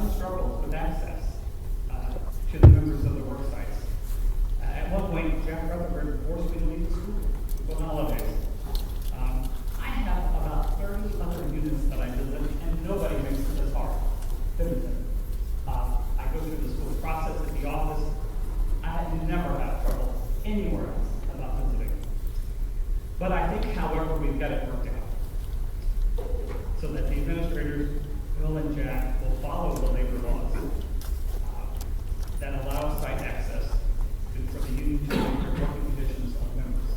some struggles with access to the members of the work sites. At one point, Jack Rutherford forced me to leave the school on holidays. I have about 30 other units that I visit, and nobody makes it this hard to visit. I go through the school process at the office. I never have trouble anywhere else about visiting. But I think, however, we've got it worked out so that the administrators, Bill and Jack, will follow the labor laws that allow site access for the union to make their working conditions of members.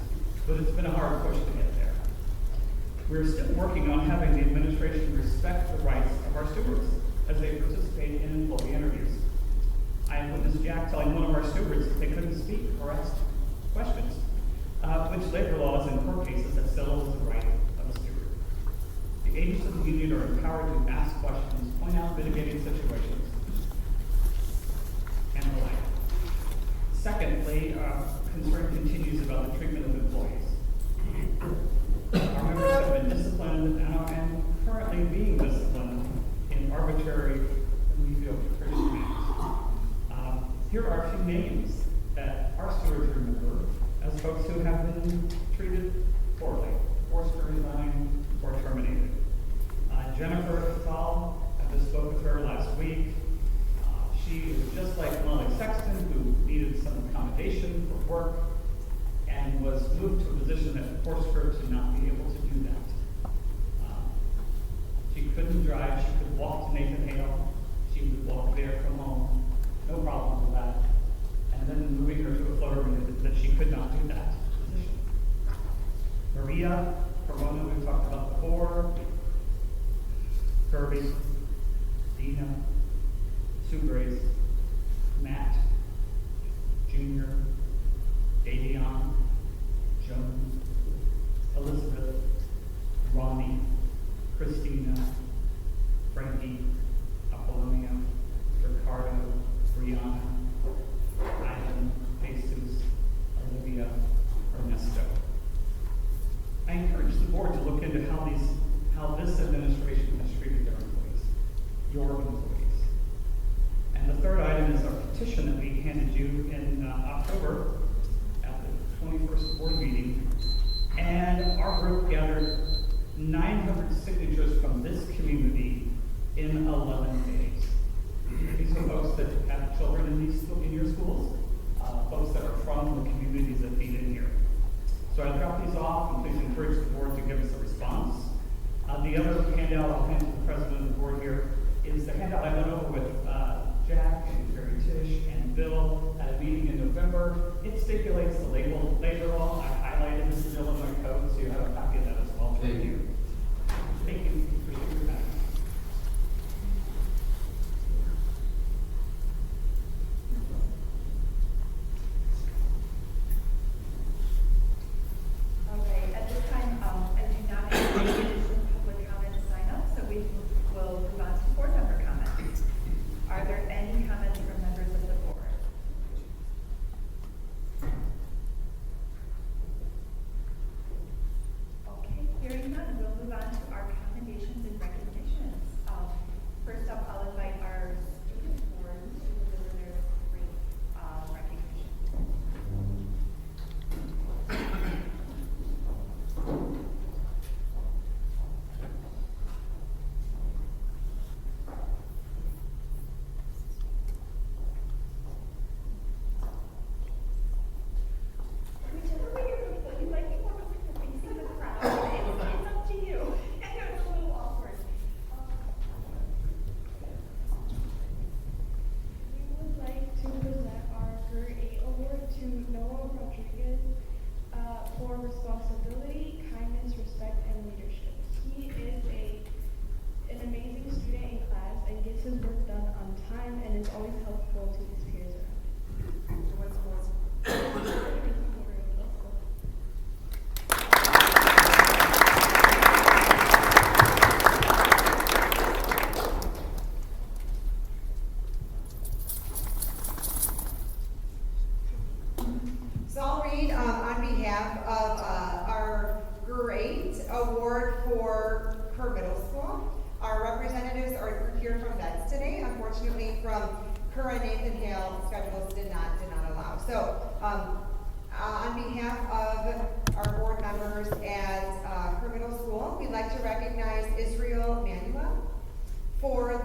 But it's been a hard push to get there. We're still working on having the administration respect the rights of our stewards as they participate in employee interviews. I have witnessed Jack telling one of our stewards that they couldn't speak or ask questions, which labor laws in court cases have settled as the right of a steward. The agents of the union are empowered to ask questions, point out mitigating situations, and the like. Secondly, concern continues about the treatment of employees. Our members have been disciplined and currently being disciplined in arbitrary and we feel capricious manners. Here are a few names that our stewards remember as folks who have been treated poorly, forced to resign, or terminated. Jennifer Thal, I just spoke with her last week. She was just like Molly Sexton, who needed some accommodation for work and was moved to a position that forced her to not be able to do that. She couldn't drive. She could walk to Nathan Hale. She would walk there from home. No problem with that. And then moving her to a floater that she could not do that position. Maria Corona, we've talked about before. Kirby, Dina, Sue Grace, Matt, Junior, Davion, Jones, Elizabeth, Ronnie, Christina, Frankie, Apollonia, Ricardo, Brianna, Ivan, Jesus, Olivia, Ernesto. I encourage the board to look into how this administration has treated their employees, your employees. And the third item is our petition that we handed you in October at the 21st board meeting. And our group gathered 900 signatures from this community in 11 days. These are folks that have children in your schools, folks that are from the communities that feed in here. So I drop these off, and please encourage the board to give us a response. The other handout I'll hand to the president of the board here is the handout I went over with Jack and Terry Tish and Bill at a meeting in November. It stipulates the labor law. I highlighted this in Illinois code, so you have a copy of that as well. Thank you. Thank you. Appreciate your time. Okay, at this time, I do not have any additional public comment to sign up, so we will move on to board member comments. Are there any comments from members of the board? Okay, hearing none, we'll move on to our commendations and recognitions. First up, I'll invite our student board to deliver their great recognition.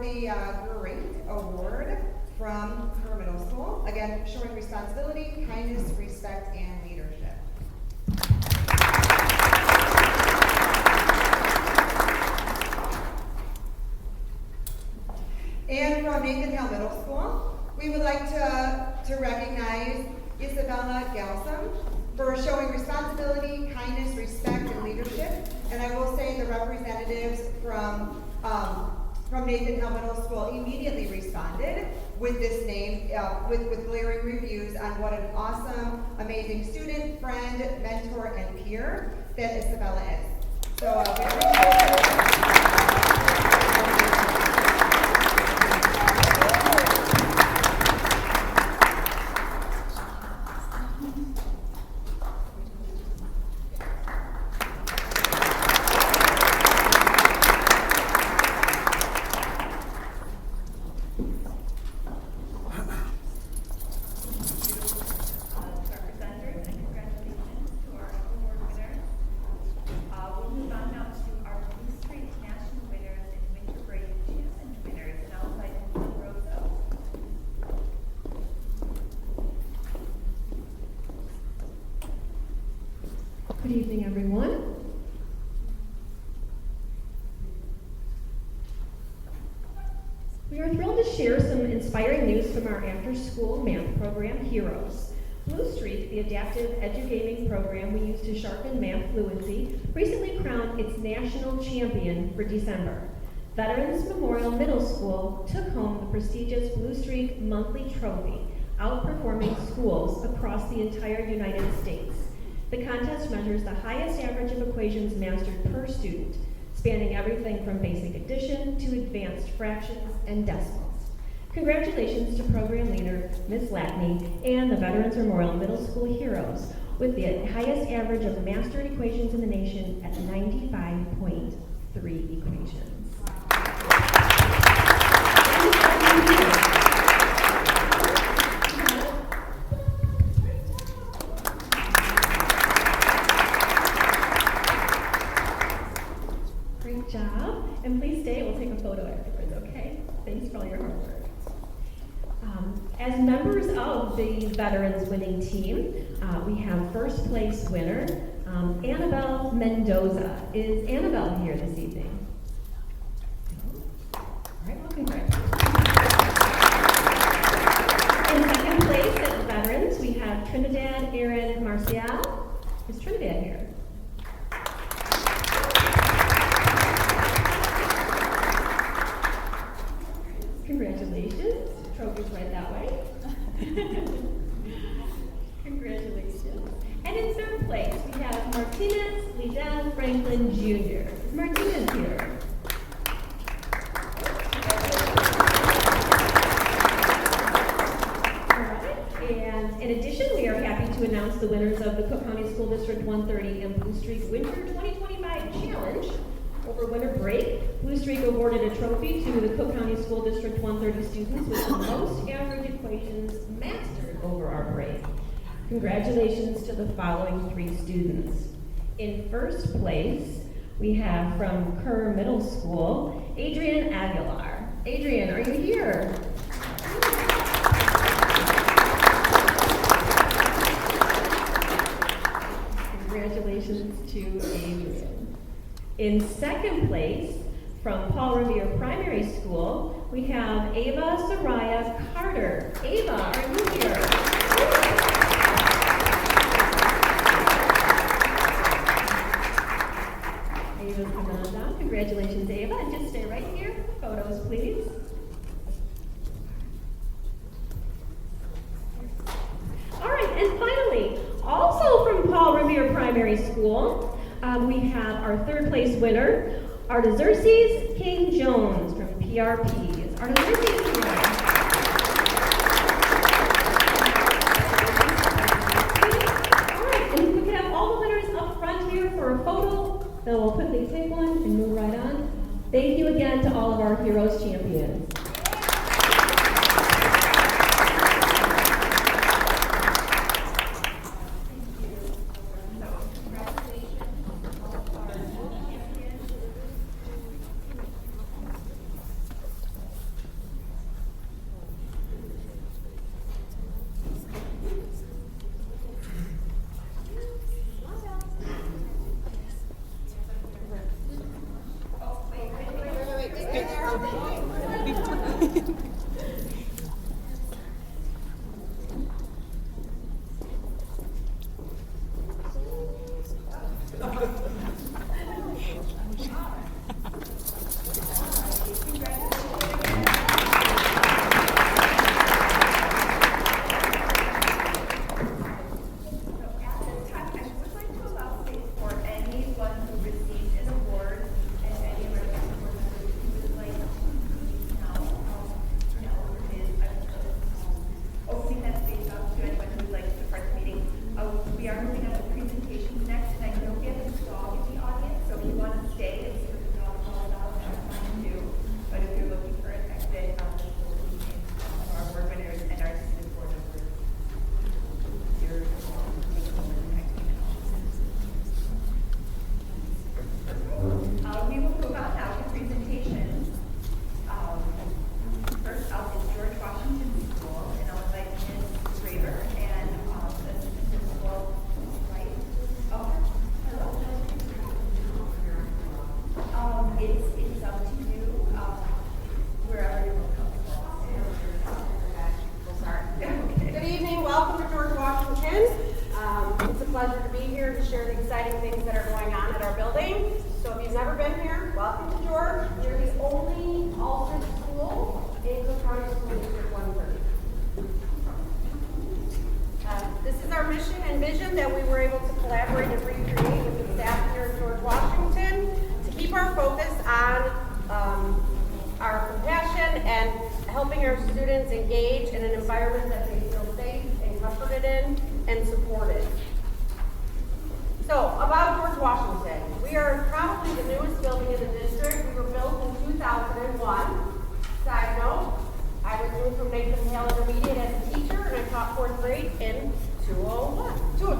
the Great Award from Kerr Middle School. Again, showing responsibility, kindness, respect, and leadership. And from Nathan Hale Middle School, we would like to recognize Isabella Galsam for showing responsibility, kindness, respect, and leadership. And I will say the representatives from Nathan Hale Middle School immediately responded with this name, with glaring reviews on what an awesome, amazing student, friend, mentor, and peer that Isabella is. So we appreciate it. Good evening, everyone. We are thrilled to share some inspiring news from our after-school math program, Heroes. Blue Streak, the adaptive edugaming program we use to sharpen math fluency, recently crowned its national champion for December. Veterans Memorial Middle School took home the prestigious Blue Streak monthly trophy, outperforming schools across the entire United States. The contest measures the highest average of equations mastered per student, spanning everything from basic addition to advanced fractions and decimals. Congratulations to program leader Ms. Latney and the Veterans Memorial Middle School Heroes with the highest average of mastered equations in the nation at 95.3 equations. Great job. And please stay, we'll take a photo afterwards, okay? Thanks for all your hard work. As members of the Veterans winning team, we have first place winner, Annabelle Mendoza. Is Annabelle here this evening? All right, well, congratulations. In second place at the Veterans, we have Trinidad Erin Marcial. Is Trinidad here? Congratulations. Trophy's right that way. Congratulations. And in third place, we have Martinez Liddell Franklin Jr. Is Martinez here? All right. And in addition, we are happy to announce the winners of the Cook County School District 130 and Blue Streak Winter 2025 Challenge. Over winter break, Blue Streak awarded a trophy to the Cook County School District 130 students with the most average equations mastered over our break. Congratulations to the following 3 students. In first place, we have from Kerr Middle School, Adrian Aguilar. Adrian, are you here? Congratulations to Adrian. In second place, from Paul Revere Primary School, we have Ava Soraya Carter. Ava, are you here? Ava's coming on down. Congratulations, Ava. And just stay right here. Photos, please. All right, and finally, also from Paul Revere Primary School, we have our third place winner, Artaxerxes King Jones from PRP. Is Artaxerxes here? All right, and we can have all the winners up front here for a photo. Then we'll quickly take one and move right on. Thank you again to all of our Heroes champions. So at this time, I would like to allow space for anyone who received an award and any of our board members who would like to now is opening that space up to anyone who would like to start the meeting. We are moving on to presentations next, and I know we have a dog in the audience, so if you want to stay and see what the dog calls out, that's fine too. But if you're looking for an exit, this will be our award winners and our assistant board members. We will move on now to presentations. First up is George Washington School, and I'll invite Ms. Graver and Assistant Principal White. Oh, hello. It's up to you, wherever you're comfortable. Sorry. Okay. Good evening, welcome to George Washington. It's a pleasure to be here to share the exciting things that are going on at our building. So if you've never been here, welcome to George. You're the only altered school in Cook County School District 130. This is our mission and vision that we were able to collaborate and recreate with the staff here at George Washington to keep our focus on our compassion and helping our students engage in an environment that they feel safe and comforted in and supported. So, about George Washington. We are probably the newest building in the district. We were built in 2001. Side note, I was moved from Nathan Hale Intermediate as a teacher, and I taught 4th grade in 202.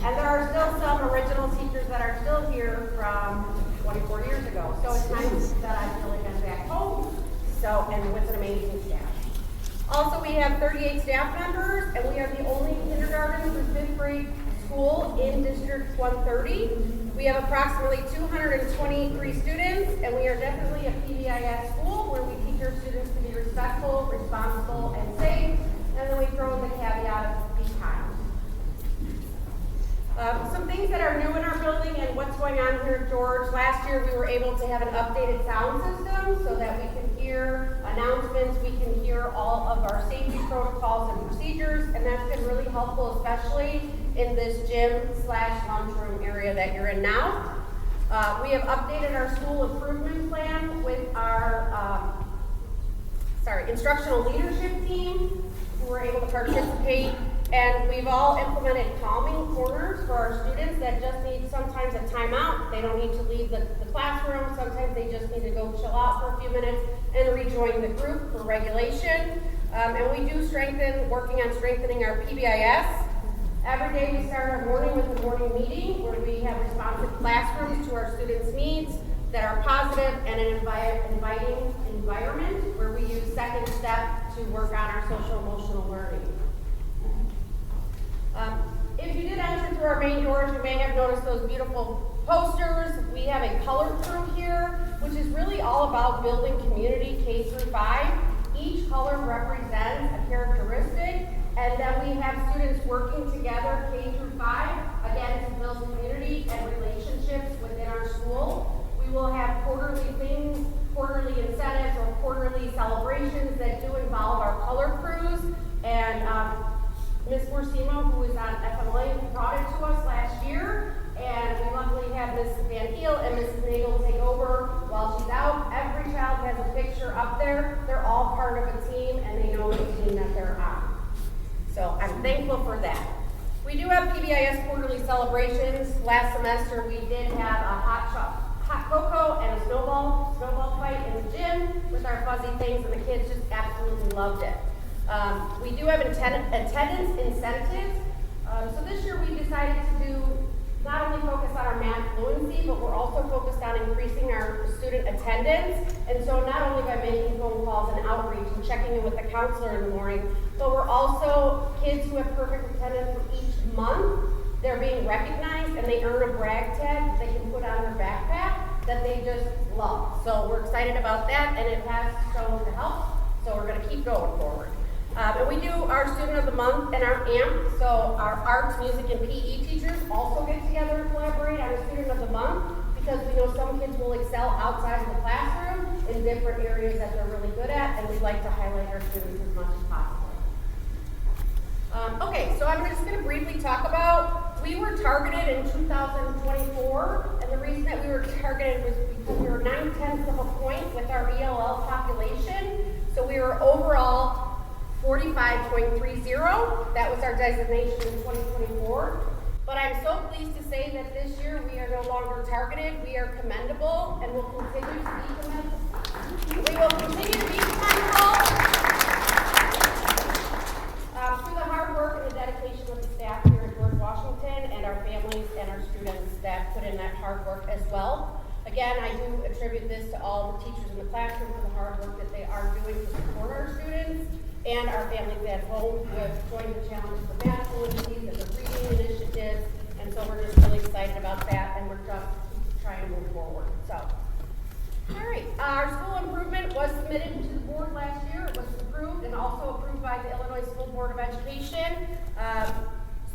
And there are still some original teachers that are still here from 24 years ago. So it's nice that I feel like I'm back home. So, and with an amazing staff. Also, we have 38 staff members, and we are the only kindergarten through 5th grade school in District 130. We have approximately 223 students, and we are definitely a PBIS school where we teach our students to be respectful, responsible, and safe. And then we throw in the caveat of be kind. Some things that are new in our building and what's going on here at George. Last year we were able to have an updated sound system so that we can hear announcements, we can hear all of our safety protocols and procedures, and that's been really helpful, especially in this gym/lunchroom area that you're in now. We have updated our school improvement plan with our instructional leadership team who were able to participate. And we've all implemented calming corners for our students that just need sometimes a timeout. They don't need to leave the classroom. Sometimes they just need to go chill out for a few minutes and rejoin the group for regulation. And we do working on strengthening our PBIS. Every day we start our morning with a morning meeting where we have responsive classrooms to our students' needs that are positive and an inviting environment where we use Second Step to work on our social emotional learning. If you did enter through our main doors, you may have noticed those beautiful posters. We have a color crew here, which is really all about building community K through 5. Each color represents a characteristic, and then we have students working together K through 5, again, to build community and relationships within our school. We will have quarterly things, quarterly incentives, or quarterly celebrations that do involve our color crews, and Ms. Morsimo, who is on FMLA, brought it to us last year, and we luckily have Ms. Van Heel and Mrs. Nagel take over while she's out. Every child has a picture up there. They're all part of a team, and they know the team that they're on. So I'm thankful for that. We do have PBIS quarterly celebrations. Last semester, we did have a hot cocoa and a snowball fight in the gym with our fuzzy things, and the kids just absolutely loved it. We do have attendance incentives. So this year we decided to do not only focus on our math fluency, but we're also focused on increasing our student attendance. And so not only by making phone calls and outreach and checking in with the counselor in the morning, but we're also kids who have perfect attendance for each month. They're being recognized and they earn a brag tag that they can put on their backpack. that they just love. So we're excited about that, and it has shown to help, so we're gonna keep going forward. And we do our Student of the Month and our AMP, so our arts, music, and PE teachers also get together and collaborate on a Student of the Month, because we know some kids will excel outside of the classroom in different areas that they're really good at, and we'd like to highlight our students as much as possible. Okay, so I'm just going to briefly talk about, we were targeted in 2024, and the reason that we were targeted was because we were 9/10 of a point with our ELL population, so we were overall 45.30. That was our designation in 2024. But I'm so pleased to say that this year we are no longer targeted. We are commendable and will continue to be commendable. We will continue to be commendable through the hard work and the dedication of the staff here at George Washington and our families and our students that put in that hard work as well. Again, I do attribute this to all the teachers in the classroom for the hard work that they are doing to support our students and our families at home who have joined the challenge for math fluency and the reading initiatives. And so we're just really excited about that, and we're just trying to move forward. So, all right, our school improvement was submitted to the board last year. It was approved and also approved by the Illinois School Board of Education.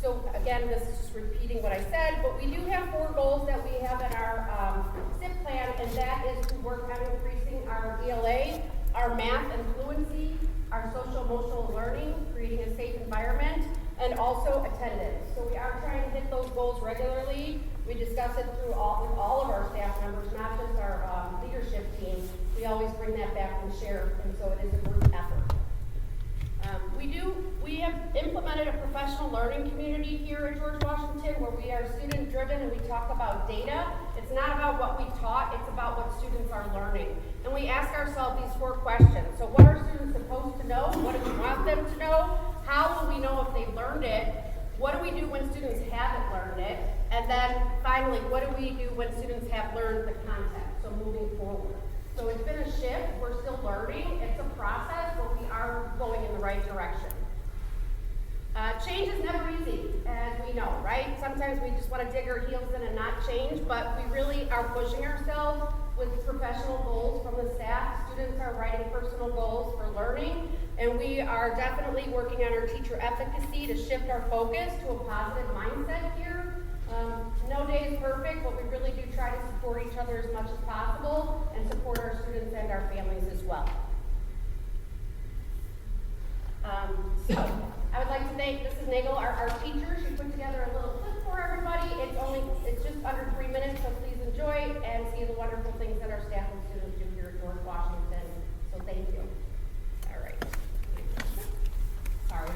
So again, this is just repeating what I said, but we do have 4 goals that we have in our SIP plan, and that is to work on increasing our ELA, our math and fluency, our social emotional learning, creating a safe environment, and also attendance. So we are trying to hit those goals regularly. We discuss it through all of our staff members, not just our leadership team. We always bring that back and share, and so it is a group effort. We have implemented a professional learning community here at George Washington where we are student driven and we talk about data. It's not about what we taught, it's about what students are learning. And we ask ourselves these 4 questions. So what are students supposed to know? What do we want them to know? How will we know if they've learned it? What do we do when students haven't learned it? And then finally, what do we do when students have learned the content? So moving forward. So it's been a shift, we're still learning, it's a process, but we are going in the right direction. Change is never easy, as we know, right? Sometimes we just want to dig our heels in and not change, but we really are pushing ourselves with professional goals from the staff. Students are writing personal goals for learning, and we are definitely working on our teacher efficacy to shift our focus to a positive mindset here. No day is perfect, but we really do try to support each other as much as possible and support our students and our families as well. So, I would like to thank Mrs. Nagel, our teacher. She put together a little clip for everybody. It's just under 3 minutes, so please enjoy and see the wonderful things that our staff and students do here at George Washington. So thank you. All right. Sorry.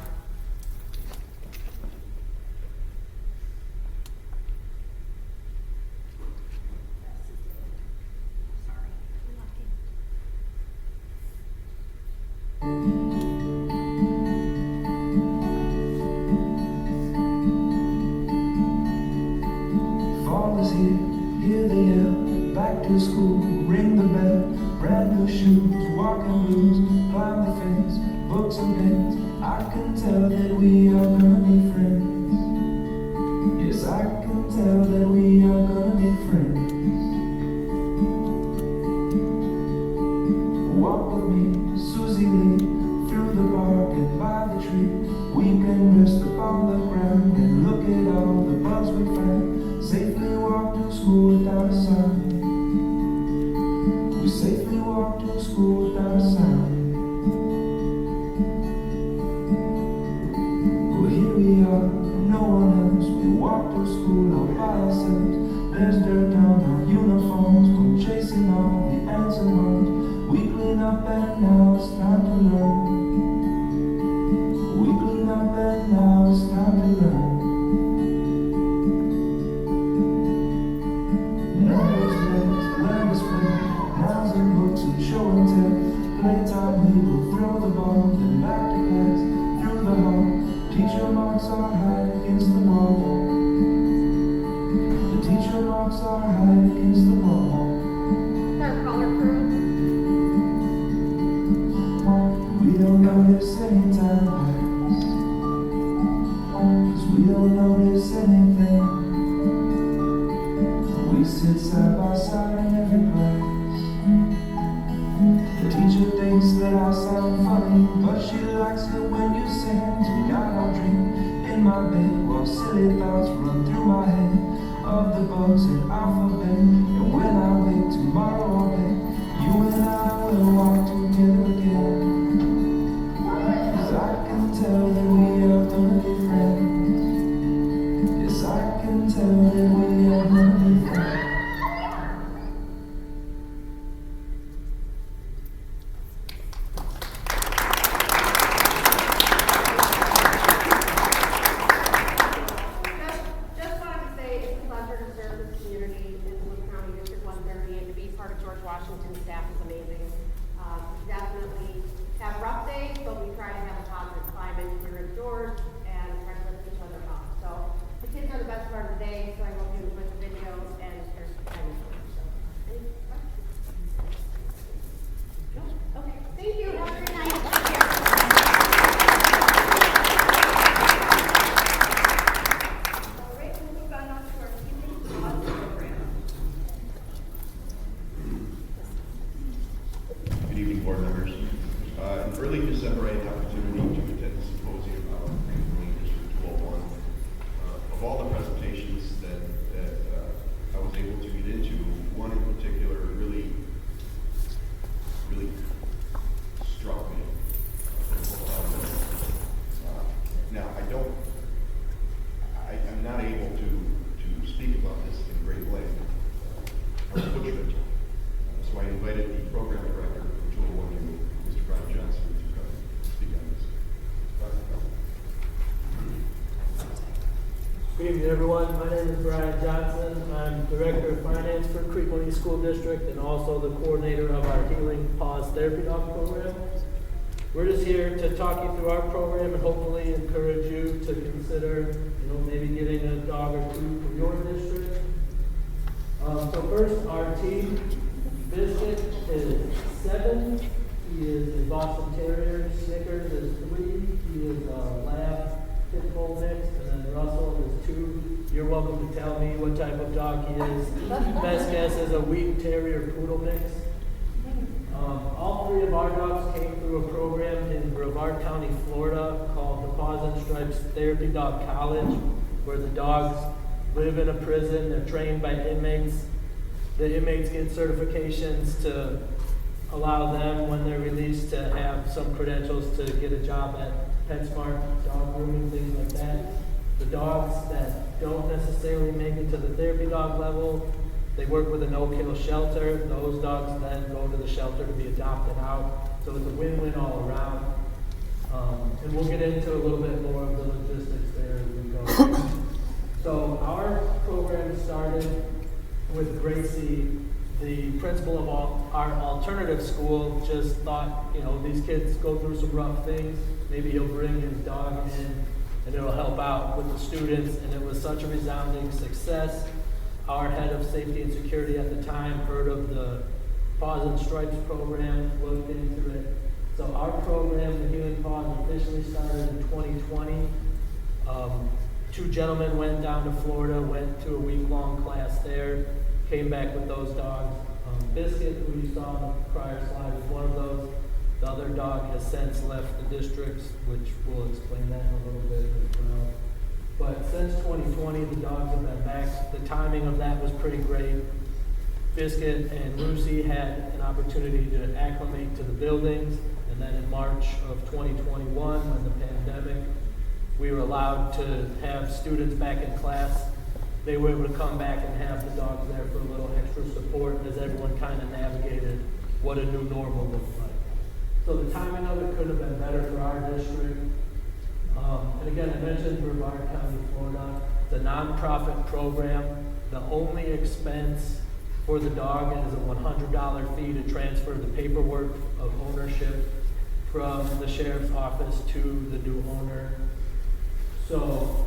Hear the yell, back to school, ring the bell, brand new shoes, walking blues, climb the fence, books and pens. I can tell that we are gonna be friends. Yes, I can tell that we are gonna be friends. Walk with me, Susie Lee, through the park and by the tree. We can rest upon the ground and look at all the bugs we found. Safely walk to school without a sound. We safely walk to school without a sound. Well, here we are, no one else. We walk to school all by ourselves. There's dirt on our uniforms from chasing all the ants and worms. We clean up and now it's time to learn. We clean up and now it's time to learn. Show and tell, playtime we will throw the ball, then back to class, through the hall. Teacher marks are high against the wall. The teacher marks are high against the wall. Our color crew. We don't notice any time pass, 'cause we don't notice anything. We sit side by side and teacher thinks that I sound funny, but she likes it when you sing. Tonight I'll dream in my bed while silly thoughts run through my head of the bugs and alphabet. And when I wake tomorrow, I'll bet you and I will walk together again. 'Cause I can tell that we are gonna be friends. Yes, I can tell that we are gonna be friends. Just wanted to say it's a pleasure to serve this community in Duluth County District 130, and to be part of George Washington's staff is amazing. We definitely have rough days, but we try to have a positive climate here at George and try to lift each other up. So the kids are the best part of the day, so I hope you enjoy the videos and share some time with them. So, any questions? No? Okay, thank you. Have a great night. All right, we'll move on now to our healing pause program. Good evening, board members. In early December, I had the opportunity to attend the symposium about Green District 201. Of all the presentations that I was able to get into, one in particular really struck me. Now, I'm not able to speak about this in great length or butcher it. So I invited the program director from 201U, Mr. Brian Johnson, to come speak on this. Good evening, everyone. My name is Brian Johnson. I'm Director of Finance for Creekwood East School District and also the coordinator of our Healing Pause Therapy Dog program. We're just here to talk you through our program and hopefully encourage you to consider, maybe getting a dog or two for your district. So first, our team. Biscuit is 7. He is a Boston Terrier. Snickers is 3. He is a Lab Pit Bull mix. And then Russell is 2. You're welcome to tell me what type of dog he is. Best guess is a Wheaton Terrier Poodle mix. All 3 of our dogs came through a program in Brevard County, Florida called the Paws and Stripes Therapy Dog College, where the dogs live in a prison. They're trained by inmates. The inmates get certifications to allow them, when they're released, to have some credentials to get a job at PetSmart, dog grooming, things like that. The dogs that don't necessarily make it to the therapy dog level, they work with a no-kill shelter. Those dogs then go to the shelter to be adopted out. So it's a win-win all around. And we'll get into a little bit more of the logistics there as we go. So our program started with Gracie, the principal of our alternative school. Just thought, these kids go through some rough things. Maybe he'll bring his dog in and it'll help out with the students. And it was such a resounding success. Our head of safety and security at the time heard of the Paws and Stripes program, looked into it. So our program, the Healing Paws, officially started in 2020. 2 gentlemen went down to Florida, went to a week-long class there, came back with those dogs. Biscuit, who you saw on the prior slide, was one of those. The other dog has since left the districts, which we'll explain that in a little bit as well. But since 2020, the dogs have been back. The timing of that was pretty great. Biscuit and Lucy had an opportunity to acclimate to the buildings, and then in March of 2021, when the pandemic, we were allowed to have students back in class. They were able to come back and have the dogs there for a little extra support as everyone kind of navigated what a new normal looked like. So the timing of it couldn't have been better for our district. And again, I mentioned Brevard County, Florida. It's a nonprofit program. The only expense for the dog is a $100 fee to transfer the paperwork of ownership from the sheriff's office to the new owner. So,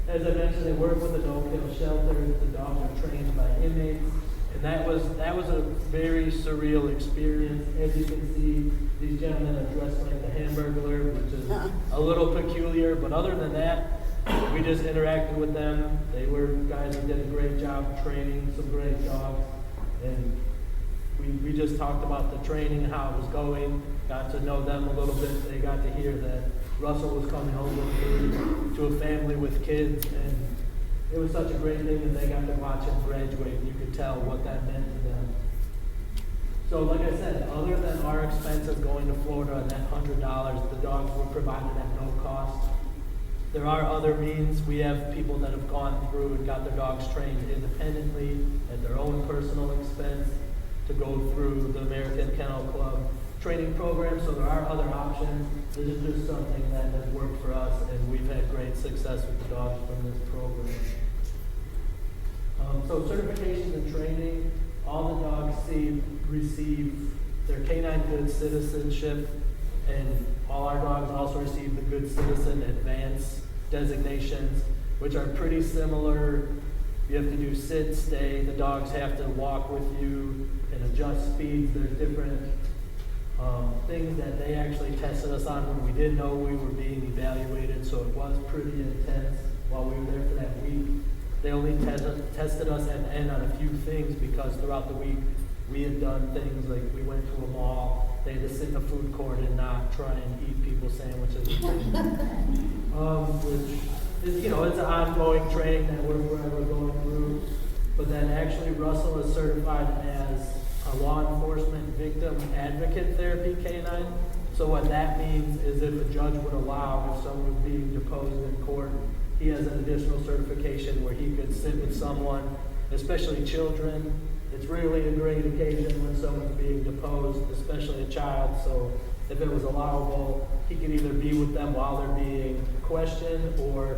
as I mentioned, they work with a no-kill shelter. The dogs are trained by inmates, and that was a very surreal experience. As you can see, these gentlemen are dressed like the Hamburglar, which is a little peculiar. But other than that, we just interacted with them. They were guys who did a great job training some great dogs, and We just talked about the training, how it was going, got to know them a little bit. They got to hear that Russell was coming home to a family with kids, and it was such a great thing, and they got to watch him graduate, and you could tell what that meant to them. So like I said, other than our expenses going to Florida and that $100, the dogs were provided at no cost. There are other means. We have people that have gone through and got their dogs trained independently at their own personal expense to go through the American Kennel Club training program. So there are other options. This is just something that has worked for us, and we've had great success with the dogs from this program. So certifications and training, all the dogs receive their Canine Good Citizenship, and all our dogs also receive the Good Citizen Advance designations, which are pretty similar. You have to do sit, stay, the dogs have to walk with you and adjust speeds. There's different things that they actually tested us on when we didn't know we were being evaluated, so it was pretty intense while we were there for that week. They only tested us at the end on a few things because throughout the week we had done things like we went to a mall, they had to sit in a food court and not try and eat people's sandwiches. Which is, you know, it's an ongoing training that we're forever going through. But then actually Russell is certified as a law enforcement victim advocate therapy canine. So what that means is if a judge would allow, if someone was being deposed in court, he has an additional certification where he could sit with someone, especially children. It's really a great occasion when someone's being deposed, especially a child. So if it was allowable, he could either be with them while they're being questioned or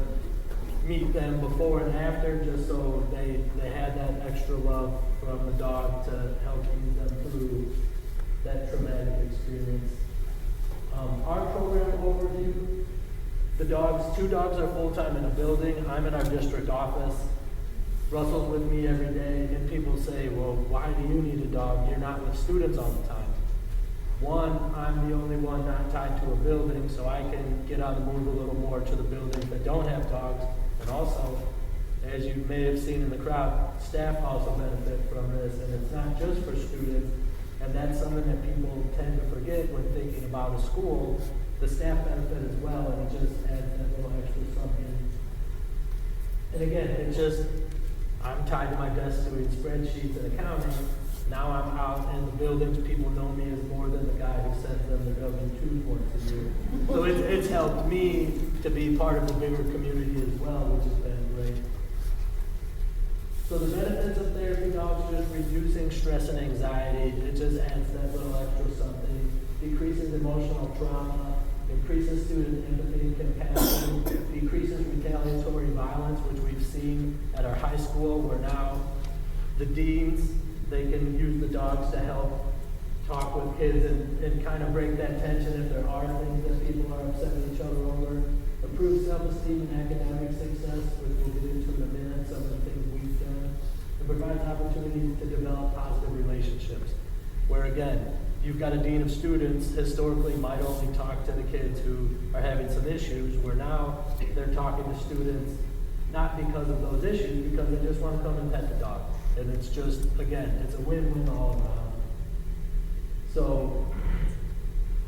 meet them before and after, just so they had that extra love from the dog to help ease them through that traumatic experience. Our program overview, two dogs are full-time in a building. I'm in our district office. Russell's with me every day, and people say, well, why do you need a dog? You're not with students all the time. One, I'm the only one not tied to a building, so I can get out and move a little more to the buildings that don't have dogs. And also, as you may have seen in the crowd, staff also benefit from this, and it's not just for students, and that's something that people tend to forget when thinking about a school. The staff benefit as well, and it just adds that little extra something. And again, it's just, I'm tied to my desk doing spreadsheets and accounting. Now I'm out in the buildings, people know me as more than the guy who sends them their W-2s once a year. So it's helped me to be part of the bigger community as well, which has been great. So the benefits of therapy dogs, just reducing stress and anxiety. It just adds that little extra something. Decreases emotional trauma, increases student empathy and compassion, decreases retaliatory violence, which we've seen at our high school, where now the deans, they can use the dogs to help talk with kids and kind of break that tension if there are things that people are upsetting each other over. Improve self-esteem and academic success, which we'll get into in a minute, some of the things we've done. It provides opportunities to develop positive relationships, where again, you've got a dean of students historically might only talk to the kids who are having some issues, where now they're talking to students not because of those issues, because they just want to come and pet the dog. And it's just, again, it's a win-win all around. So,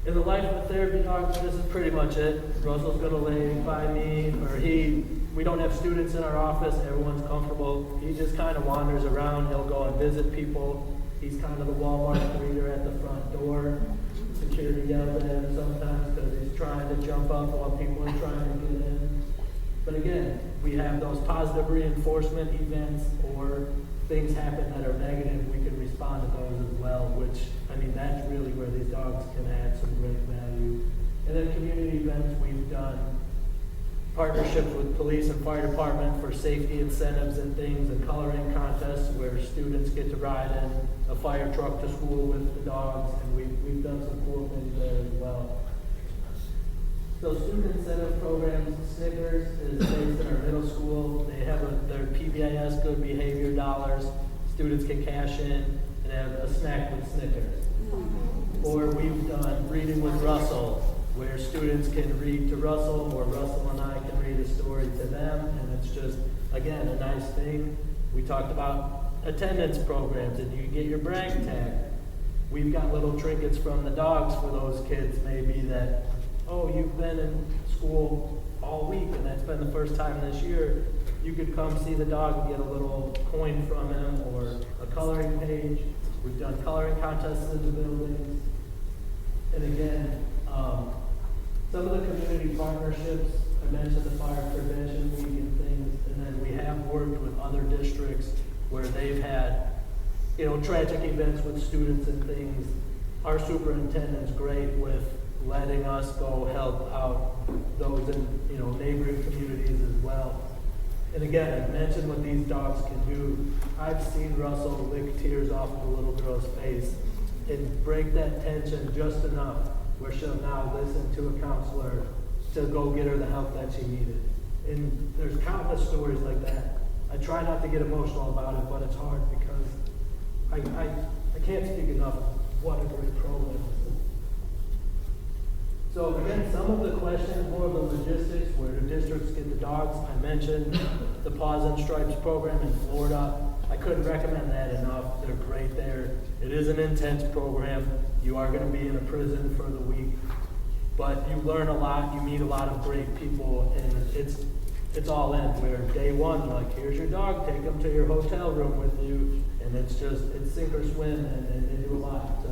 in the life of a therapy dog, this is pretty much it. Russell's gonna lay by me, or we don't have students in our office, everyone's comfortable. He just kind of wanders around, he'll go and visit people. He's kind of the Walmart greeter at the front door. Security yells at him sometimes because he's trying to jump up while people are trying to get in. But again, we have those positive reinforcement events, or things happen that are negative, we can respond to those as well, which, I mean, that's really where these dogs can add some great value. And then community events, we've done partnerships with police and fire department for safety incentives and things, and coloring contests where students get to ride in a fire truck to school with the dogs, and we've done some cool things there as well. So student incentive programs, Snickers is based in our middle school. They have their PBIS good behavior dollars. Students can cash in and have a snack with Snickers. Or we've done Reading with Russell, where students can read to Russell, or Russell and I can read a story to them, and it's just, again, a nice thing. We talked about attendance programs, and you get your brag tag. we've got little trinkets from the dogs for those kids, maybe that, oh, you've been in school all week and that's been the first time this year. You could come see the dog and get a little coin from him or a coloring page. We've done coloring contests in the buildings. And again, some of the community partnerships, I mentioned the fire prevention week and things, and then we have worked with other districts where they've had, tragic events with students and things. Our superintendent's great with letting us go help out those in, neighboring communities as well. And again, I mentioned what these dogs can do. I've seen Russell lick tears off of a little girl's face and break that tension just enough where she'll now listen to a counselor to go get her the help that she needed. And there's countless stories like that. I try not to get emotional about it, but it's hard because I can't speak enough what a great program this is. So again, some of the questions, more of the logistics, where do districts get the dogs? I mentioned the Paws and Stripes program in Florida. I couldn't recommend that enough. They're great there. It is an intense program. You are going to be in a prison for the week, but you learn a lot. You meet a lot of great people, and it's all in. Where day one, like, here's your dog, take them to your hotel room with you, and it's sink or swim, and they do a lot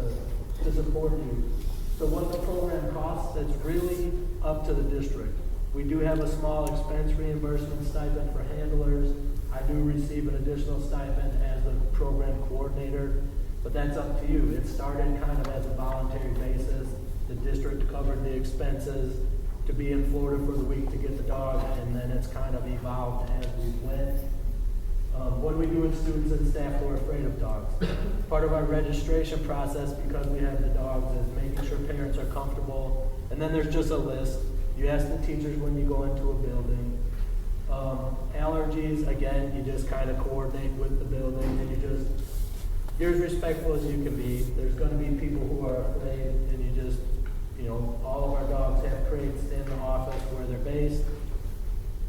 to support you. So what the program costs, that's really up to the district. We do have a small expense reimbursement stipend for handlers. I do receive an additional stipend as the program coordinator, but that's up to you. It started kind of as a voluntary basis. The district covered the expenses to be in Florida for the week to get the dog, and then it's kind of evolved as we went. What do we do with students and staff who are afraid of dogs? Part of our registration process, because we have the dogs, is making sure parents are comfortable. And then there's just a list. You ask the teachers when you go into a building. Allergies, again, you just kind of coordinate with the building, and you're as respectful as you can be. There's going to be people who are afraid, and all of our dogs have crates in the office where they're based.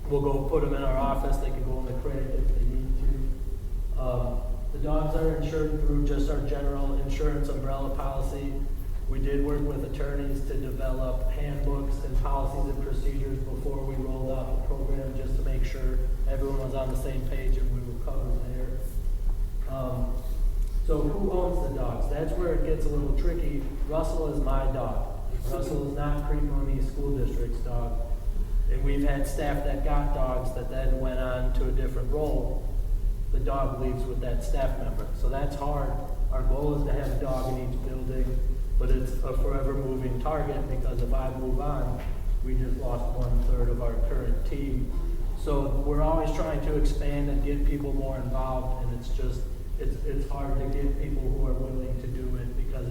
We'll go put them in our office. They can go in the crate if they need to. The dogs are insured through just our general insurance umbrella policy. We did work with attorneys to develop handbooks and policies and procedures before we rolled out the program, just to make sure everyone was on the same page and we were covered there. So who owns the dogs? That's where it gets a little tricky. Russell is my dog. Russell is not Crete-Monee School District's dog. And we've had staff that got dogs that then went on to a different role. The dog leaves with that staff member. So that's hard. Our goal is to have a dog in each building, but it's a forever moving target, because if I move on, we just lost 1/3 of our current team. So we're always trying to expand and get people more involved, and it's hard to get people who are willing to do it, because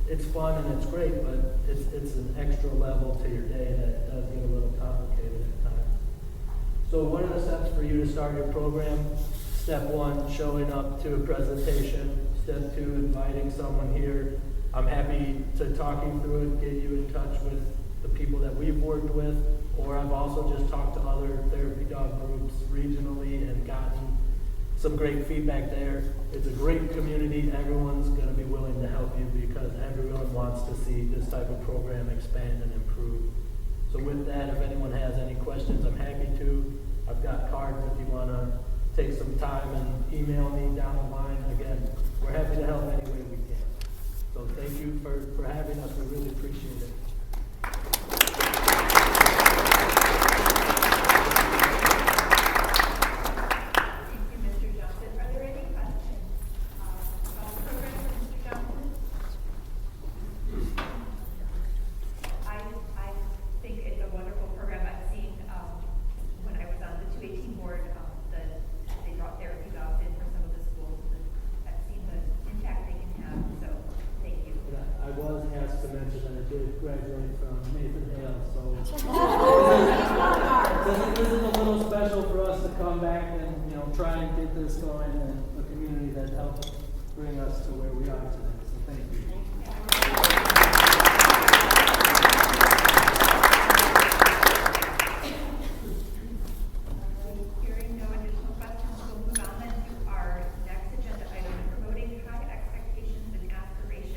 it's fun and it's great, but it's an extra level to your day that does get a little complicated at times. So what are the steps for you to start your program? Step 1, showing up to a presentation. Step 2, inviting someone here. I'm happy to talk you through it, get you in touch with the people that we've worked with, or I've also just talked to other therapy dog groups regionally and gotten some great feedback there. It's a great community. Everyone's going to be willing to help you, because everyone wants to see this type of program expand and improve. So with that, if anyone has any questions, I'm happy to. I've got cards if you want to take some time and email me down the line. Again, we're happy to help any way we can. So thank you for having us. We really appreciate it. Graduate from Nathan Hale, so this is a little special for us to come back and try and get this going in a community that helped bring us to where we are today. So thank you. Hearing no additional questions, we'll move on then to our next agenda item, promoting high expectations and aspirations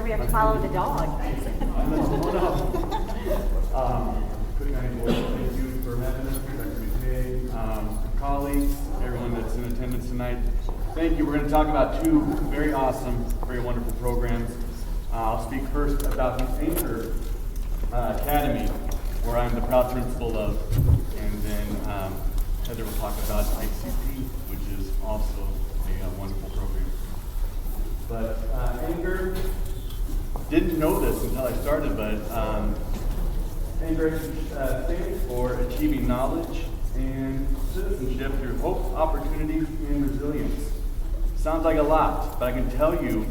we have to follow the dog. Quick night, board. Thank you for having us, Dr. McKay, colleagues, everyone that's in attendance tonight. Thank you. We're going to talk about two very awesome, very wonderful programs. I'll speak first about the Anchor Academy, where I'm the proud principal of, and then Heather will talk about ICP, which is also a wonderful program. But Anchor, didn't know this until I started, but Anchor stands for Achieving Knowledge and Citizenship Through Hope, Opportunity, and Resilience. Sounds like a lot, but I can tell you,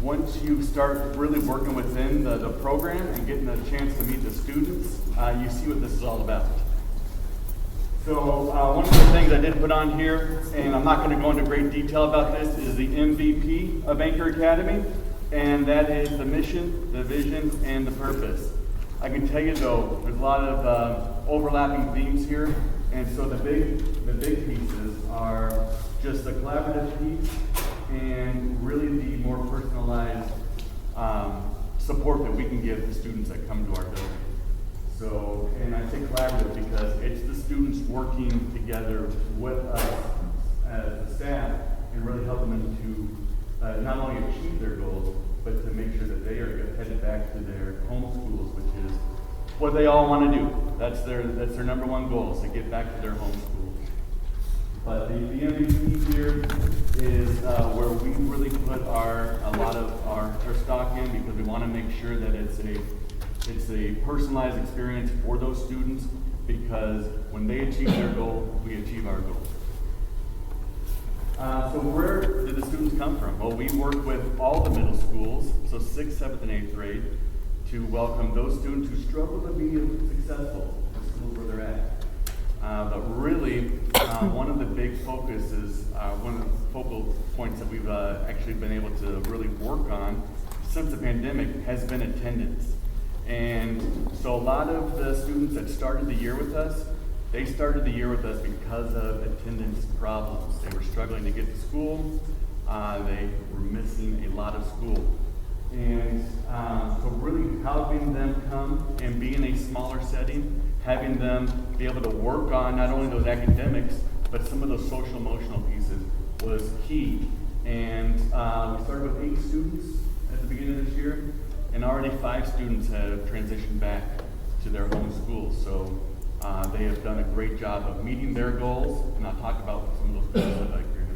once you start really working within the program and getting a chance to meet the students, you see what this is all about. So one of the things I did put on here, and I'm not going to go into great detail about this, is the MVP of Anchor Academy, and that is the mission, the vision, and the purpose. I can tell you though, there's a lot of overlapping themes here, and so the big pieces are just the collaborative piece and really the more personalized support that we can give the students that come to our building. So, and I say collaborative because it's the students working together with us as the staff and really helping them to not only achieve their goals, but to make sure that they are headed back to their home schools, which is what they all want to do. That's their number one goal, is to get back to their home schools. But the MVP here is where we really put a lot of our stock in, because we want to make sure that it's a personalized experience for those students, because when they achieve their goal, we achieve our goal. So where did the students come from? Well, we work with all the middle schools, so 6th, 7th, and 8th grade, to welcome those students who struggle to be successful in the schools where they're at. But really, one of the big focuses, one of the focal points that we've actually been able to really work on since the pandemic has been attendance. And so a lot of the students that started the year with us, they started the year with us because of attendance problems. They were struggling to get to school. They were missing a lot of school. And so really helping them come and be in a smaller setting, having them be able to work on not only those academics, but some of those social emotional pieces was key. And we started with 8 students at the beginning of this year, and already 5 students have transitioned back to their home schools. So they have done a great job of meeting their goals, and I'll talk about some of those goals like here in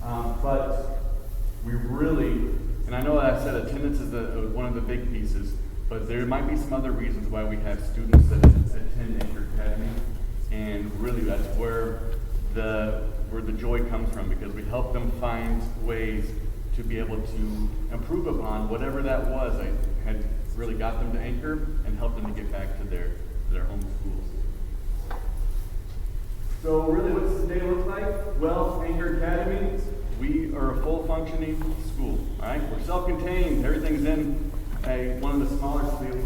a minute. But we really, and I know that I said attendance is one of the big pieces, but there might be some other reasons why we have students that attend Anchor Academy, and really that's where the joy comes from, because we help them find ways to be able to improve upon whatever that was that had really got them to Anchor and helped them to get back to their home schools. So really, what's the day look like? Well, Anchor Academy, we are a full functioning school, all right? We're self-contained. Everything's in one of the smaller schools,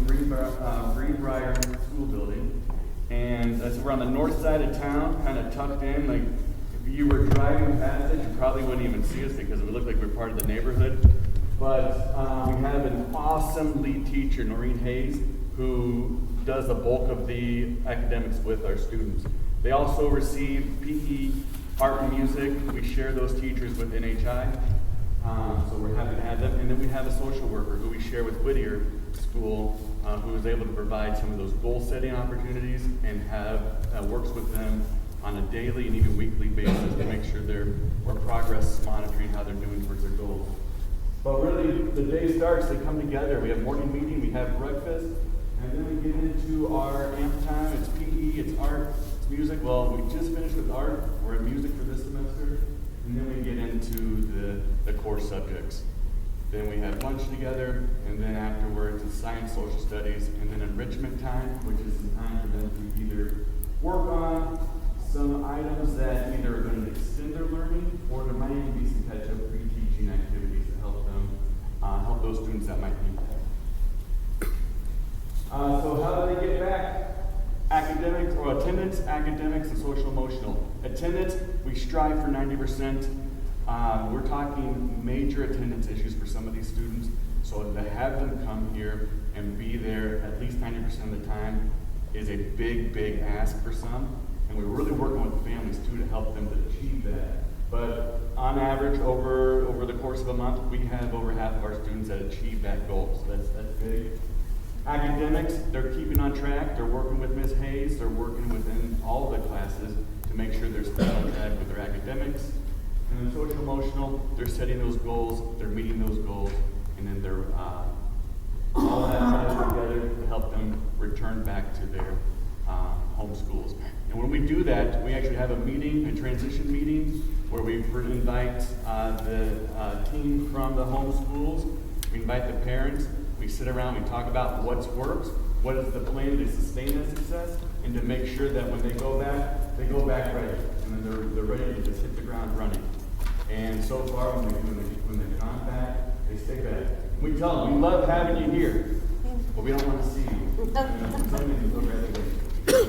Greenbrier School Building. And so we're on the north side of town, kind of tucked in. Like, if you were driving past it, you probably wouldn't even see us because it would look like we're part of the neighborhood. But we have an awesome lead teacher, Noreen Hayes, who does the bulk of the academics with our students. They also receive PE, art and music. We share those teachers with NHI. So we're happy to have them. And then we have a social worker who we share with Whittier School, who is able to provide some of those goal setting opportunities and works with them on a daily and even weekly basis to make sure we're progress monitoring how they're doing towards their goals. But really, the day starts, they come together. We have morning meeting, we have breakfast, and then we get into our AMP time. It's PE, it's art, it's music. Well, we just finished with art. We're at music for this semester. And then we get into the core subjects. Then we have lunch together, and then afterwards it's science, social studies, and then enrichment time, which is the time for them to either work on some items that either are going to extend their learning, or there might even be some catch-up pre-teaching activities to help them, help those students that might need that. So how do they get back? Academics, or attendance, academics, and social emotional. Attendance, we strive for 90%. We're talking major attendance issues for some of these students, so to have them come here and be there at least 90% of the time is a big, big ask for some, and we're really working with families too to help them to achieve that. But on average, over the course of a month, we have over half of our students that achieve that goal, so that's big. Academics, they're keeping on track, they're working with Ms. Hayes, they're working within all of the classes to make sure they're still on track with their academics. And then social emotional, they're setting those goals, they're meeting those goals, and then they're all that ties together to help them return back to their home schools. And when we do that, we actually have a meeting, a transition meeting, where we invite the team from the home schools, we invite the parents, we sit around, we talk about what's worked, what is the plan to sustain that success, and to make sure that when they go back ready, and then they're ready to just hit the ground running. And so far, when they come back, they stay back. We tell them, we love having you here, but we don't want to see you. We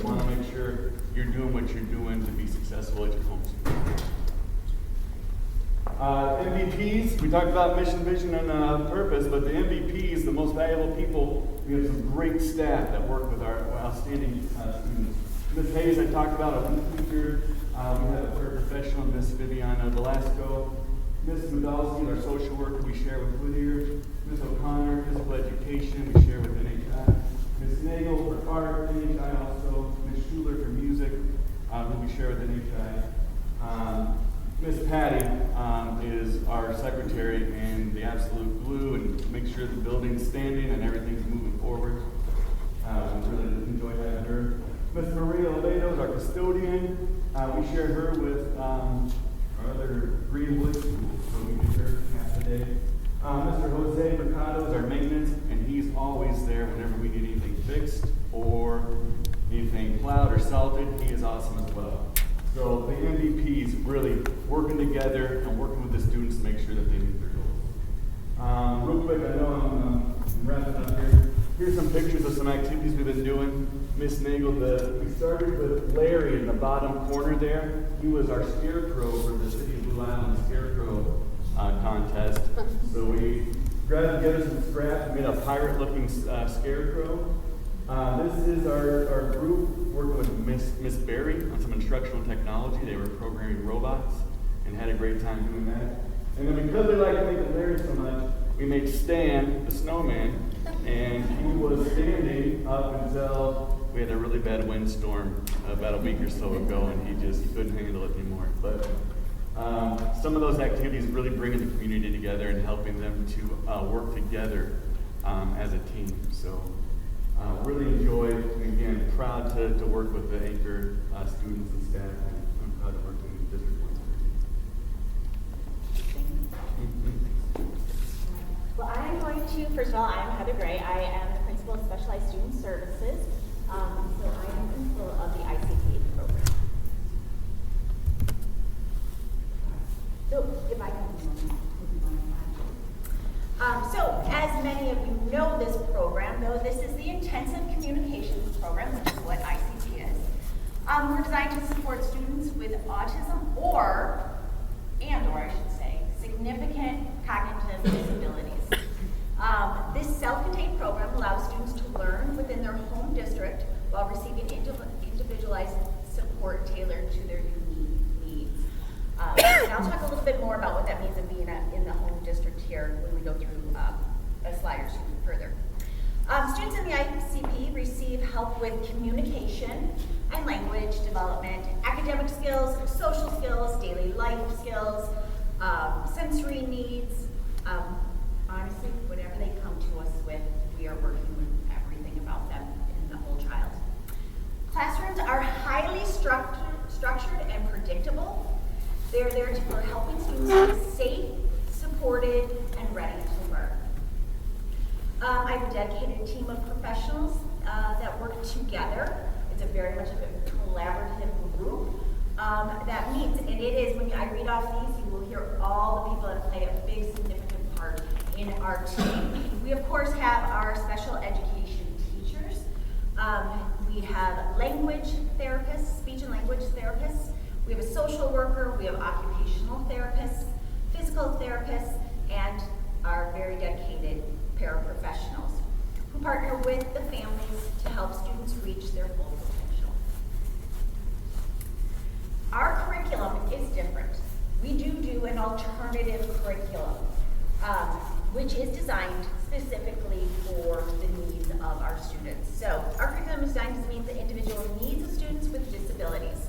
want to make sure you're doing what you're doing to be successful at your home school. MVPs, we talked about mission, vision, and purpose, but the MVPs, the most valuable people, we have some great staff that work with our outstanding students. Ms. Hayes, I talked about, a youth teacher. We have a paraprofessional, Ms. Viviana Velasco. Ms. Medalski, our social worker, we share with Whittier. Ms. O'Connor, physical education, we share with NHI. Ms. Nagel for art, NHI also. Ms. Schuler for music, who we share with NHI. Ms. Patty is our secretary and the absolute glue and make sure the building's standing and everything's moving forward. We really enjoy having her. Ms. Maria Oledo is our custodian. We share her with our other Greenwood school, so we get her half a day. Mr. Jose Mercado is our maintenance, and he's always there whenever we need anything fixed or anything plowed or salted. He is awesome as well. So the MVPs really working together and working with the students to make sure that they meet their goals. Real quick, I know I'm wrapping up here. Here's some pictures of some activities we've been doing. Miss Nagel, we started with Larry in the bottom corner there. He was our scarecrow for the City of Blue Island Scarecrow contest. So we grabbed together some scraps and made a pirate-looking scarecrow. This is our group working with Miss Berry on some instructional technology. They were programming robots and had a great time doing that. And then because we like making Larry so much, we made Stan the snowman, and he was standing up until we had a really bad windstorm about a week or so ago, and he couldn't handle it anymore. But some of those activities really bringing the community together and helping them to work together as a team. So really enjoyed, and again, proud to work with the Anchor students and staff, and I'm proud to work in District 1. Well, I'm going to, first of all, I am Heather Gray. I am the principal of Specialized Student Services. So I am principal of the ICT program. So, if I can, so as many of you know this program, though, this is the Intensive Communications Program, which is what ICT is. We're designed to support students with autism or I should say, significant cognitive disabilities. This self-contained program allows students to learn within their home district while receiving individualized support tailored to their unique needs. And I'll talk a little bit more about what that means of being in the home district here when we go through a slide or two further. Students in the ICP receive help with communication and language development, academic skills, social skills, daily life skills, sensory needs. Honestly, whatever they come to us with, we are working with everything about them in the whole child. Classrooms are highly structured and predictable. They're there for helping students be safe, supported, and ready to learn. I have a dedicated team of professionals that work together. It's a very much of a collaborative group that meets, and it is, when I read off these, you will hear all the people that play a big, significant part in our team. We, of course, have our special education teachers. We have language therapists, speech and language therapists. We have a social worker. We have occupational therapists. physical therapists, and our very dedicated paraprofessionals who partner with the families to help students reach their full potential. Our curriculum is different. We do an alternative curriculum, which is designed specifically for the needs of our students. So our curriculum is designed to meet the individual needs of students with disabilities.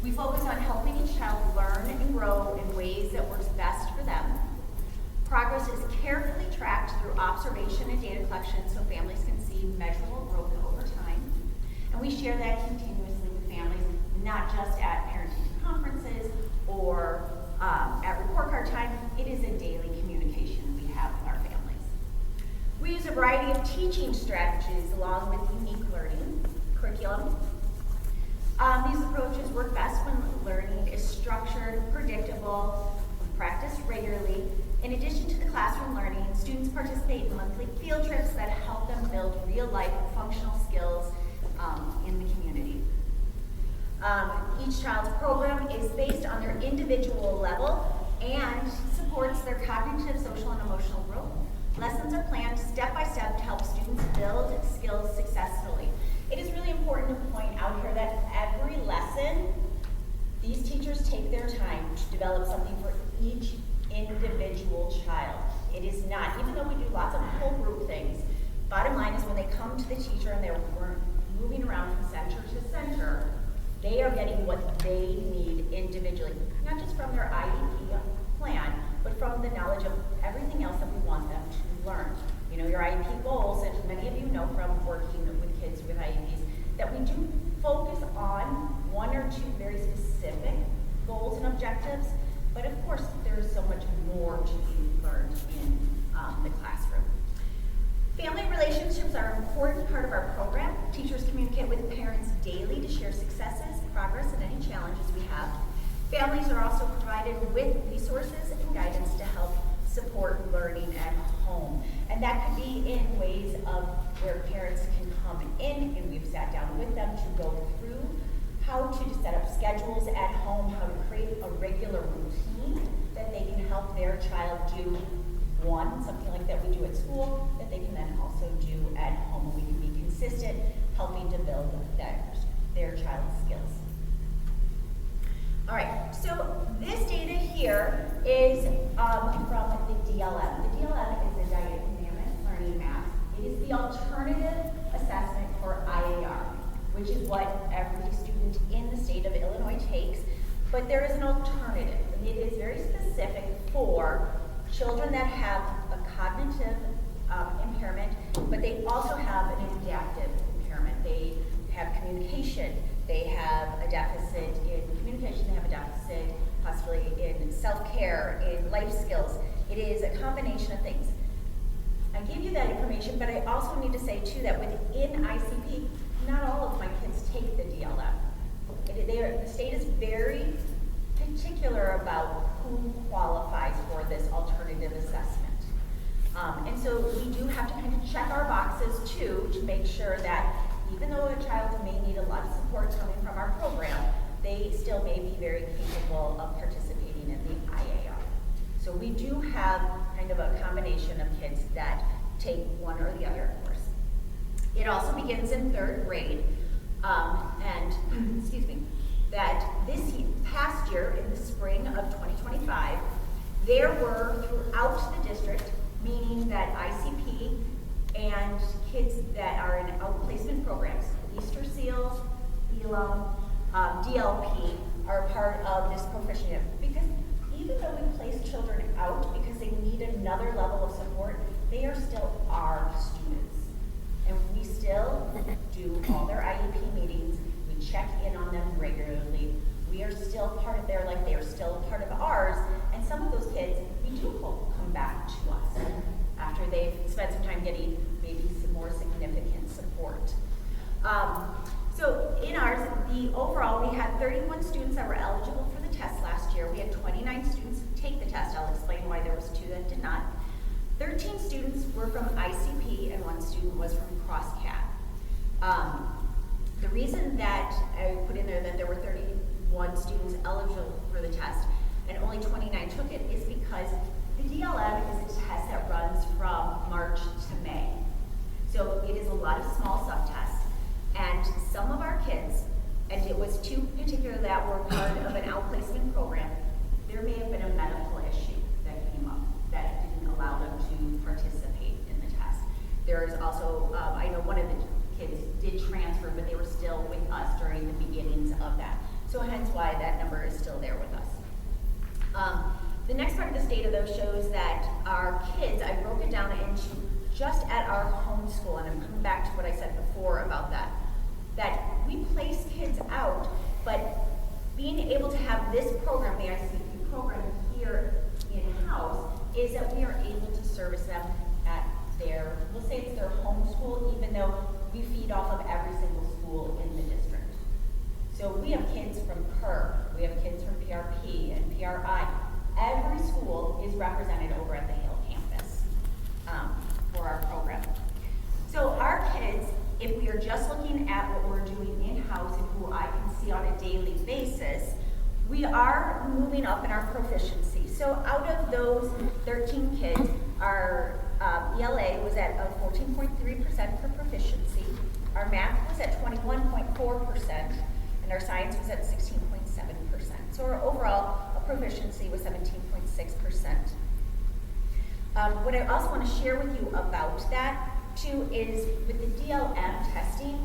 We focus on helping each child learn and grow in ways that works best for them. Progress is carefully tracked through observation and data collection so families can see measurable growth over time. And we share that continuously with families, not just at parent-teacher conferences or at report card time. It is a daily communication we have with our families. We use a variety of teaching strategies along with unique learning curriculum. These approaches work best when learning is structured, predictable, and practiced regularly. In addition to the classroom learning, students participate in monthly field trips that help them build real-life functional skills in the community. Each child's program is based on their individual level and supports their cognitive, social, and emotional growth. Lessons are planned step by step to help students build skills successfully. It is really important to point out here that every lesson, these teachers take their time to develop something for each individual child. It is not, even though we do lots of whole group things, bottom line is when they come to the teacher and they're moving around from center to center, they are getting what they need individually, not just from their IEP plan, but from the knowledge of everything else that we want them to learn. You know, your IEP goals, and many of you know from working with kids with IEPs, that we do focus on one or two very specific goals and objectives, but of course there is so much more to be learned in the classroom. Family relationships are an important part of our program. Teachers communicate with parents daily to share successes, progress, and any challenges we have. Families are also provided with resources and guidance to help support learning at home. And that could be in ways of where parents can come in and we've sat down with them to go through how to set up schedules at home, how to create a regular routine that they can help their child do something like that we do at school, that they can then also do at home, and we can be consistent, helping to build their child's skills. All right, so this data here is from the DLM. The DLM is the Dynamic Learning Map. It is the alternative assessment for IAR, which is what every student in the state of Illinois takes, but there is an alternative, and it is very specific for children that have a cognitive impairment, but they also have an adaptive impairment. They have communication, they have a deficit in communication, they have a deficit possibly in self-care, in life skills. It is a combination of things. I gave you that information, but I also need to say too that within ICP, not all of my kids take the DLM. The state is very particular about who qualifies for this alternative assessment. And so we do have to kind of check our boxes too to make sure that even though a child may need a lot of support coming from our program, they still may be very capable of participating in the IAR. So we do have kind of a combination of kids that take one or the other course. It also begins in 3rd grade, excuse me, that this past year, in the spring of 2025, there were throughout the district, meaning that ICP and kids that are in outplacement programs, Easter Seals, ELUM, DLP, are part of this proficiency. Because even though we place children out because they need another level of support, they are still our students. And we still do all their IEP meetings. We check in on them regularly. We are still part of their life. They are still part of ours. And some of those kids, we do hope come back to us after they've spent some time getting maybe some more significant support. So in ours, overall, we had 31 students that were eligible for the test last year. We had 29 students take the test. I'll explain why there was 2 that did not. 13 students were from ICP and 1 student was from CrossCat. The reason that I put in there that there were 31 students eligible for the test and only 29 took it is because the DLM is a test that runs from March to May. So it is a lot of small subtests, and some of our kids, and it was two particular that were part of an outplacement program, there may have been a medical issue that came up that didn't allow them to participate in the test. There's also, I know one of the kids did transfer, but they were still with us during the beginnings of that. So hence why that number is still there with us. The next part of this data though shows that our kids, I broke it down into just at our home school, and I'm coming back to what I said before about that we place kids out, but being able to have this program, the ICP program here in-house, is that we are able to service them at their, we'll say it's their home school, even though we feed off of every single school in the district. So we have kids from PERC, we have kids from PRP and PRI. Every school is represented over at the Hale campus for our program. So our kids, if we are just looking at what we're doing in-house and who I can see on a daily basis, we are moving up in our proficiency. So out of those 13 kids, our ELA was at 14.3% for proficiency, our math was at 21.4%, and our science was at 16.7%. So our overall proficiency was 17.6%. What I also want to share with you about that too is with the DLM testing,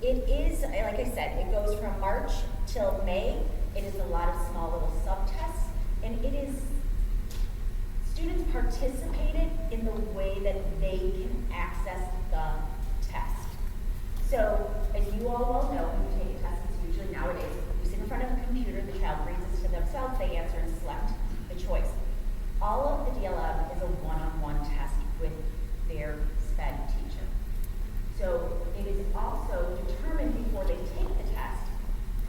it is, like I said, it goes from March till May. It is a lot of small little sub-tests, and it is students participated in the way that they can access the test. So, as you all well know, when you take a test, it's usually nowadays, you sit in front of a computer, the child reads it to themselves, they answer and select the choice. All of the DLM is a one-on-one test with their SPED teacher. So it is also determined before they take the test,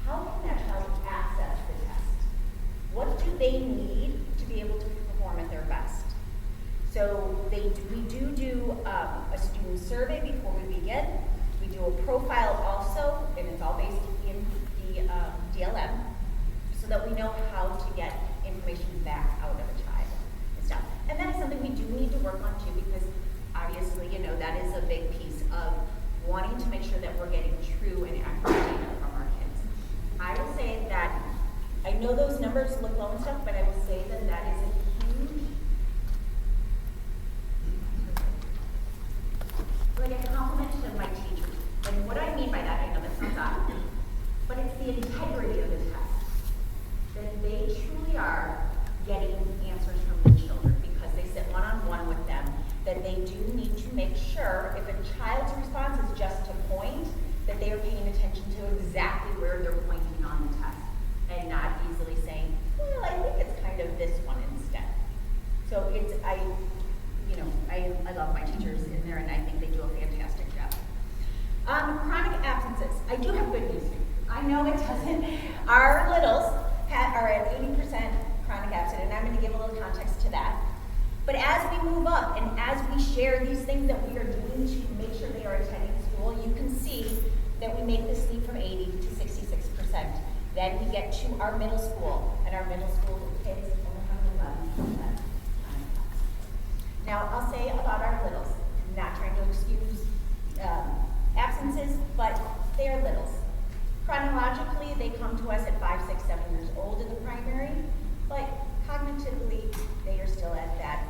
how can that child access the test? What do they need to be able to perform at their best? So we do a student survey before we begin. We do a profile also, and it's all based in the DLM, so that we know how to get information back out of a child and stuff. And that is something we do need to work on too, because obviously, you know, that is a big piece of wanting to make sure that we're getting true and accurate data from our kids. I will say that, I know those numbers look low and stuff, but I will say that that is a huge, like a compliment to my teachers. And what I mean by that, I know that sounds odd, but it's the integrity of the test. That they truly are getting answers from the children because they sit one-on-one with them, that they do need to make sure if a child's response is just to point, that they are paying attention to exactly where they're pointing on the test and not easily saying, well, I think it's kind of this one instead. So it's, I love my teachers in there and I think they do a fantastic job. Chronic absences. I do have good news. I know it doesn't. Our littles are at 80% chronic absent, and I'm going to give a little context to that. But as we move up and as we share these things that we are doing to make sure they are attending school, you can see that we make this leap from 80 to 66%. Then we get to our middle school, and our middle school kids only have 11%. Now, I'll say about our littles, I'm not trying to excuse absences, but they are littles. Chronologically, they come to us at 5, 6, 7 years old in the primary, but cognitively, they are still at that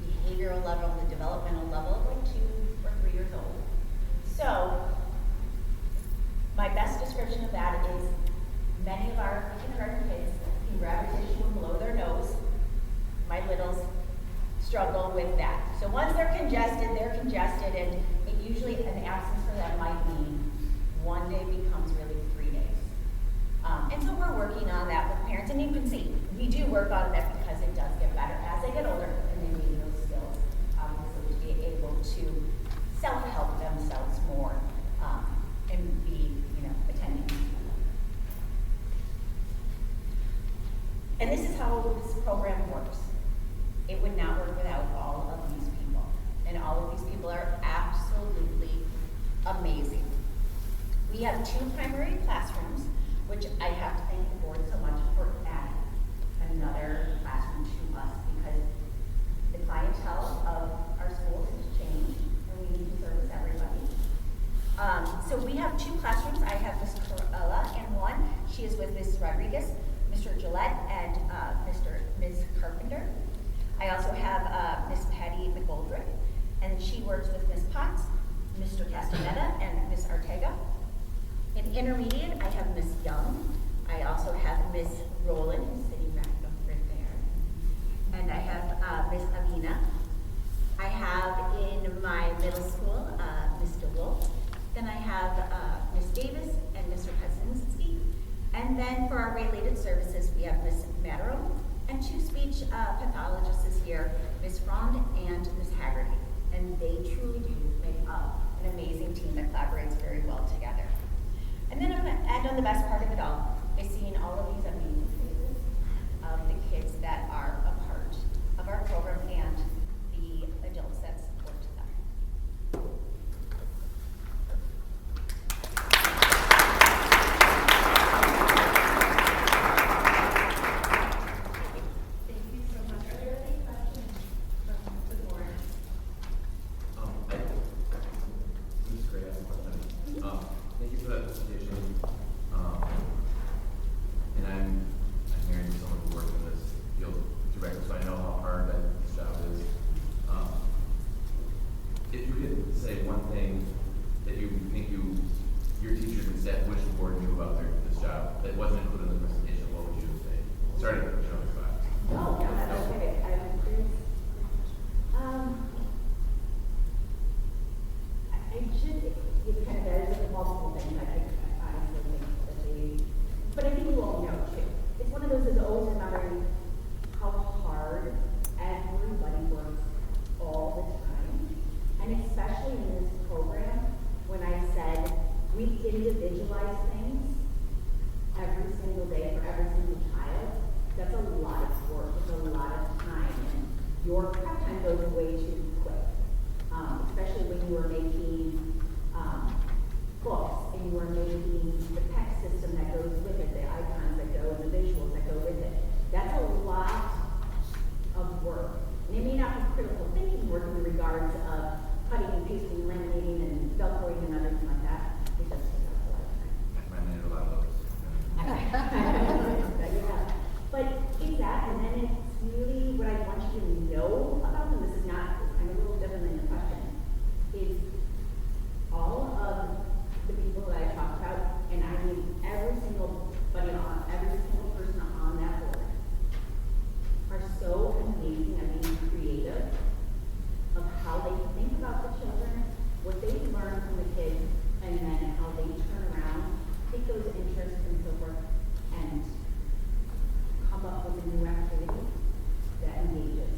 behavioral level, the developmental level of like 2 or 3 years old. So, my best description of that is many of our kindergarten kids can grab a tissue and blow their nose. My littles struggle with that. So once they're congested, and it usually an absence for them might mean one day becomes really 3 days. And so we're working on that with parents, and you can see, we do work on that because it does get better as they get older, and they need those skills, obviously, to be able to self-help themselves more, and be, attending school. And this is how this program works. It would not work without all of these people. And all of these people are absolutely amazing. We have 2 primary classrooms, which I have to thank the board so much for adding another Mr. Gillette and Ms. Carpenter. I also have Ms. Patty McGoldrick, and she works with Ms. Potts, Mr. Castaneda, and Ms. Ortega. In intermediate, I have Ms. Young. I also have Ms. Rowland, who's sitting right there. And I have Ms. Avina. I have in my middle school, Mr. Wolf. Then I have Ms. Davis and Mr. Kaczynski. And then for our related services, we have Ms. Matero and two speech pathologists this year, Ms. Frond and Ms. Haggerty. And they truly do make up an amazing team that collaborates very well together. And then I'm going to end on the best part of it all by seeing all of these amazing faces of the kids that are a part of our program and the adults that support them. Thank you so much. Are there any questions from the board? This is great. I have a question. Thank you for that presentation. And I'm hearing someone who works in this field directly, so I know how hard this job is. If you could say one thing that you think your teachers and staff wish the board knew about this job that wasn't included in the presentation, what would you say? Sorry to put you on the spot. No, that's okay. I'm curious. It kind of there's multiple things I honestly think that but I think you all know too. It's one of those that's always remembering how hard everybody works all the time. And especially in this program, when I said we individualize things every single day for every single child, that's a lot of work, it's a lot of time, and your prep time goes way too quick. Especially when you are making books and you are making the text system that goes with it, the icons that go and the visuals that go with it. That's a lot of work. And it may not be critical thinking work in regards of cutting and pasting, laminating and velcroing and everything like that. It does take up a lot of time. I made a lot of those. Yeah. But it's that, and then it's really what I want you to know about them. This is not, I'm a little different than your question, is all of the people that I talked about, and I mean every single person on that board, are so amazing at being creative of how they think about the children, what they learn from the kids, and then how they turn around, take those interests and so forth, and come up with a new activity that engages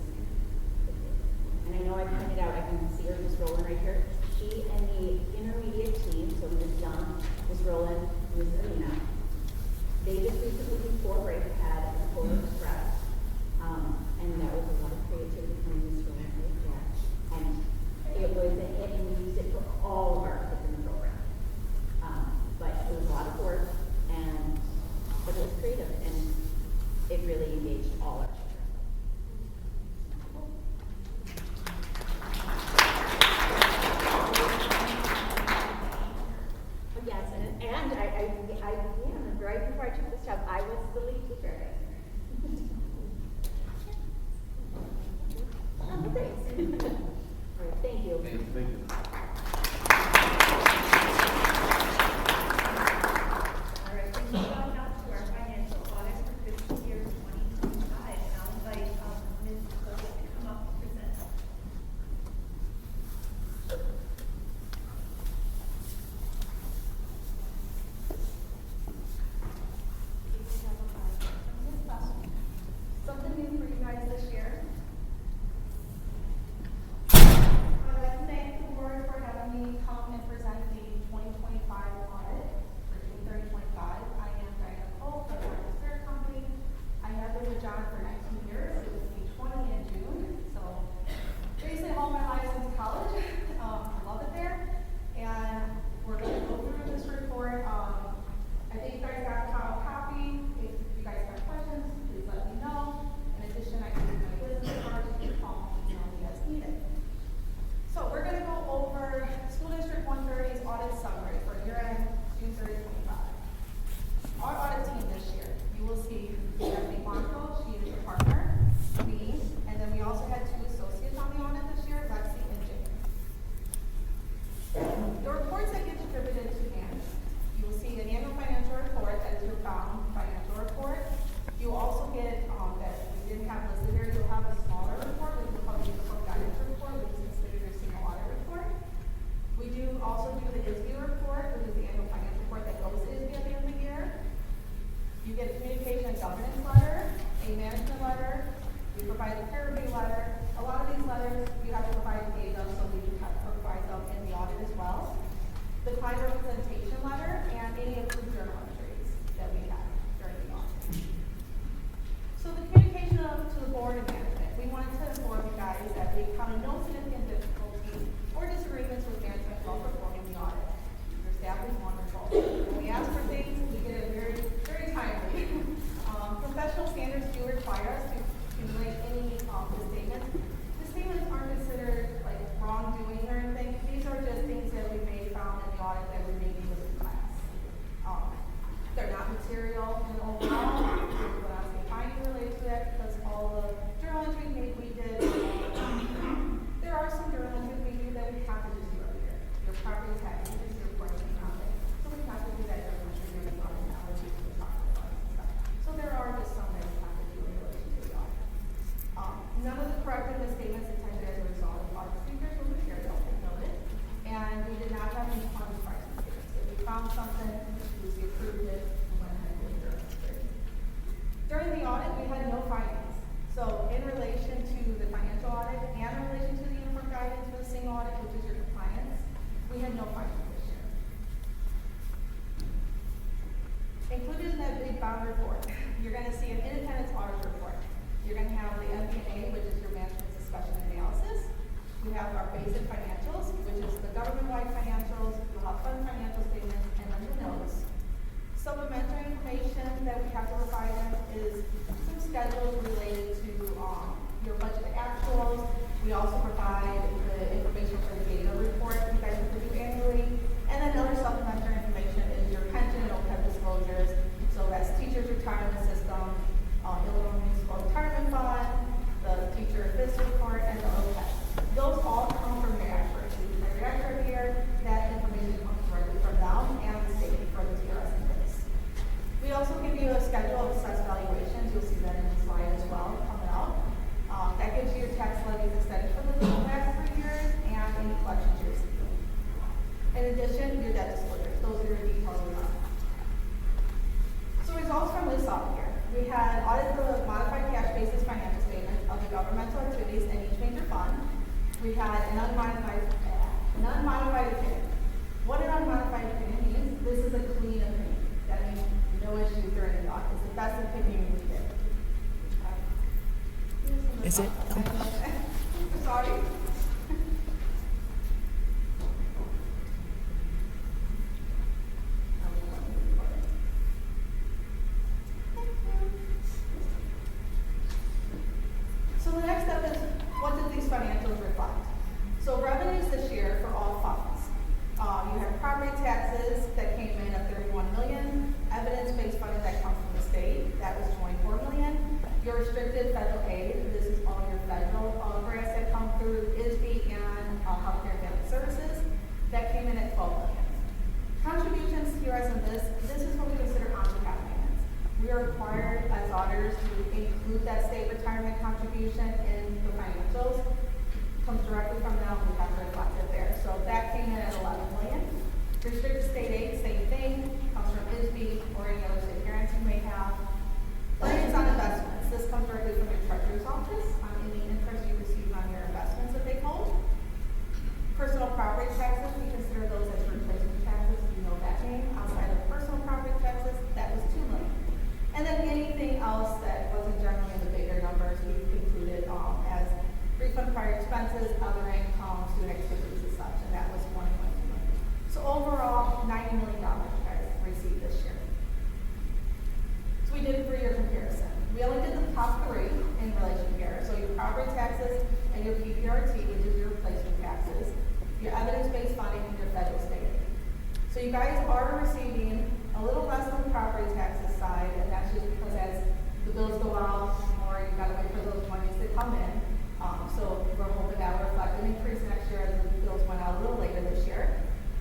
the kids. And I know I pointed out, I can see her, Ms. Rowland right here. She and the intermediate team, so Ms. Young, Ms. Rowland, Ms. Arena, they just recently before break had a Polar Express. And that was a lot of creativity from Ms. Rowland right there. And it was a hit, and we used it for all of our kids in the program. But it was a lot of work, but it was creative, and it really engaged all our children. Yes, and I right before I took this job, I was the lead teacher. Oh, thanks. All right, thank you. Thank you. All right, thank you. Now to our financial audit for fiscal year 2025, and I'll invite Ms. Cook to come up and present. Something new for you guys this year. I'd like to thank the board bond report. You're gonna see an independence audit report. You're gonna have the MD&A, which is your management discussion analysis. You have our basic financials, which is the government-wide financials, you'll have fund financial statements, and then the notes. Supplementary information that we have to provide them is some schedules related to, your budget actuals. We also provide the information for the data report you guys have to do annually. And then other supplementary information is your pension and OPEB disclosures. So that's teachers' retirement system, Illinois Municipal Retirement Fund, the teacher FIS report, and the OPEB. Those all come from your experts. Your expert here, that information comes directly from them and the state for the TRS and FIS. We also give you a schedule of assessed valuations. You'll see that in the slide as well coming up. That gives you your tax levies extended for the last 3 years and any collections you're seeking. In addition, your debt disclosures. Those are your detailed results. So results from this up here. We had audited the modified cash basis financial statement of the governmental activities in each major fund. We had an unmodified opinion. What an unmodified opinion means, this is a clean opinion. That means no issues during the audit. It's the best opinion we did. Is it? Sorry. So the next step is, what did these financials reflect? So revenues this year for all funds. You have property taxes that came in at 31 million, evidence-based funding that comes from the state, that was 24 million. Your restricted federal aid, this is all your federal grants that come through ISB and Healthcare and Family Services, that came in at 12 million. Contributions to TRS and this is what we consider on-behalf payments. We are required as auditors to include that state retirement contribution in the financials. Comes directly from them, we have to reflect it there. So that came in at 11 million. Restricted state aid, same thing, comes from ISB or any other state grants you may have. Earnings on investments, this comes directly from your treasurer's office on any interest you receive on your investments that they hold. Personal property taxes, we consider those as replacement taxes, you know that name. Outside of personal property taxes, that was 2 million. And then anything else that wasn't generally in the bigger numbers, we've included as refund prior expenses, other income, student activities and such, and that was 1.2 million. So overall, $90 million you guys received this year. So we did a 3-year comparison. We only did the top 3 in relation here. So your property taxes and your PPRT, which is your replacement taxes, your evidence-based funding, and your federal state aid. So you guys are receiving a little less on the property taxes side, and that's just because as the bills go out, more you've got to wait for those monies to come in. So we're hoping that will reflect an increase next year as the bills went out a little later this year.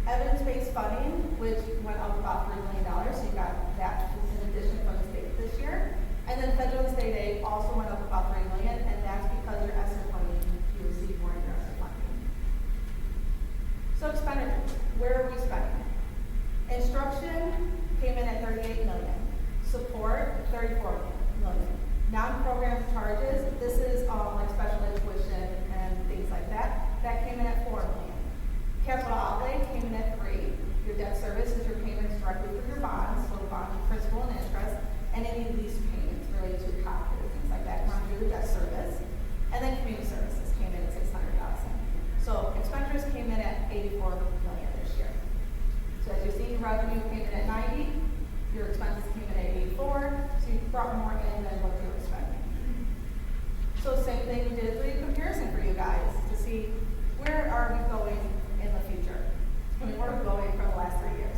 Evidence-based funding, which went up about $3 million, so you got that in addition from the state this year. And then federal and state aid also went up about $3 million, and that's because your ESSER funding, you receive more in your ESSER funding. So expenditures, where are we spending? Instruction came in at $38 million. Support, $34 million. Non-program charges, this is like special ed tuition and things like that. That came in at $4 million. Capital outlay came in at $3 million. Your debt service is your payments directly for your bonds, so bond principal and interest, and any lease payments related to copiers, things like that, run through the debt service. And then community services came in at $600,000. So expenditures came in at $84 million this year. So as you're seeing, revenue came in at 90, your expenses came in at 84, so you brought more in than what you were spending. So same thing, we did a 3 comparison for you guys to see where are we going in the future. I mean, where are we going from the last 3 years?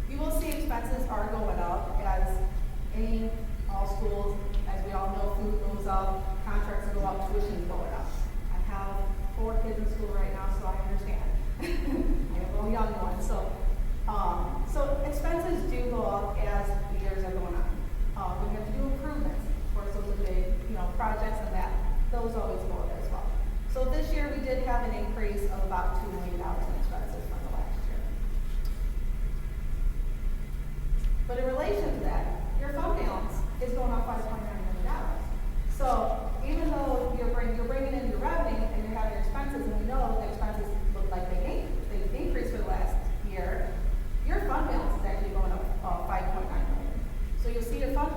You will see expenses are going up as all schools, as we all know, food goes up, contracts go up, tuition's going up. I have 4 kids in school right now, so I understand. I have a young one, so expenses do go up as the years are going on. We have to do improvements. Of course, those are big, projects and that. Those always go up as well. So this year we did have an increase of about $2 million in expenses from the last year. But in relation to that, your fund balance is going up $5.9 million. So even though you're bringing in your revenue and you're having expenses, and we know the expenses look like they increased for the last year, your fund balance is actually going up $5.9 million. So you'll see your fund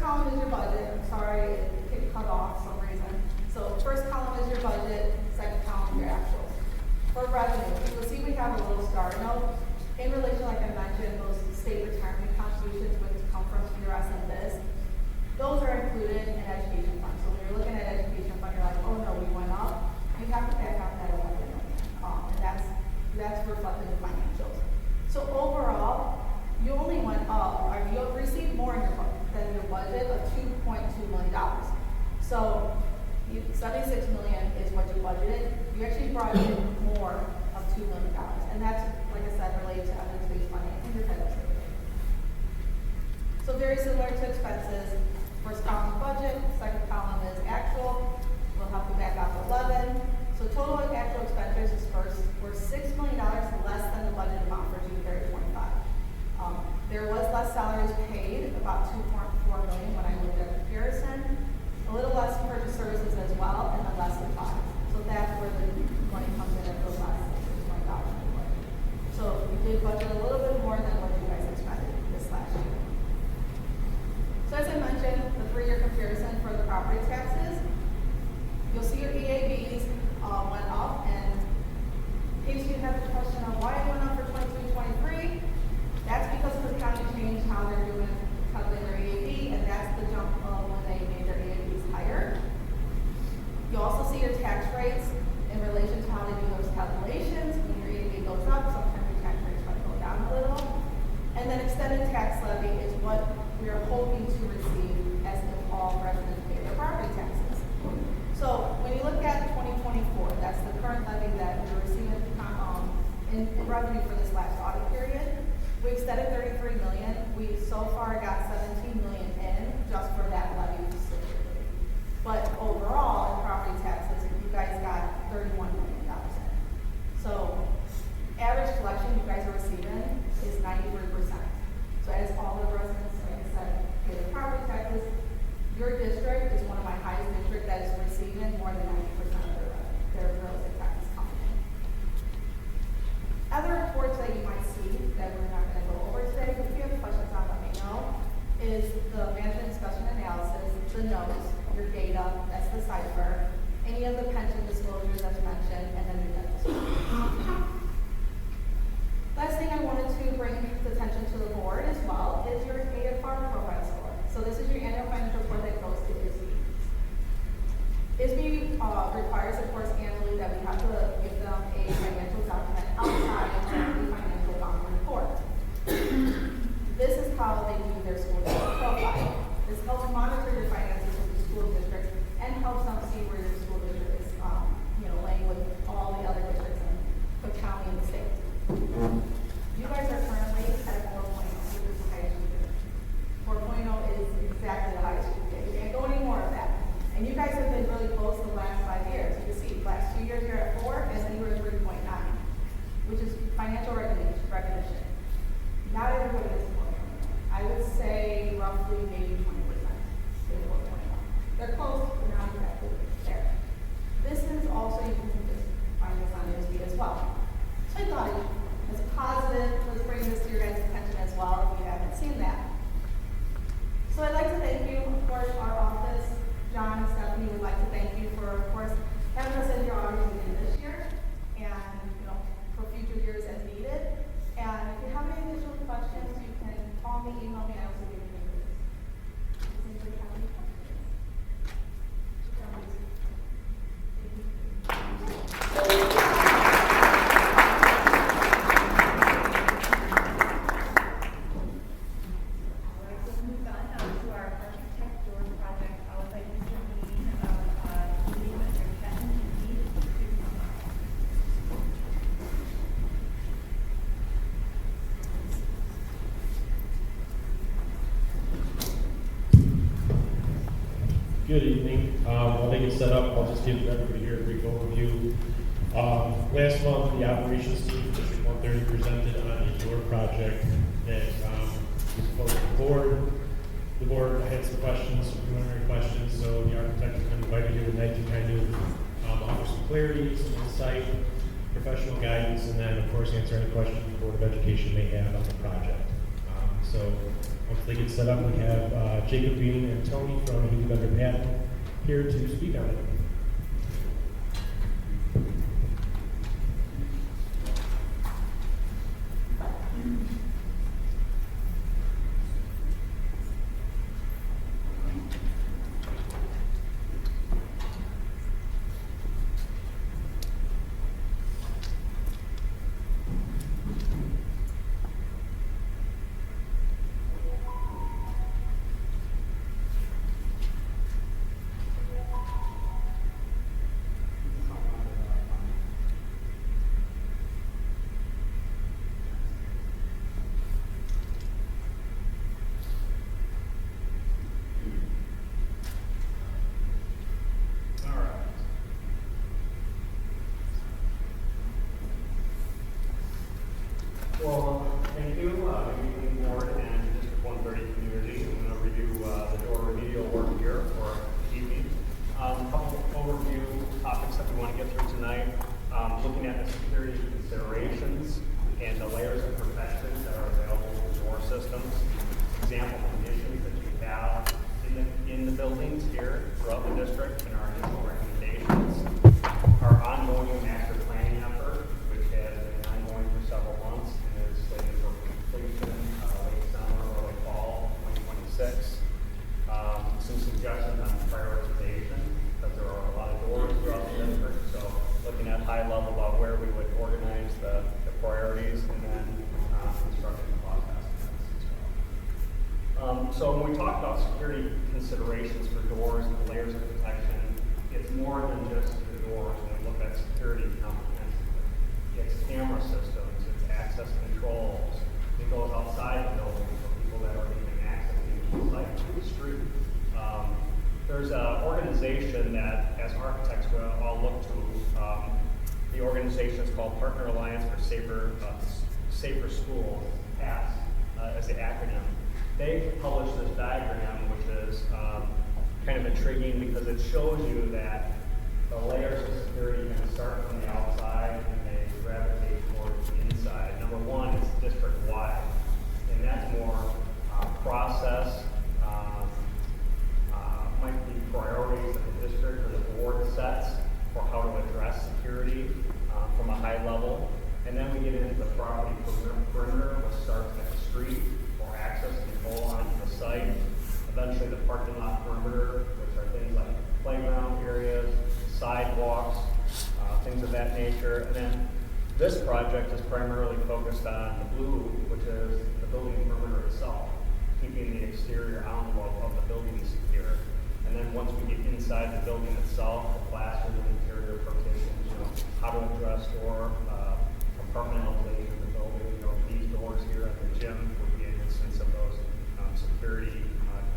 column is your budget. I'm sorry, it cut off for some reason. So first column is your budget, second column your actuals. For revenue, you'll see we have a little star note. In relation, like I mentioned, those state retirement contributions which come from TRS and this, those are included in education fund. So when you're looking at education fund, you're like, oh no, we went up. You have to back out that 11 million. And that's reflected in financials. So overall, you only went up, or you received more in your than your budget of $2.2 million. So 76 million is what you budgeted. You actually brought in more of $2 million. And that's, like I said, related to evidence-based funding and your federal survey. So very similar to expenses. First column budget, second column is actual. We'll have to back out 11. So total actual expenditures were $6 million less than the budget amount for June 30, 25. There was less salaries paid, about $2.4 million when I looked at comparison. A little less purchase services as well, and then less supplies. So that's where the money comes in at those last $6 million. So we did budget a little bit more than what you guys expected this last year. So as I mentioned, the 3-year comparison for the property taxes, you'll see your EABs went up, and in case you have a question on why it went up for 22-23, that's because of the county changed how they're doing calculating their EAB, and that's the jump of when they made their EABs higher. You also see your tax rates in relation to how they do those calculations. When your EAB goes up, sometimes your tax rates might go down a little. And then extended tax levy is what we are hoping to receive as if all residents pay their property taxes. So when you look at 2024, that's the current levy that we're receiving in revenue for this last audit period. We extended 33 million. We so far got 17 million in just for that levy specifically. But overall, in property taxes, you guys got $31 million in. So average collection you guys are receiving is 93%. So as all the residents, like I said, pay the property taxes, your district is one of my highest districts that is receiving more than 90% of their real estate taxes coming in. Other reports that you might see that we're not going to go over today, but if you have questions on, let me know, is the management discussion analysis, the notes, your data, that's the cipher, any of the pension disclosures as mentioned, and then your debt disclosure. Last thing I wanted to bring the attention to the board as well is your AFR profile score. So this is your annual financial report that goes to ISB. ISB requires, of course, annually that we have to give them a financial document outside of the financial document report. This is how they do their school district profile. This helps monitor your finances with the school district and helps them see where your school district is, laying with all the other districts in the county and the state. You guys are currently at a 4.0, which is the highest you get. 4.0 is exactly the highest you get. You can't go any more of that. And you guys have been really close the last 5 years. You can see, last 2 years you're at 4, and then you were at 3.9, which is financial recognition. Not everybody is 4.0. I would say roughly maybe 20% is 4.0. They're close, but not exactly there. This is also, you can just find this on ISB as well. So I thought it's positive. Let's bring this to your guys' attention as well if you haven't seen that. So I'd like to thank you, of course, our office. John and Stephanie would like to thank you for, of course, having us as your auditors again this year, and for future years as needed. And if you have any additional questions, you can call me, email me. I also give you numbers. Does anybody have any questions? Good evening. While they get set up, I'll just give everybody here a brief overview. Last month, the operations team for District 130 presented on a door project that was proposed to the board. The board had some questions, some preliminary questions, so the architect has been invited here tonight to kind of offer some clarity, some insight, professional guidance, and then, of course, answer any questions the Board of Education may have on the project. So once they get set up, we have Jacob Bean and Tony from Healy Bender Patton here to speak on it. Well, thank you, good evening, board and District 130 community. I'm going to review the door remedial work here for the evening. A couple of overview topics that we want to get through tonight. Looking at the security considerations and the layers of protection that are available in door systems. Example conditions that you have in the buildings here throughout the district and our initial recommendations. Our ongoing master planning effort, which has been ongoing for several months and is slated for completion late summer, early fall 2026. Some suggestions on prioritization, because there are a lot of doors throughout the district. So looking at high level about where we would organize the priorities and then construction cost estimates as well. So when we talk about security considerations for doors and layers of protection, it's more than just the doors when we look at security comprehensively. It's camera systems, it's access controls. It goes outside the building for people that are getting access to the street. There's an organization that, as architects, we all look to. The organization is called Partner Alliance for Safer Schools, PASS, as the acronym. They published this diagram, which is kind of intriguing because it shows you that the layers of security can start from the outside and they gravitate towards the inside. Number one is district-wide, and that's more process, might be priorities that the district or the board sets for how to address security from a high level. And then we get into the property perimeter, which starts at the street for access control onto the site. Eventually the parking lot perimeter, which are things like playground areas, sidewalks, things of that nature. And then this project is primarily focused on the blue, which is the building perimeter itself, keeping the exterior envelope of the building secure. And then once we get inside the building itself, the classroom, interior partitions, how to address door compartmentalization of the building. These doors here at the gym would be an instance of those security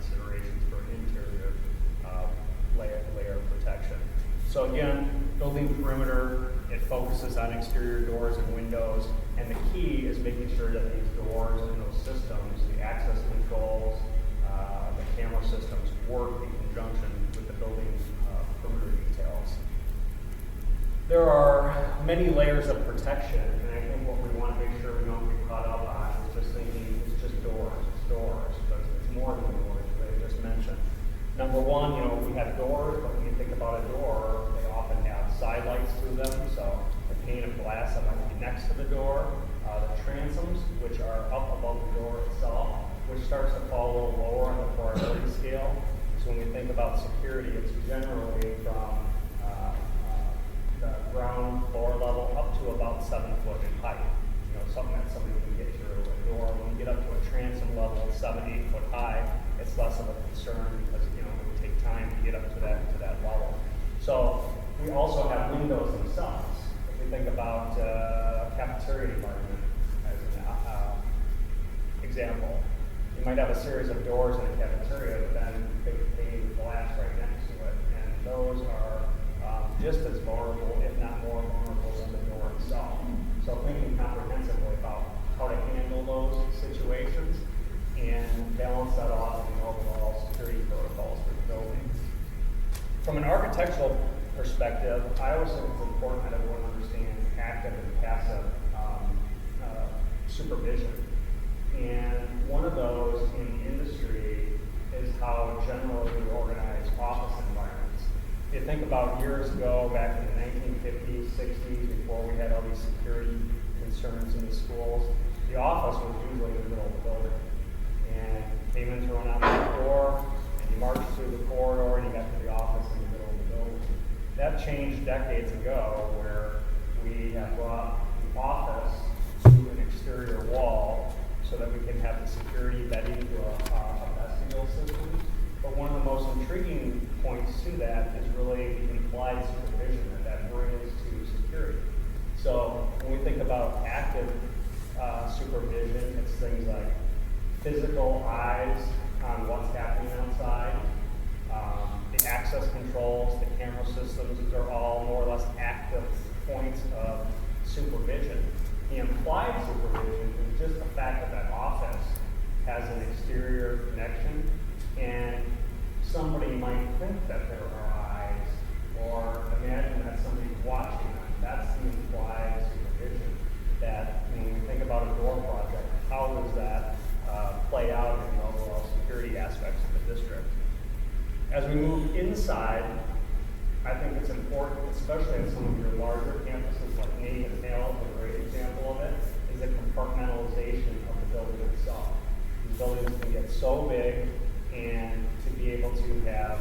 considerations for interior layer of protection. So again, building perimeter, it focuses on exterior doors and windows, and the key is making sure that these doors and those systems, the access controls, the camera systems, work in conjunction with the building perimeter details. There are many layers of protection, and I think what we want to make sure we don't get caught up on is just thinking it's just doors, but it's more than doors, as I just mentioned. Number one, we have doors, but when you think about a door, they often have side lights through them, so the pane of glass that might be next to the door, the transoms, which are up above the door itself, which starts to fall a little lower on the priority scale. So when we think about security, it's generally from the ground floor level up to about 7 foot in height. Something that somebody can get through a door. When you get up to a transom level 7, 8 foot high, it's less of a concern because it would take time to get up to that level. So we also have windows themselves. If we think about a cafeteria environment as an example, you might have a series of doors in a cafeteria, but then big pane glass right next to it, and those are just as vulnerable, if not more vulnerable, than the door itself. So thinking comprehensively about how to handle those situations and balance that off in the overall security protocols for the building. From an architectural perspective, I always think it's important that everyone understands active and passive supervision. And one of those in the industry is how generally we organize office environments. If you think about years ago, back in the 1950s, 60s, before we had all these security concerns in the schools, the office was usually in the middle of the building. And came in through an outlet door, and you marched through the corridor, and you got to the office in the middle of the building. That changed decades ago, where we have brought the office to an exterior wall so that we can have the security bedding to a vestibule system. But one of the most intriguing points to that is really the implied supervision that brings to security. So when we think about active supervision, it's things like physical eyes on what's happening outside, the access controls, the camera systems, these are all more or less active points of supervision. The implied supervision is just the fact that that office has an exterior connection, and somebody might think that there are eyes, or imagine that somebody's watching them. That's the implied supervision. That when we think about a door project, how does that play out in the overall security aspects of the district? As we move inside, I think it's important, especially in some of your larger campuses like Nathan Hale, a great example of it, is the compartmentalization of the building itself. These buildings can get so big, and to be able to have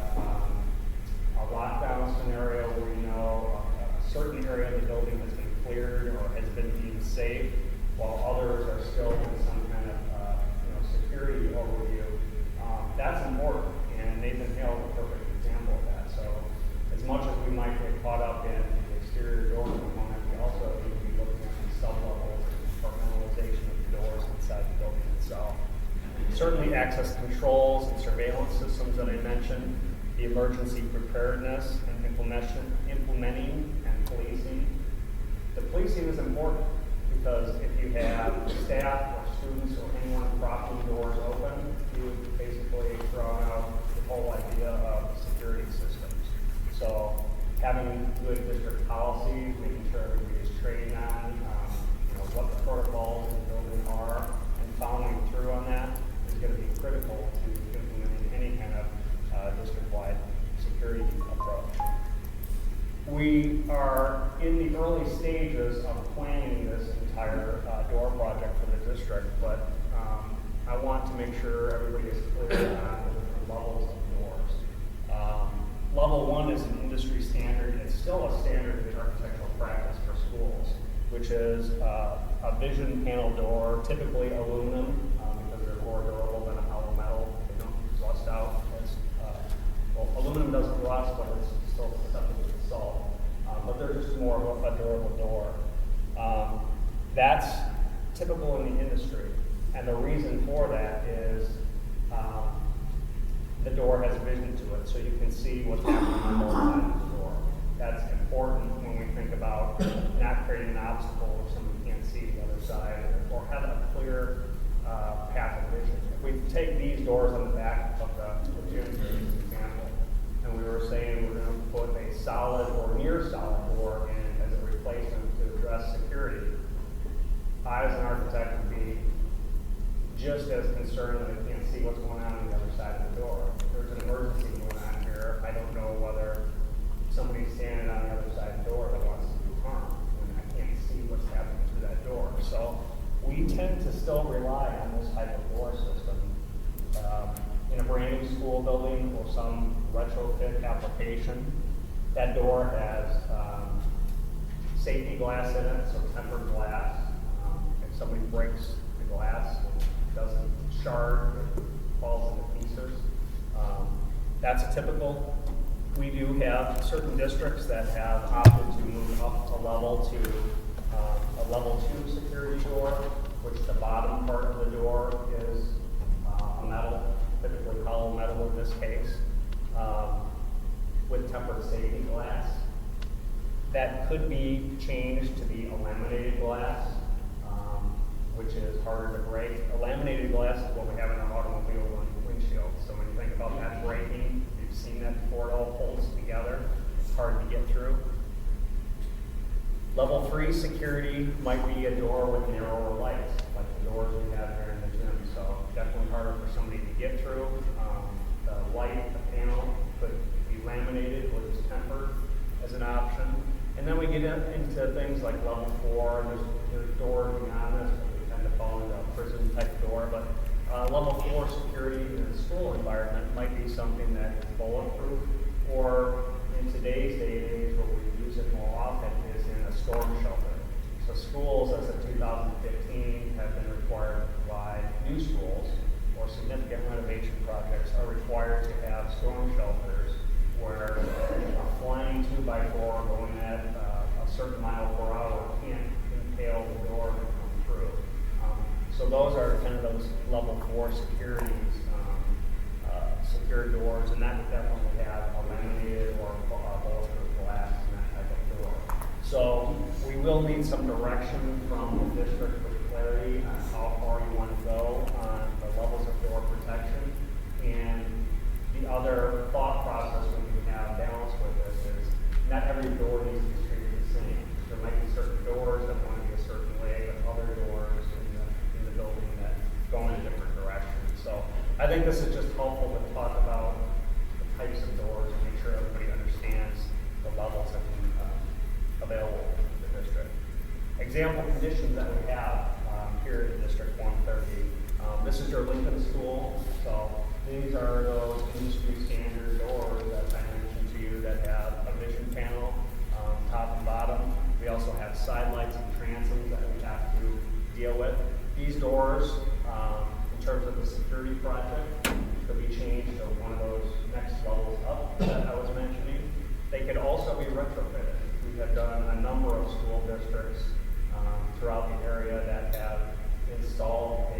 a lockdown scenario where you know a certain area of the building has been cleared or has been deemed safe, while others are still in some kind of security overview. That's important, and Nathan Hale is a perfect example of that. So as much as we might get caught up in the exterior door component, we also need to be looking at the sub-levels and compartmentalization of the doors inside the building itself. Certainly access controls and surveillance systems that I mentioned, the emergency preparedness and implementing and policing. The policing is important because if you have staff or students or anyone propping doors open, you basically throw out the whole idea of security systems. So having good district policies, making sure everybody is trained on what the protocols in the building are, and following through on that is going to be critical to implementing any kind of district-wide security approach. We are in the early stages of planning this entire door project for the district, but I want to make sure everybody is clear on the different levels of doors. Level 1 is an industry standard. It's still a standard in architectural practice for schools, which is a vision panel door, typically aluminum, because they're more durable than a hollow metal. They don't rust out. Aluminum doesn't rust, but it's still susceptible to salt. But they're just more of a durable door. That's typical in the industry. And the reason for that is the door has vision to it, so you can see what's happening on both sides of the door. That's important when we think about not creating an obstacle if someone can't see the other side, or have a clear path of vision. If we take these doors on the back of the gym, for example, and we were saying we're going to put a solid or near solid door in as a replacement to address security, I as an architect would be just as concerned that I can't see what's going on the other side of the door. If there's an emergency going on here, I don't know whether somebody's standing on the other side of the door that wants to do harm when I can't see what's happening through that door. So we tend to still rely on this type of door system. In a brand new school building or some retrofit application, that door has safety glass in it, so tempered glass. If somebody breaks the glass, it doesn't shard, it falls into pieces. That's a typical. We do have certain districts that have opted to move up a level to a level 2 security door, which the bottom part of the door is a metal, typically hollow metal in this case, with tempered safety glass. That could be changed to be a laminated glass, which is harder to break. A laminated glass is what we have in our automobile windshield. So when you think about that breaking, you've seen that before, it all holds together. It's hard to get through. Level 3 security might be a door with narrower lights, like the doors we have here in the gym. like level 4, there's doors beyond this, but they tend to fall into a prison type door, but level 4 security in a school environment might be something that is bulletproof, or in today's day and age, where we use it more often, is in a storm shelter. So schools, as of 2015, have been required to provide, new schools or significant renovation projects are required to have storm shelters where a flying 2x4 going at a certain mile per hour can't impale the door and come through. So those are kind of those level 4 securities, secure doors, and that would definitely have a laminated or bulletproof glass and that type of door. So we will need some direction from the district with clarity on how far you want to go on the levels of door protection. And the other thought process we can have balanced with this is not every door needs to be treated the same. There might be certain doors that want to be a certain way, but other doors in the building that go in a different direction. So I think this is just helpful to talk about the types of doors and make sure everybody understands the levels that we available in the district. Example conditions that we have here in District 130. This is your Lincoln School. So these are those industry standard doors that I mentioned to you that have a vision panel, top and bottom. We also have side lights and transoms that we have to deal with. These doors, in terms of the security project, could be changed to one of those next levels up that I was mentioning. They could also be retrofitted. We have done a number of school districts throughout the area that have installed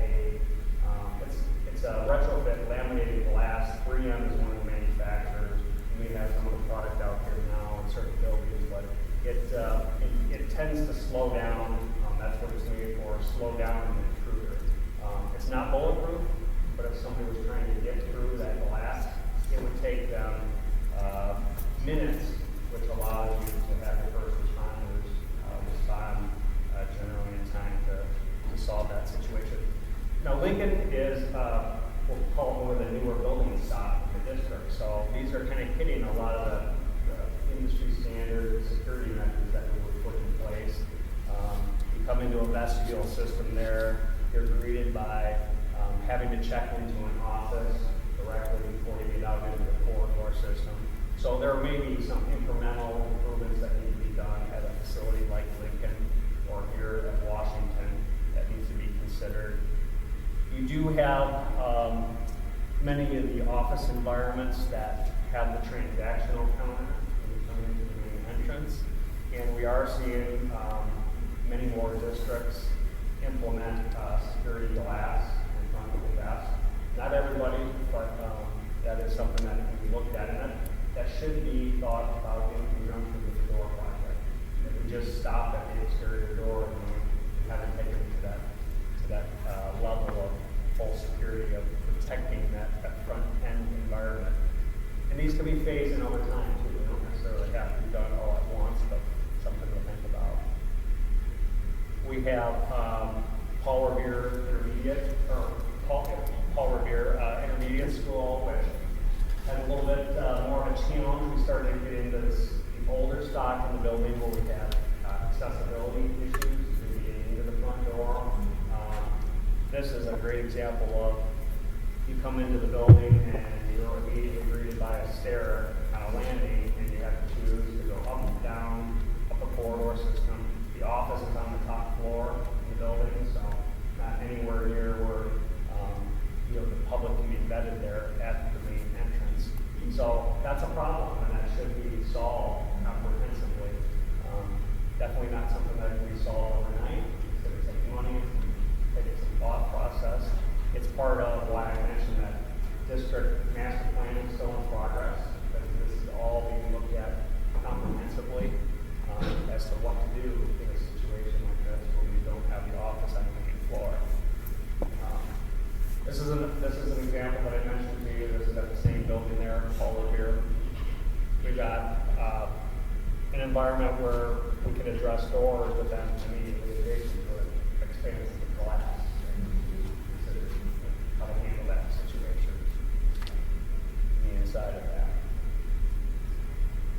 it's a retrofit laminated glass. 3M is one of the manufacturers. We have some of the product out here now in certain buildings, but it tends to slow down. That's what it's made for, slow down an intruder. It's not bulletproof, but if somebody was trying to get through that glass, it would take them minutes, which allows you to have your first responders respond generally in time to solve that situation. Now, Lincoln is, we'll call it one of the newer building stock in the district. So these are kind of hitting a lot of the industry standard security measures that we would put in place. You come into a vestibule system there, you're greeted by having to check into an office directly before you get out into the corridor system. So there may be some incremental improvements that need to be done at a facility like Lincoln or here at Washington that needs to be considered. You do have many of the office environments that have the transactional counter when you come into the main entrance, and we are seeing many more districts implement security glass in front of the desk. Not everybody, but that is something that can be looked at, and that should be thought about in conjunction with the door project. If we just stop at the exterior door and we haven't taken it to that level of full security of protecting that front end environment. And these can be phased in over time too. They don't necessarily have to be done all at once, but something to think about. We have Paul Revere Intermediate, or Paul Revere Intermediate School, which had a little bit more of a challenge. We started to get into the older stock in the building where we had accessibility issues to getting into the front door. This is a great example of you come into the building and you're immediately greeted by a stair on a landing, and you have to choose to go up and down, up a corridor system. The office is on the top floor of the building, so not anywhere near where the public can be vetted there at the main entrance. So that's a problem, and that should be solved comprehensively. Definitely not something that can be solved overnight. It's going to take money, take some thought process. It's part of why I mentioned that district master plan is still in progress, because this is all being looked at comprehensively as to what to do in a situation like this where we don't have the office on the main floor. This is an example that I mentioned to you. This is at the same building there, Paul Revere. We've got an environment where we can address doors, but then immediately adjacent to it expands the glass. Consider how to handle that situation, the inside of that.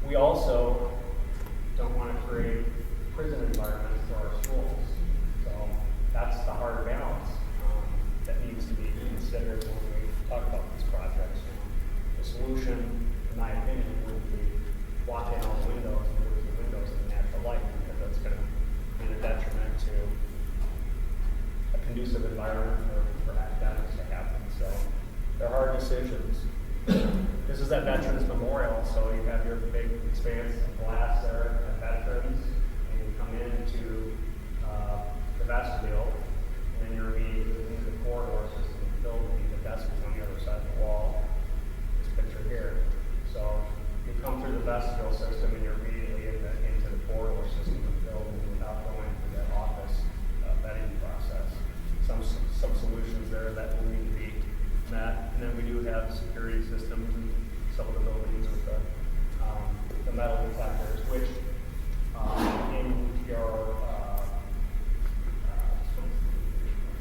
We also don't want to create prison environments is at Veterans Memorial, so you have your big expanse of glass there at Veterans, and you come into the vestibule, and then you're immediately into the corridor system of the building. The desk is on the other side of the wall. This picture here. So you come through the vestibule system, and you're immediately into the corridor system of the building without going through that office vetting process. Some solutions there that will need to be met, and then we do have security systems in some of the buildings with the metal detectors, which in your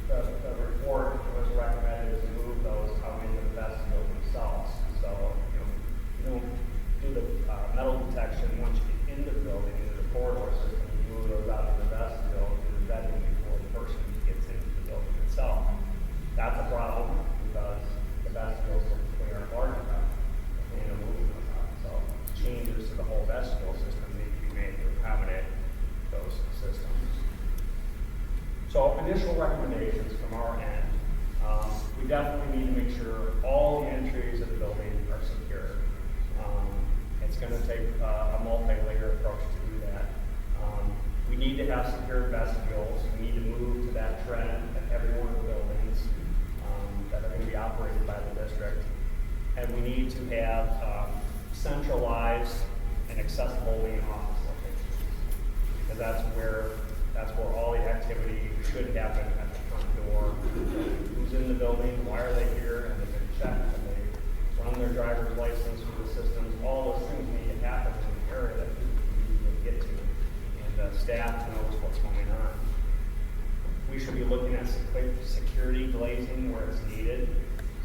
the report was recommended to move those out into the vestibule themselves. So you don't do the metal detection once you get into the building, into the corridor system. You move those out to the vestibule to the vetting before the person gets into the building itself. That's a problem because the vestibules typically aren't large enough and moving those out. So changes to the whole vestibule system need to be made to accommodate those systems. So initial recommendations from our end, we definitely need to make sure all the entries of the building are secure. It's going to take a multi-layer approach to do that. We need to have secure vestibules. We need to move to that trend at every one of the buildings that are going to be operated by the district. And we need to have centralized and accessible main office locations, because that's where all the activity should happen at the front door. Who's in the building? Why are they here? And they can check and they run their driver's license through the systems. All those things need to happen in the area that people can get to, and staff knows what's going on. We should be looking at security glazing where it's needed.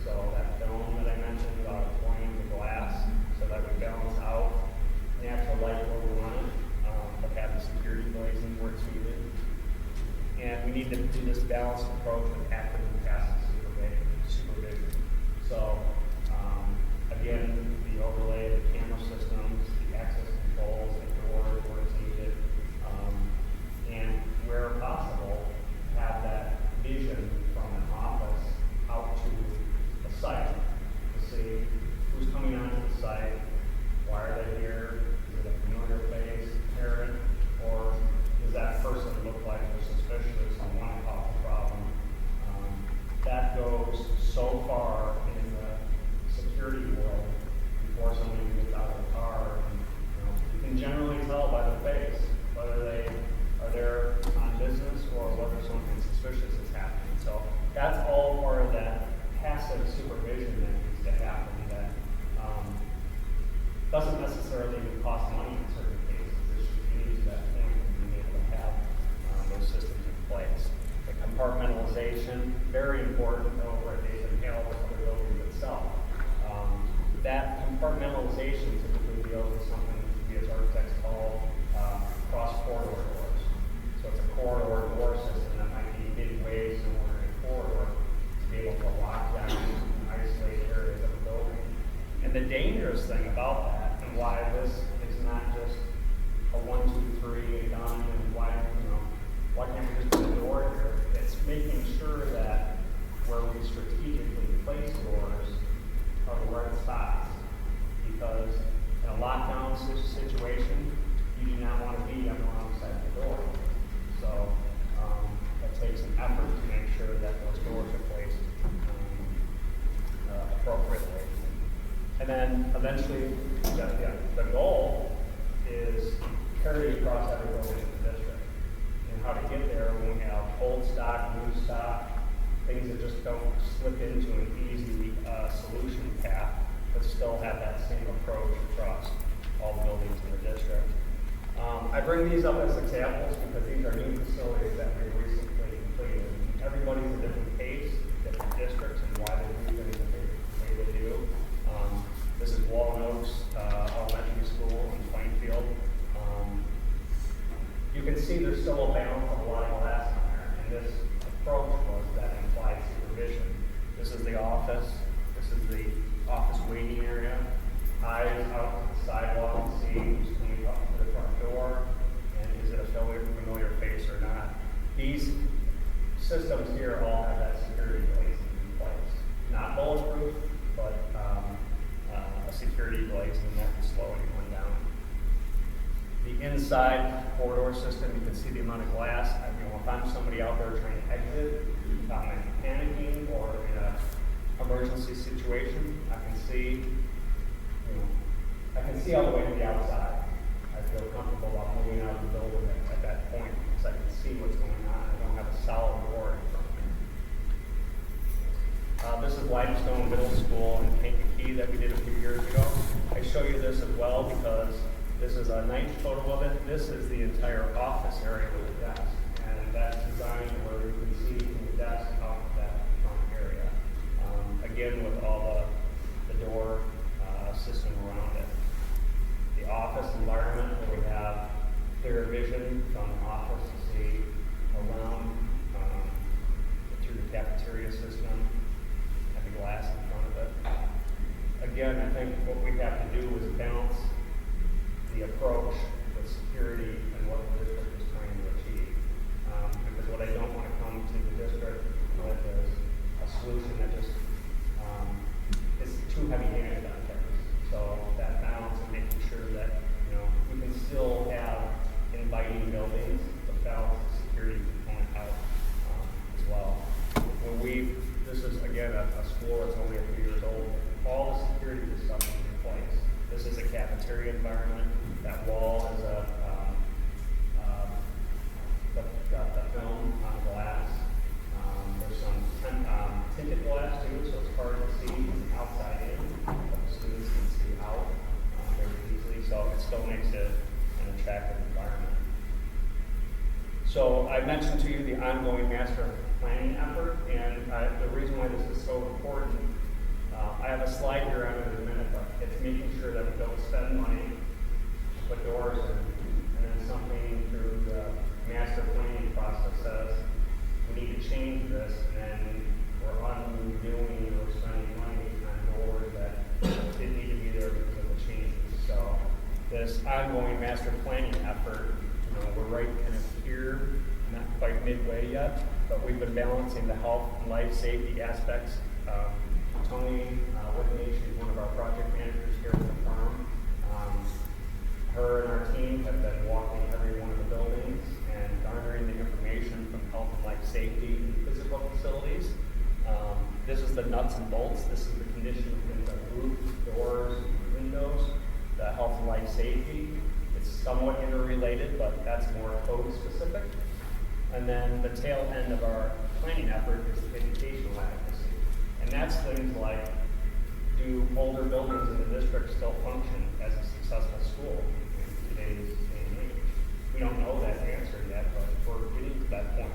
So that dome that I mentioned about pointing the glass, so that we balance out natural light where we want it, but have the security glazing where it's needed. And we need to do this balanced approach with active and passive supervision. So again, the overlay of the camera systems, the access controls, the doors where it's needed, and where possible, have that vision from an office out to the site to see who's coming onto the site, why are they here, is it a familiar face, parent, or does that person look like they're suspicious and want to cause a problem? That goes so far in the security world before somebody gets out of the car. And, you can generally tell by the face whether they are there on business or whether something suspicious is happening. So that's all part of that passive supervision that needs to happen that doesn't necessarily even cost money in certain cases. It's just getting to that point of being able to have those systems in place. The compartmentalization, very important over at Nathan Hale with the building itself. That compartmentalization typically deals with something we as architects call cross-corridor doors. So it's a corridor door system that might be midway somewhere in a corridor to be able to lock down and isolate areas of the building. And the dangerous thing about that, and why this is not just a 1, 2, 3 and done, and why can't we just put a door here? It's making sure that where we strategically place doors are the right spots. Because in a lockdown situation, you do not want to be on the wrong side of the door. So it takes an effort to make sure that those doors are placed appropriately. And then eventually, the goal is carry across every building in the district. And how to get there when we have old stock, new stock, things that just don't slip into an easy solution path, but still have that same approach across all the buildings in the district. I bring these up as examples because these are new facilities that we recently completed. Everybody's a different case, different districts, and why they do things the way they do. This is Wallen Oaks Elementary School in Plainfield. You can see there's still a balance of a lot of glass on there, and this approach was that implied supervision. This is the office. This is the office waiting area. Eyes out to the sidewalk to see who's coming up to the front door, and is it a familiar face or not. These systems here all have that security glazing in place. Not bulletproof, but a security inside corridor system, you can see the amount of glass. You know, if I'm somebody out there trying to exit, if I'm panicking or in an emergency situation, I can see, you know, I can see all the way to the outside. I feel comfortable about moving out of the building at that point because I can see what's going on. I don't have a solid door in front of me. This is Limestone Middle School in Kankakee that we did a few years ago. I show you this as well because this is a night photo of it. This is the entire office area with the desk. And that's designed where you can see from the desk out that front area. Again, with all the door system around it. The office environment where we have clear vision from the office to see around through the cafeteria system and the glass in front of it. Again, I think what we have to do is balance the approach with security and what the district is trying to achieve. Because what I don't want to come to the district with is a solution that just is too heavy-handed on things. So that balance of making sure that, you know, we can still have inviting buildings, but balance the security component out as well. This is again a school that's only a few years old. All the security stuff is in place. This is a cafeteria environment. That wall is the film on glass. There's some tinted glass too, so it's hard to see from the outside in, but the students can see out very easily. So it still makes it an attractive environment. So I mentioned to you the ongoing master planning effort, and the reason why this is so important. I have a slide here on it in a minute, but it's making sure that we don't spend money to put doors in, and then something through the master planning process says we need to change this, and then we're undoing or spending money on doors that didn't need to be there because of the changes. So this ongoing master planning effort, you know, we're right kind of here, not quite midway yet, but we've been balancing the health and life safety aspects. Tony Whitney, she's one of our project managers here at the firm. Her and our team have been walking every one of the buildings and garnering the information from health and life safety and physical facilities. This is the nuts and bolts. This is the condition within the roof, doors, windows, the health and life safety. It's somewhat interrelated, but that's more code specific. And then the tail end of our planning effort is the educational advocacy. And that's things like, do older buildings in the district still function as a successful school in today's day and age? We don't know that answer yet, but we're getting to that point.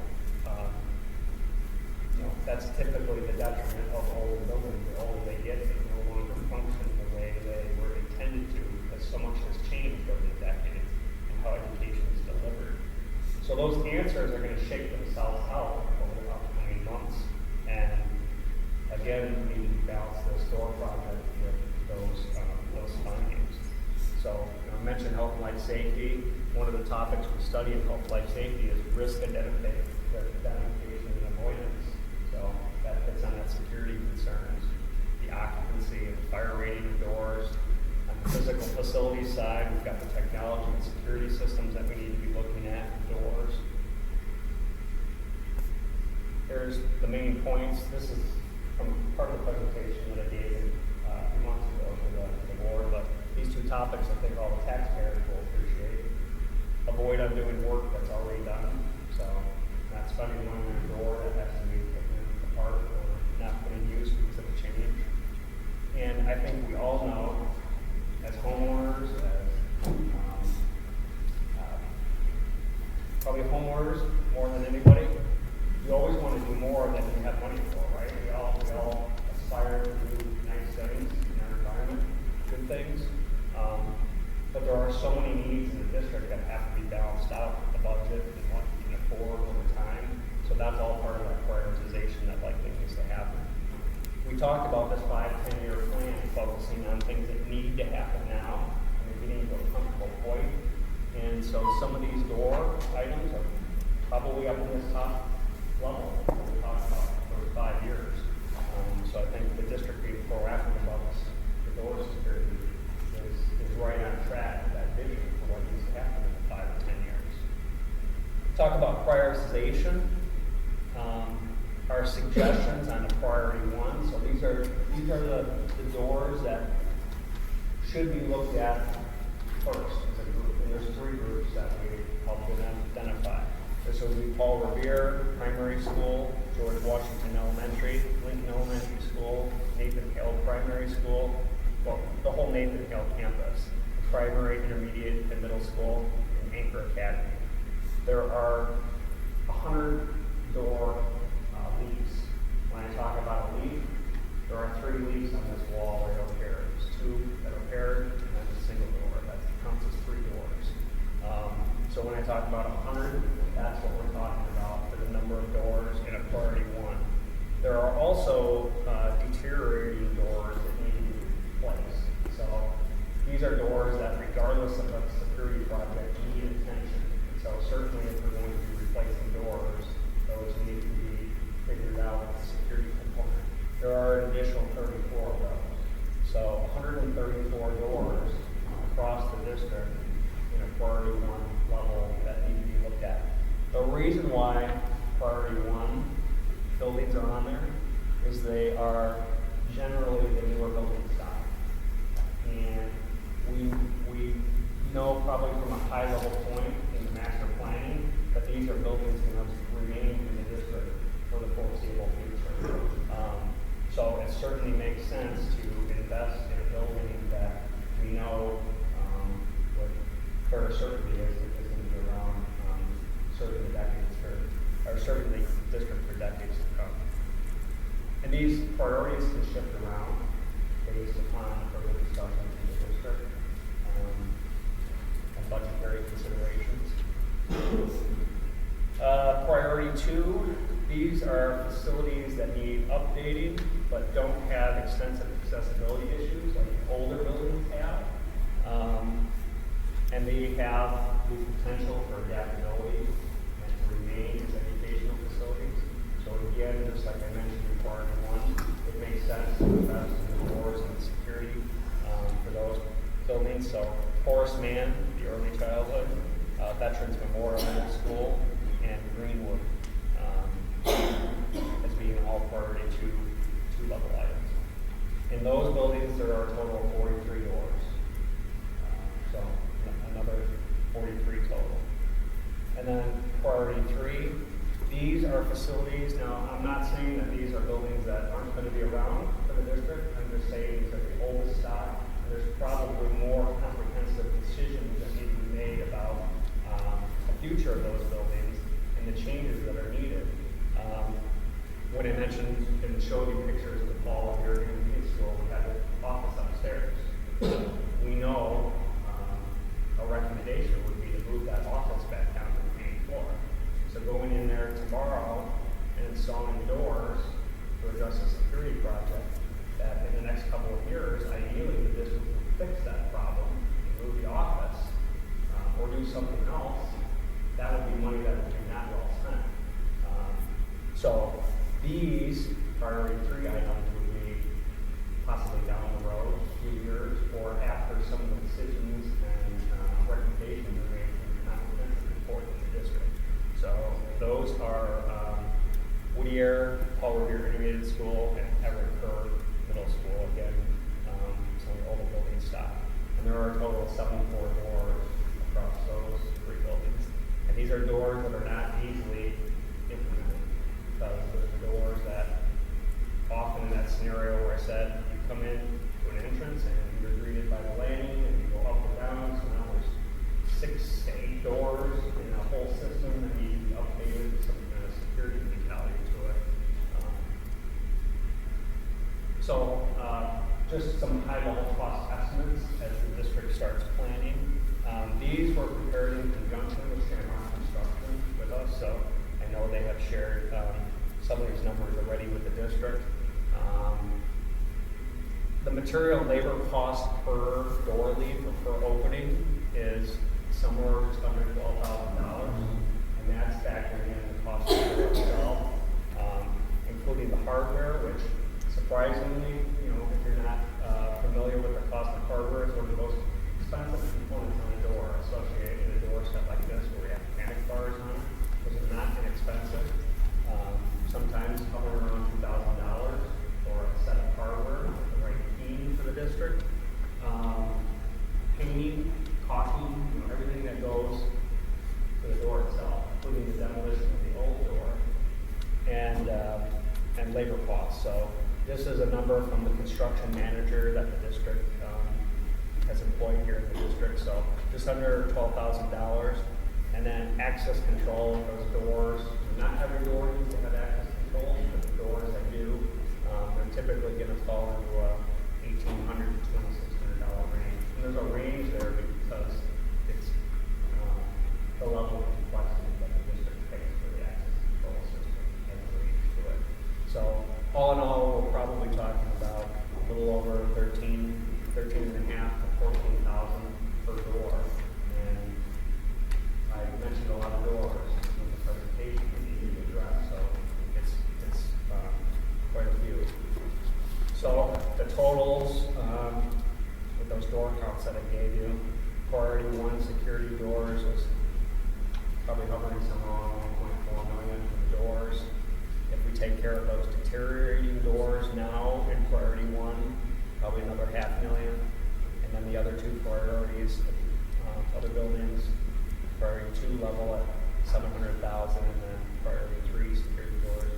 You know, that's typically the detriment of older buildings. The older they get, they no longer function the way they were intended to, because so much has changed over the decades and how education is delivered. So those answers are going to shake themselves out over the upcoming months. And again, we need to balance this door project with those findings. So, you know, I mentioned health and life safety. One of the topics we study in health and life safety is risk identification and avoidance. So that fits on that security concerns, the occupancy and fire rating of doors. On the physical facilities side, we've got the technology and security systems that we need to be looking at, doors. Here's the main points. This is from part of the presentation that I gave a few months ago to the board, but these two topics I think all the taxpayers will appreciate. Avoid undoing work that's already done, so not spending money on a door that has to be taken apart or not put in use because of a change. And I think we all know, as homeowners, as probably homeowners more than anybody, you always want to do more than you have money for, right? We all aspire to do nice things in our environment, good things. But there are so many needs in the district that have to be balanced out with the budget and what you can afford over time. So that's all part of that prioritization that likely needs to happen. We talked about this 5-10-year plan, focusing on things that need to happen now, and we're getting to a comfortable point. And so some of these door items are probably up in this top level that we talked about for 5 years. So I think the district being proactive about the door security is right on track with that vision for what needs to happen in the 5 talk about prioritization. Our suggestions on a priority one. So these are the doors that should be looked at first as a group. And there's 3 groups that we helped identify. This would be Paul Revere Primary School, George Washington Elementary, Lincoln Elementary School, Nathan Hale Primary School, well, the whole Nathan Hale campus, primary, intermediate, and middle school, and Anchor Academy. There are 100 door leaves. When I talk about a leaf, there are 3 leaves on this wall right over here. There's 2 that are paired, and then a single door. That counts as 3 doors. So when I talk about 100, that's what we're talking about for the number of doors in a priority one. There are also deteriorating doors that need to be replaced. So these are doors that, regardless of the security project, need attention. So certainly if we're going to be replacing doors, those need to be figured out with the security component. There are an additional 34 of those. So 134 doors across the district in a priority one level that need to be looked at. The reason why priority one buildings are on there is they are generally the newer building stock. And we know probably from a high level point in the master planning that these are buildings that must remain in the district for the foreseeable future. So it certainly makes sense to invest in a building that we know with fair certainty is going to be around certainly decades or certainly district for decades to come. And these priorities can shift around based upon further discussions in the district and budgetary considerations. Priority 2, these are facilities that need updating but don't have extensive accessibility issues like older buildings have. And they have the potential for adaptability and to remain as educational facilities. So again, just like I mentioned in priority 1, it makes sense to invest in the doors and the security for those buildings. So Horace Mann, the early childhood, Veterans Memorial Middle School, and Greenwood as being all priority 2 level items. In those buildings, there are a total of 43 doors. So another 43 total. And then priority 3, these are facilities. Now, I'm not saying that these are buildings that aren't going to be around for the district. I'm just saying these are the oldest stock, and there's probably more comprehensive decisions that need to be made about the future of those buildings and the changes that are needed. When I mentioned and showed you pictures of the Paul here in the school, we have an office upstairs. We know a recommendation would be to move that office back down to the main floor. So going in there tomorrow and installing doors to address a security project that in the next couple of years, ideally the district would fix that problem and move the office or do something else. That would be money that would be not well spent. So these priority 3 items would be possibly down the road, a few years, or after some of the decisions and recommendations are made from the comprehensive report in the district. So those are Whittier, Paul Revere Intermediate School, and Everett Kerr Middle School. Again, some of the older building stock. And there are a total of 74 doors across those 3 buildings. And these are doors that are not easily implemented. Because there's doors that often in that scenario where I said you come in to an entrance and you're greeted by the landing and you go up and down, so now there's 6 to 8 doors in a whole system that need to be updated with some kind of security mentality to it. So just some high-level cost estimates as the district starts planning. These were prepared in conjunction with Shamrock Construction with us, so I know they have shared some of these numbers already with the district. The material labor cost per door leaf or per opening is somewhere just under $12,000, and that's factoring in the cost of the door itself, including the hardware, which surprisingly, if you're not familiar with the cost of hardware, it's one of the most expensive components on a door, especially in a door set like this where we have panic bars on it. So this is a number from the construction manager that the district has employed here in the district, so just under $12,000. And then access control, those doors, not every door needs to have access control, but the doors that do, they're typically gonna fall into a $1,800 to $2,600 range. And there's a range there because it's the level of complexity that the district takes for the access control system and the range to it. So all in all, we're probably talking about a little over 13 and a half to 14,000 per door. And I mentioned a lot of doors in the presentation that need to be addressed, so it's quite a few. So the totals, with those door counts that I gave you, priority one security doors was probably hovering somewhere around 1.4 million for the doors. If we take care of those deteriorating doors now in priority one, probably another $500,000. And then the other two priorities, other buildings, priority two level at 700,000, and then priority three security doors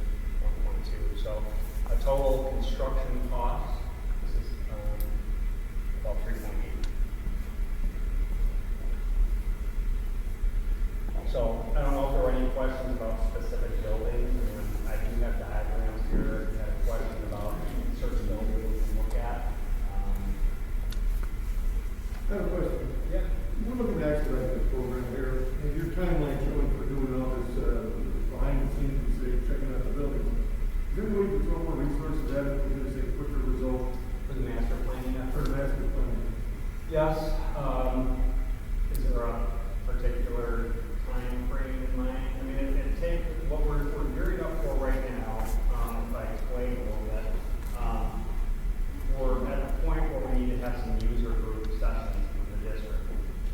1.2. So a total construction cost, this is about 3.8. So I don't know if there were any questions about specific buildings. I do have diagrams here. If you had a question about certain buildings we can look at. I have a question. Yeah. We're looking to expedite this program here, and your timeline showing for doing all this behind the scenes, and say, checking out the buildings. Is there a way to throw more resources at it, we're gonna say quicker result? For the master planning effort? For the master planning. Yes. Is there a particular time frame in mind? I mean, it takes what we're gearing up for right now. If I explain a little bit, we're at a point where we need to have some user group sessions in the district.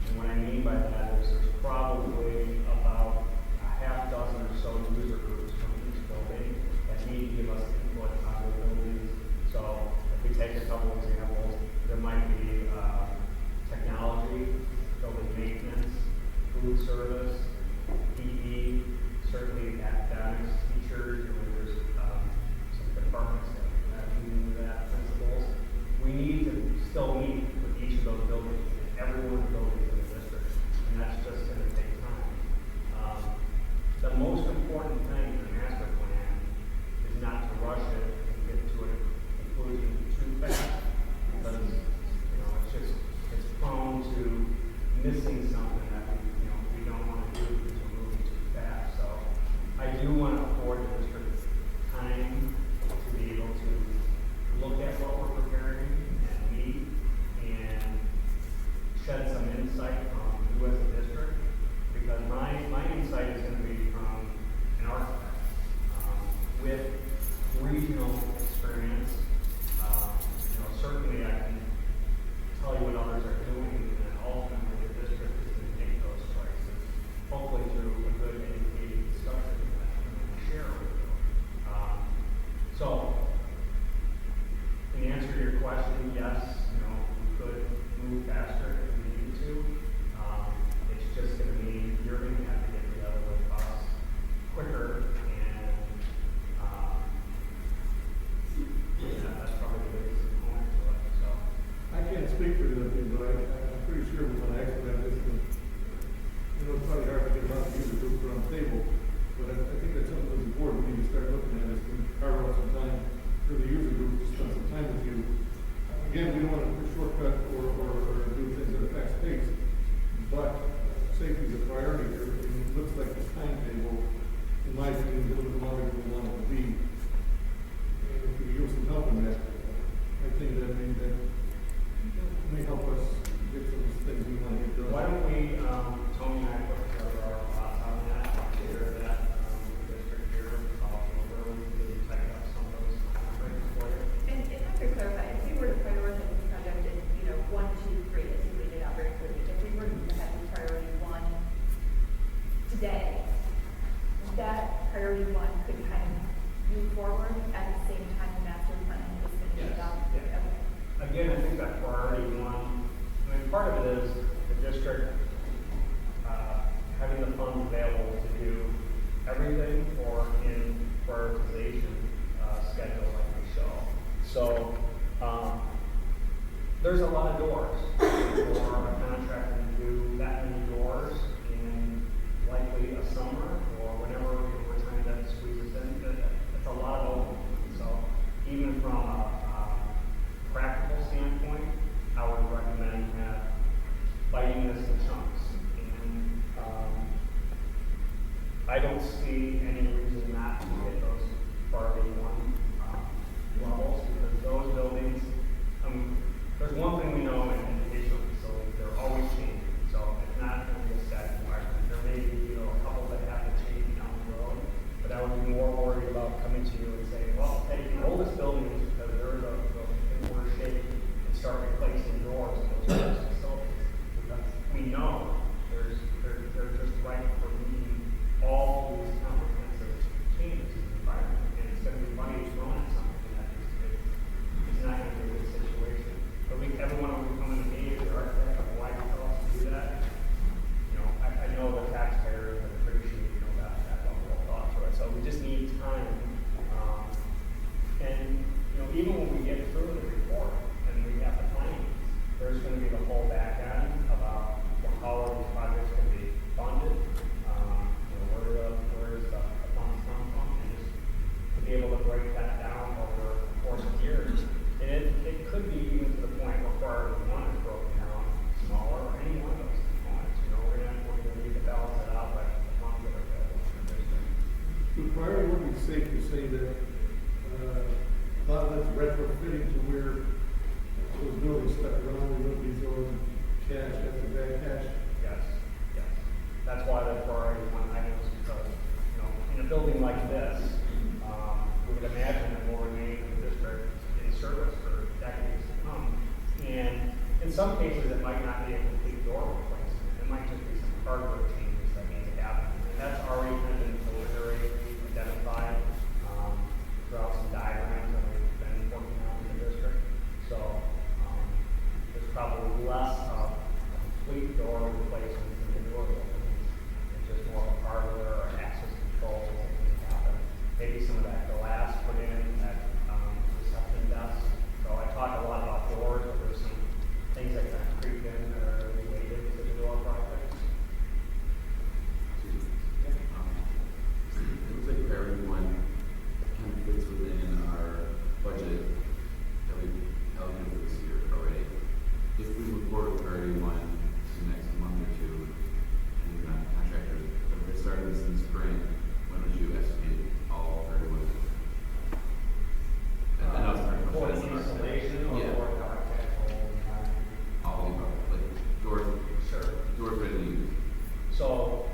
And what I mean by that is there's probably about a half dozen or so user groups from each building that need to give us input on their buildings. So if we take a couple examples, there might be technology, building maintenance, food service, PE, certainly academics, teachers, there's some departments that have into that, principals. We need to still meet with each of those buildings, every one of the buildings in the district, and that's just going to take time. The most important thing in the master plan is not to rush it and get to a conclusion too fast, because it's prone to missing something that we don't want to do because we're moving too fast. So I do want to afford the district time to be able to look at what we're preparing and meet and shed some insight from you as a district, because my insight is going to be from an architect with regional experience. Certainly I can tell you what others are doing, and then ultimately the district is going to make those choices, hopefully through a good educated discussion that we can share with you. So, in answer to your question, yes, we could move faster if we needed to. It's just going to mean you're going to have to get together with us quicker, and that's probably the biggest component to it. So. I can't speak for the other, but I'm pretty sure we're gonna expedite this. It's probably hard to get around the user group around the table, but I think that's something that's important. We need to start looking at is to carve out some time for the user group to spend some time with you. Again, we don't want to shortcut or do things at a fast pace, but safety is a priority here. And it looks like this timetable, in my opinion, is a little bit longer than we want it to be. And if we give some help in that, I think that may help us get some things we want to get done. Why don't we, Tony and I put together our thoughts on that, share that with the district here, where we can tighten up some of those timeframes for you. And if I could clarify, if we were to prioritize this project in, 1, 2, 3, as you laid it out very clearly, if we were to have the priority 1 today, that priority 1 could kind of move forward at the same time the master plan is finished. So, there's a lot of doors for a contractor to do that many doors in likely a summer or whenever we're trying to squeeze this in. It's a lot of openings. So even from a practical standpoint, I would recommend biting this in chunks. And I don't see any reason not to get those priority one levels, because those buildings, there's one thing we know in educational facilities, they're always changing. So it's not going to be a static environment. There may be, a couple that have to change down the road, but I would be more worried about coming to you and saying, well, take the oldest buildings because they're in worse shape and start replacing doors in those oldest facilities. Because we know they're just right for meeting all these comprehensive changes in the environment, and it's going to be money thrown at something that it's not going to be a good situation. But everyone will be coming to me as the architect, why do you tell us to do that? I know the taxpayers would appreciate, that level of thought to it. So we just need time. And, even when we get through the report and we have the plans, there's going to be the whole back end about how these projects can be funded, where is the funds come from, and just to be able to break that down over the course of years. And it could be even to the point where priority one is broken down smaller, or any one of those components. We're going to need to balance it out by the funds that are available in the district. Would priority one be safe to say that a lot of that's retrofitting to where those buildings stuck around, we wouldn't be throwing cash after bad cash? Yes. That's why the priority one items, because, in a building like this, we would imagine that will remain in the district in service for decades to come. And in some cases, it might not be a complete door replacement. It might just be some hardware changes that need to happen. And that's already kind of been preliminary identified throughout some diagrams that we've been working on in the district. So there's probably less of complete door replacement in the door buildings. It's just more of hardware or access control that needs to happen. Maybe some of that glass put in at reception desks. So I talk a lot about doors, but there's some things that kind of creep in that are related to the door projects. It looks like priority one kind of fits within our budget that we've allocated for this year already. If we move forward with priority one in the next month or two, and we're not contractors, if we're starting this in the spring, when would you estimate all priority one? I know it's hard to For question. installation or Yeah. for architectural design? All of them, like doors, doors ready to use. So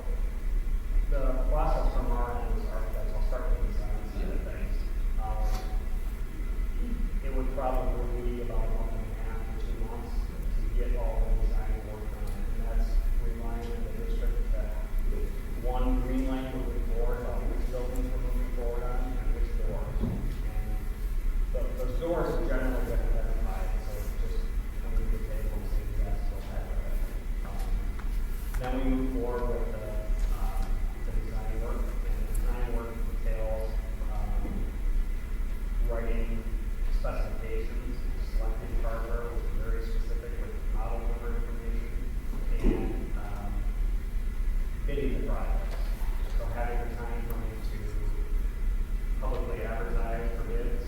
the process from our end is architects, I'll start with the design side of things. It would probably be about a month and a half to 2 months to get all the design work done. And that's relying on the district that one green light moving forward about which buildings we're moving forward on and which doors. And those doors are generally been identified, so it's just coming to the table and saying yes, we'll have it. Then we move forward with the design work, and the design work entails writing specifications, selecting hardware, which is very specific with model number information, and bidding the projects. So having the time frame to publicly advertise for bids,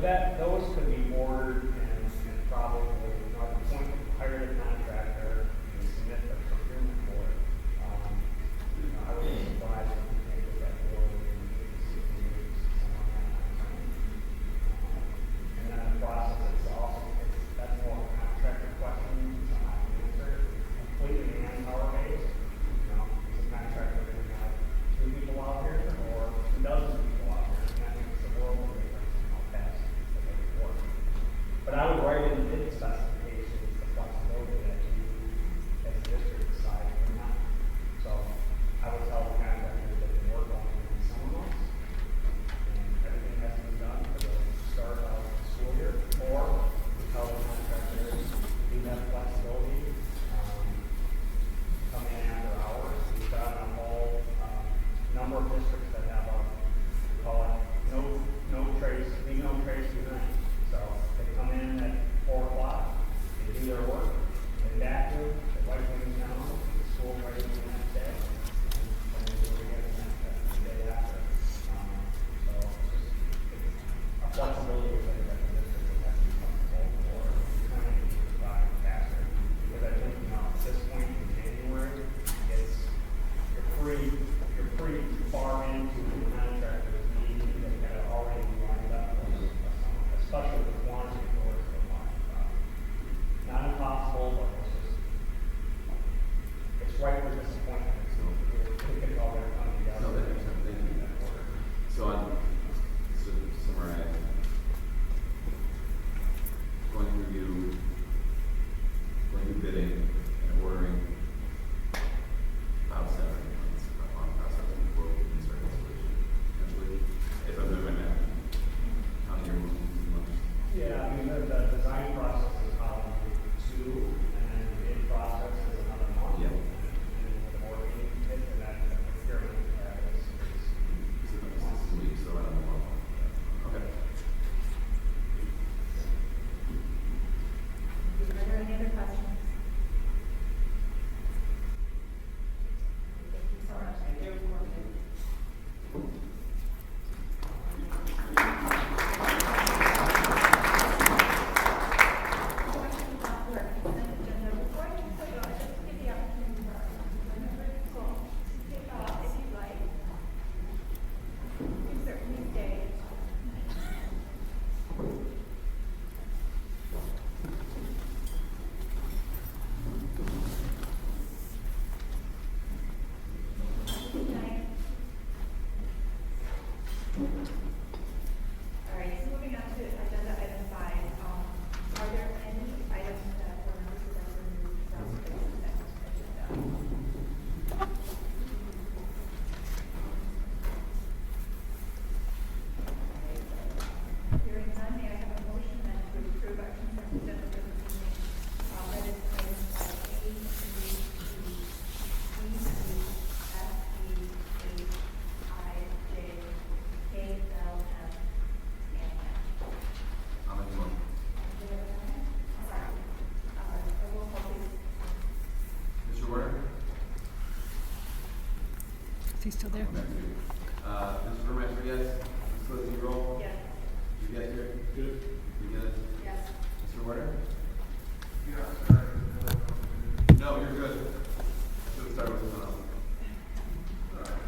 those could be ordered and probably, you know, at the point you hire the contractor and submit the procurement for it. You know, I would be surprised if we can't get that ordered in 60 weeks, something like that. And then the process itself, that's more of a contractor question, so I can answer it. It's completely manpower based. You know, is a contractor going to have 2 people out here or 2 dozen people out here? And that makes the world of difference in how fast they make it work. But I would write in the bid specifications the flexibility that you, as a district, decide or not. So I would tell the contractors that they work only in summer months, and everything has to be done for the start of the school year. Or we tell the contractors you have flexibility, come in after hours. We've got a whole number of districts that have a, we call it no trace, leave no trace behind. So they come in at 4 o'clock, they do their work, they back to, they wipe things down, the school ready for the next day, and they do it again the day after. So it's a flexibility thing that the district would have to be comfortable for trying to provide faster. Because I think, you know, at this point in January, you're pretty far into the contractor's meeting that kind of already lined up for the summer, especially with quantity doors for launch. Not impossible, but it's right for disappointment. So it's all going to come together. No, that makes sense. Thank you. So to summarize, going through bidding and ordering about 7 months on process before we can start installation. Actually, if I'm doing my math, how many months? Yeah, I mean, the design process is probably 2, and then the bid process is another month. Yeah. And then the ordering it, and then the procurement is 6 weeks, so I don't know. Okay. Are there any other questions? Thank you so much. Questions off the consent agenda. Before I can put it on, just give the opportunity for our members to take off if you'd like. You certainly stay. Good night. All right, so moving on to agenda item 5. Are there any items that were members would like to remove from the consent agenda? Hearing none, may I have a motion then to approve our consent agenda for this evening? That is items 5A, B, C, D, E, F, E, H, I, J, K, L, M, and N. I'll make a motion. Do you have a second? Sorry. A roll call, please. Mr. Warner? Is he still there? Mr. Burmeister, yes. Ms. Close, you roll? Yes. You guys here? Good. You get it? Yes. Mr. Warner? No, you're good. Should have started with someone else. All right.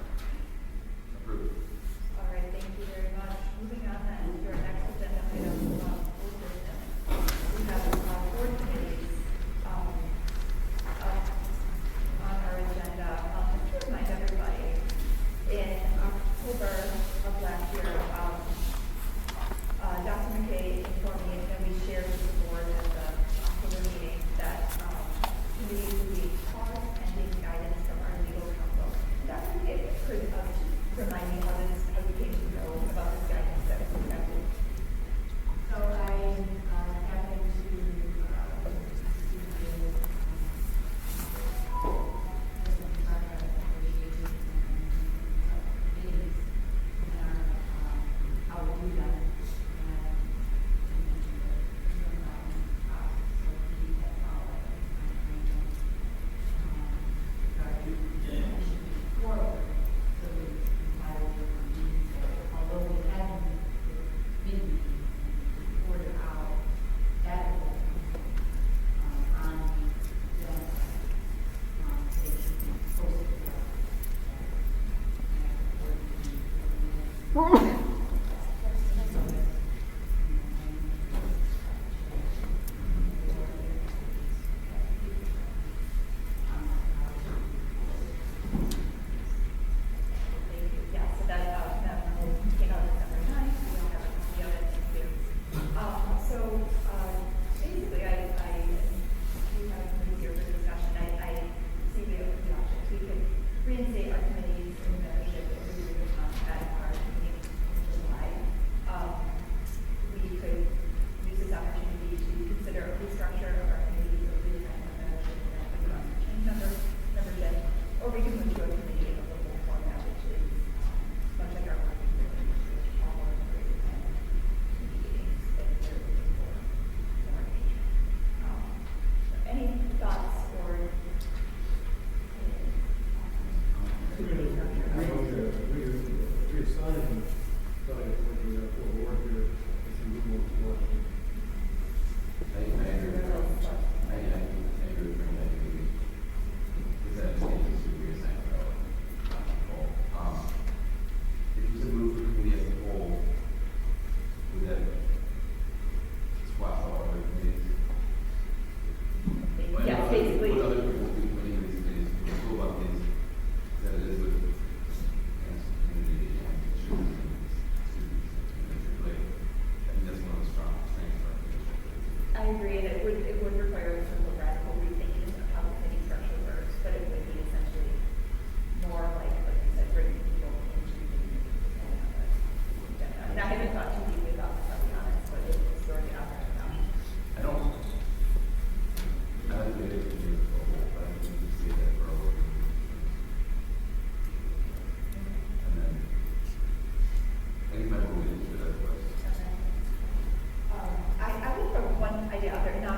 Approved. All right, thank you very much. Moving on then to our next agenda item, board business. We have board committees up on our agenda. Just to remind everybody, in October of last year, Dr. McKay informed me, and we shared with the board that the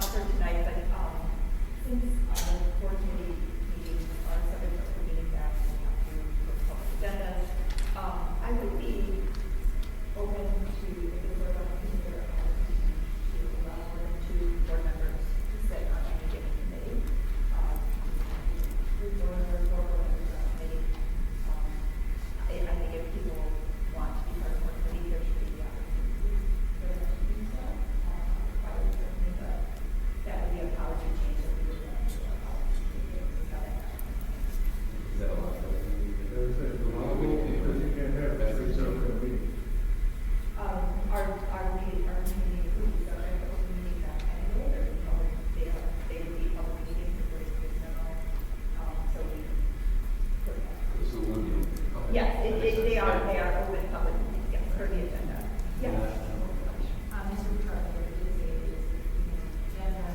not for tonight, but, since our board committee meetings are subject to meeting that we have to post agendas, I would be open to, if we're going to consider, to allow more than 2 board members to sit on any given committee. Three board members, 4 board members on a committee. I think if people want to be part of more committee, there should be the opportunity for them to do so. I would certainly, but that would be a policy change that we would want to do. Our policy change is how that happens. Is that a lot? There's a lot of rules, because you can't have three separate meetings. Our meeting would be subject to open meetings act anyway, there would be public, they would be public meetings, if there's memo, so we put that. So it wouldn't be. Okay. Yes, they are open public meetings, yes, per the agenda. Yes. Mr. Trevor, it is agenda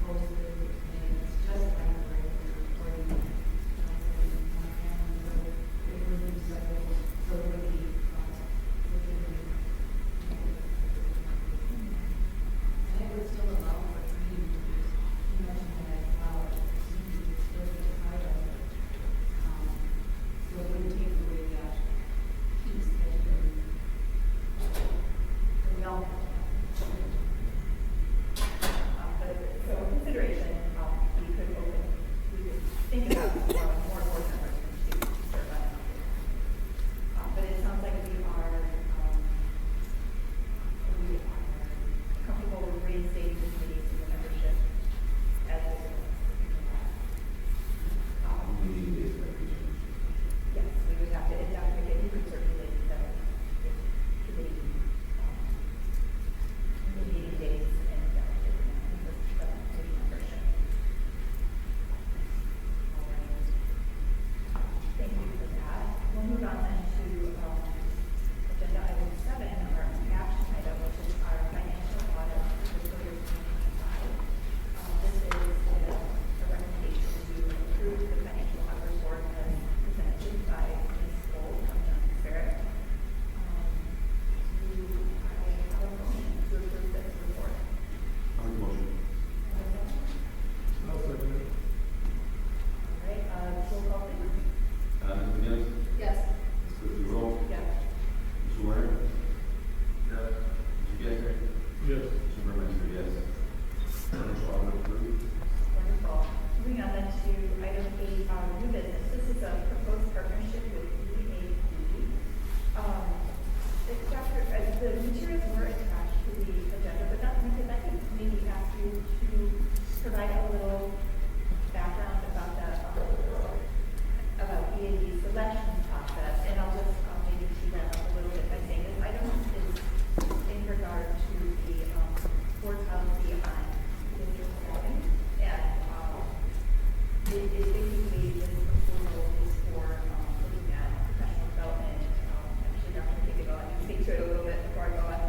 posted, and it's just like a regular recording. It would be scheduled, so it would be, and it would still allow for three meetings. You mentioned that as well, it's still be part of it. So it wouldn't take away that piece that we all have. But, so consideration, we could think about more board members to serve on it. But it sounds like we are comfortable with reinstating this meeting to the membership as it is. We need days that we change. Yes, we would have to, you could circulate the committee, meeting dates and the committee membership. All right. Thank you for that. We'll move on then to, agenda item 7, our action item, which is our financial audit for fiscal year 2025. This is a recommendation to approve the financial audit report as presented by Ms. Gold from Johnson Barrett. I have a motion to approve this report. I'll make a motion. I'll second it. All right, roll call please. Ms. McGinnis? Yes. Mr. Roll? Yes. Mr. Warner? Yes. Mr. Gessner? Yes. Mr. Burmeister, yes. Financial audit approved. Wonderful. Moving on then to item 8, new business. This is a proposed partnership with EAP. The materials were attached to the agenda, but not because I could maybe ask you to provide a little background about about EAP selection process, and I'll just maybe tee that up a little bit by saying this item is in regard to the board policy on district staffing, and it basically this proposal is for looking at professional development. Actually, Dr. McKinney, I can speak to it a little bit before I go on.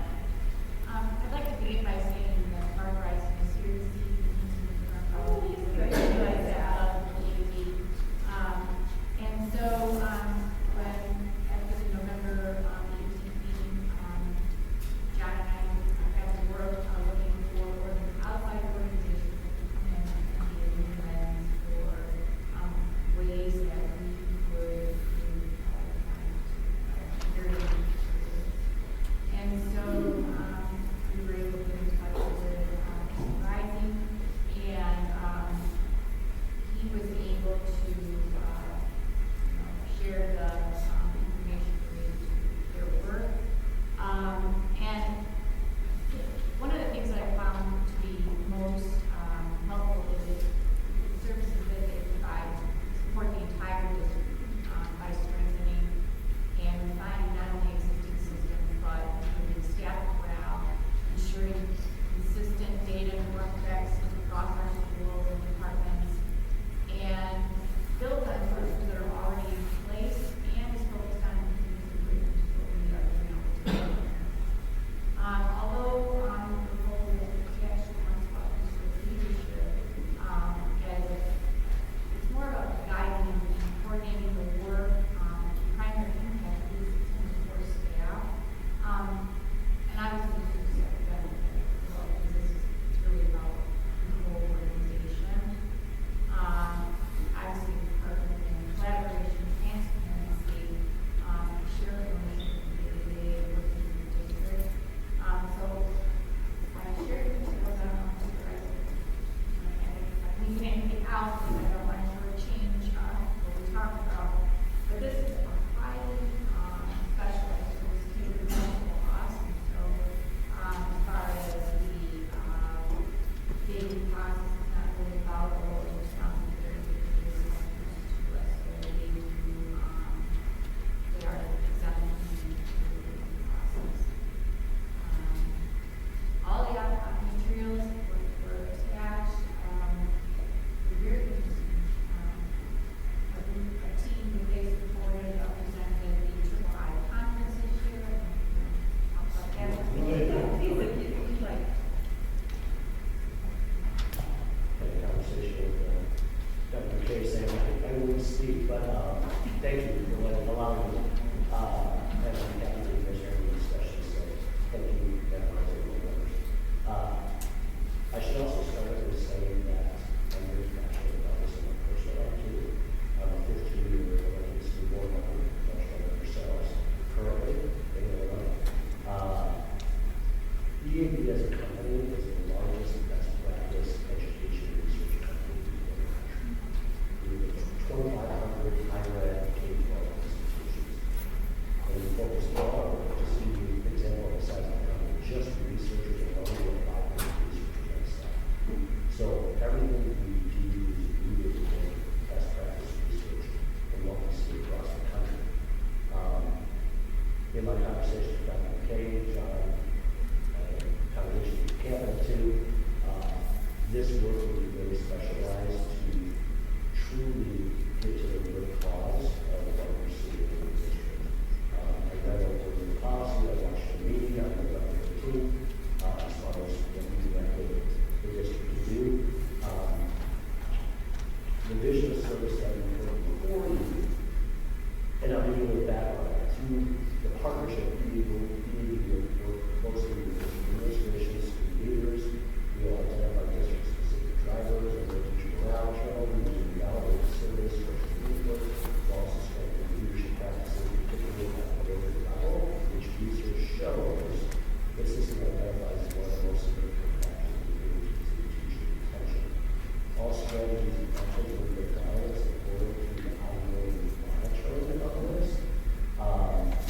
this work will be very specialized to truly get to the root cause of what we're seeing in the district. I read over the policy, I watched the meeting, I looked up the team, as far as what we directed the district to do. The vision of service that we put before you, and I'll give you a little background, through the partnership, we will work closely with district administrations, school leaders, we will identify district-specific drivers and their teacher morale challenges, and validate service, social input, we'll also strengthen leadership practices, particularly at the local level, which research shows this system identifies as one of the most significant factors in teacher retention. All strategies and actions will be applied and supported through the ongoing monitoring of this.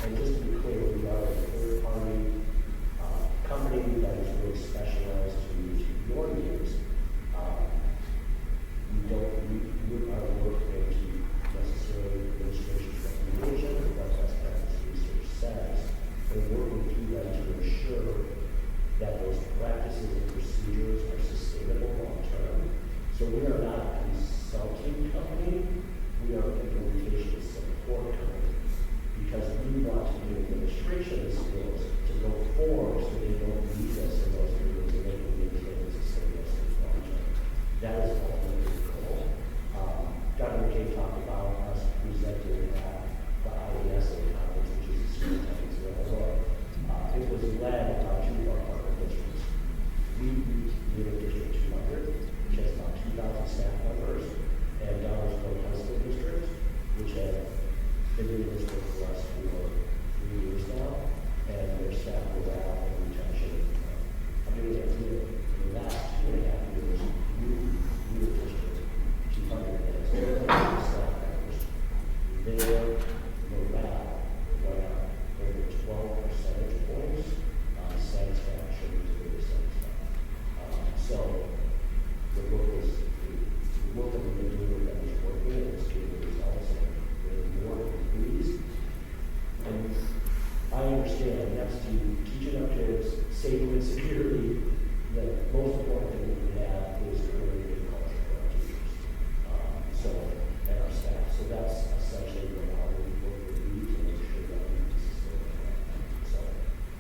And just to be clear, we are a third-party company that is really specialized to your needs. We are working to necessarily administration's recommendation, what best practice research says, and working through that to ensure that those practices and procedures are sustainable long-term. So we are not a consulting company, we are an implementation support company, because we want to do administration skills to go forward so they don't need us in those areas and they can maintain and sustain us long-term. That is ultimately the goal. Dr. McKay talked about us presenting at the IASA conference, which is a school conference in Illinois. It was led by two of our partner districts. We reached Unit District 200, which has about 2,000 staff members, and Dollars Grove High School District, which has been doing this work for us for 3 years now, and their staff morale and retention. I mean, in the last 2.5 years, we were District 200 and staff members. Their morale went up over 12 percentage points on satisfaction to their satisfaction. So the work that we've been doing with them is working and it's giving results and we're more than pleased. And I understand next to teaching our kids safely and securely, the most important thing that we have is creating a good culture for our teachers. And our staff. So that's essentially how we work with you to make sure that we sustain that. So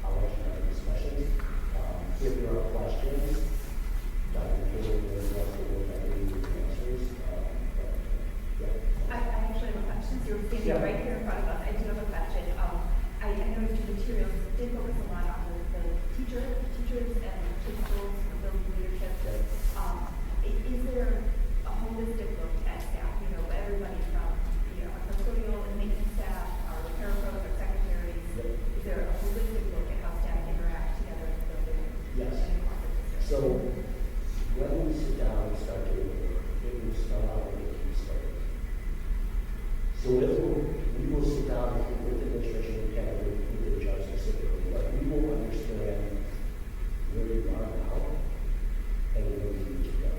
I'll let you have discussions. If there are questions, Dr. McKay will address the work that we need answers. I actually have a question. You're standing right here in front of us. I do have a question. I noticed your materials did focus a lot on the teachers and principals, building leadership. Is there a holistic look at staff? You know, everybody from our custodial and maintenance staff, our parapros, our secretaries. Is there a holistic look at how staff interact together in the building? Yes. So when we sit down and start doing the work, it will start out with a key study. So we will sit down with the administration and kind of with the judge specifically, but we will understand where we are now and where we need to go.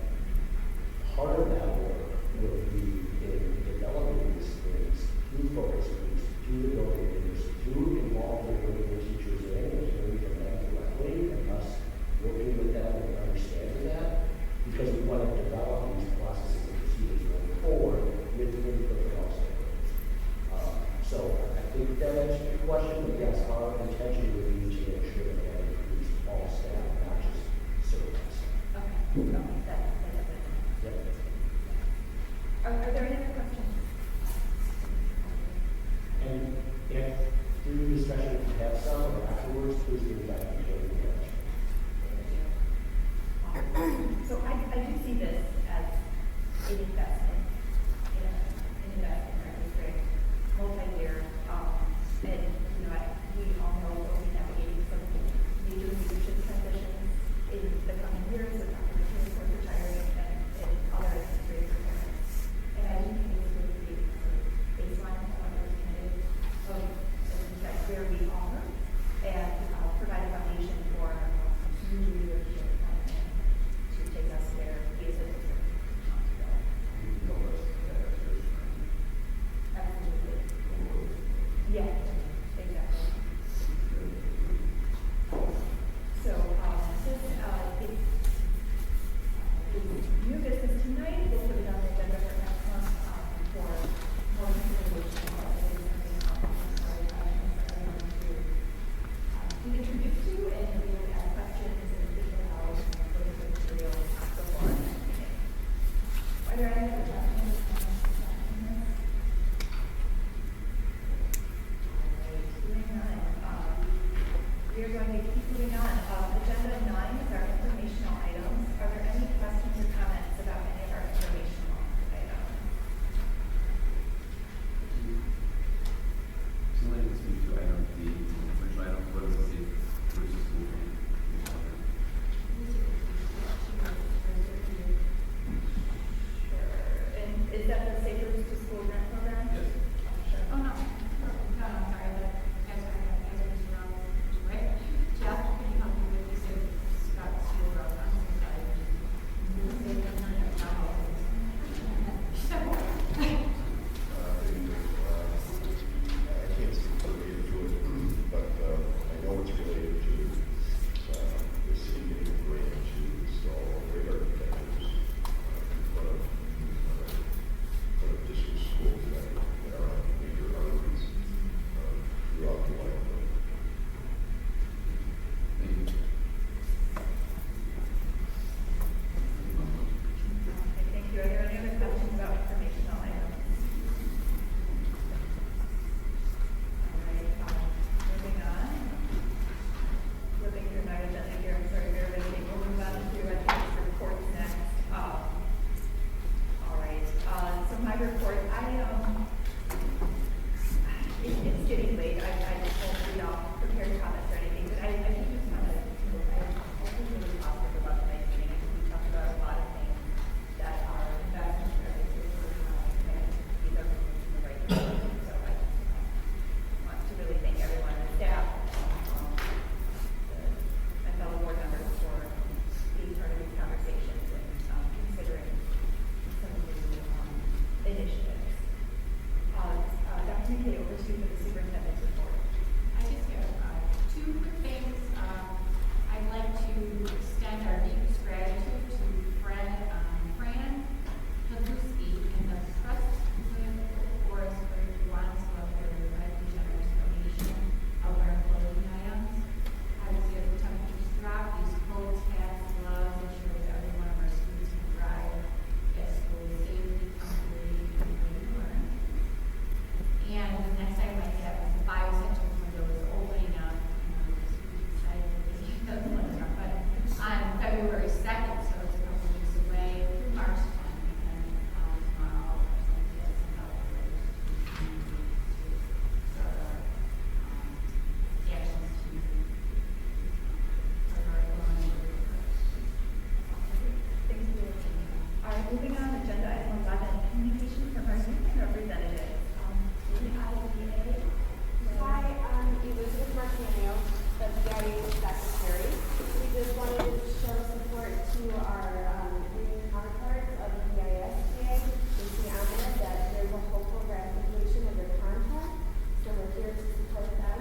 Part of that work will be in developing these things through focus groups, through the building leaders, through involving the teachers in and hearing from them directly and us working with them and understanding that, because we want to develop these processes and procedures going forward with input from all stakeholders. So I think that answers your question, but yes, our intention would be to make sure that that includes all staff, not just certain staff. Okay. Are there any other questions? And if through the discussion, if you have some or afterwards, please give back to the So I do see this as an investment, in our district, multi-year, and we all know that we're navigating some major leadership transitions in the coming years. The Dr. McKay to our union counterparts of the EISTA, we see on there that there's a hopeful ratification of their contract, so we're here to support them,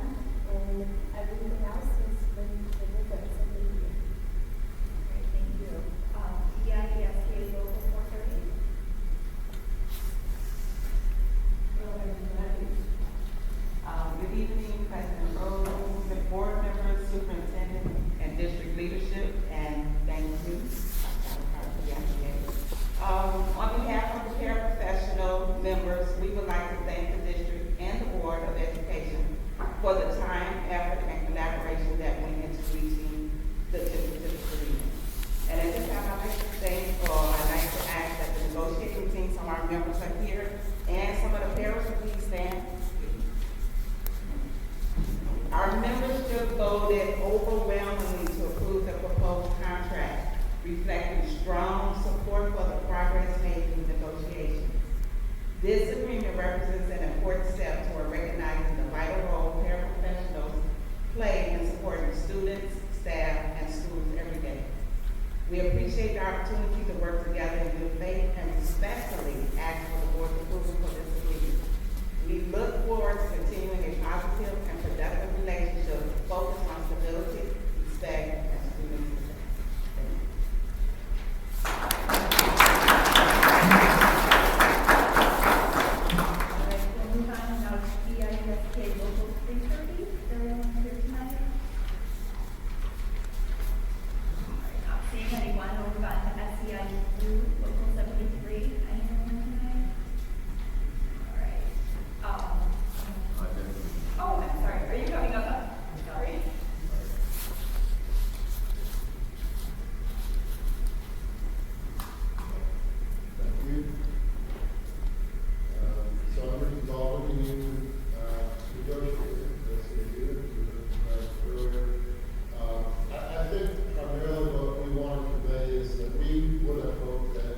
and everything else has been good, so thank you. Great, thank you. EISTA Local 430. Good evening, President Rose, the board members, superintendent, and district leadership, and thank you. On behalf of the paraprofessional members, we would like to thank the district and the Board of Education for the time, effort, and collaboration that went into reaching the tentative agreement. And at this time, I'd like to thank, or I'd like to ask that the negotiating team, some of our members are here, and some of the parents will please stand. Our membership voted overwhelmingly to approve the proposed contract, reflecting strong support for the progress made through negotiations. This agreement represents an important step toward recognizing the vital role paraprofessionals play in supporting students, staff, and schools every day. We appreciate the opportunity to work together in good faith and respectfully ask for the board's approval for this agreement. We look forward to continuing a positive and productive relationship focused on stability, respect, and student success. All right, we'll move on now to EISTA Local 330. Is there anyone here tonight? All right, not seeing anyone, we'll move on to SEIU Local 73. Anyone here tonight? All right. Oh, I'm sorry. Are you coming up? Sorry. Thank you. So I'm involved in negotiating, as they did, earlier. I think primarily what we want to convey is that we would have hoped that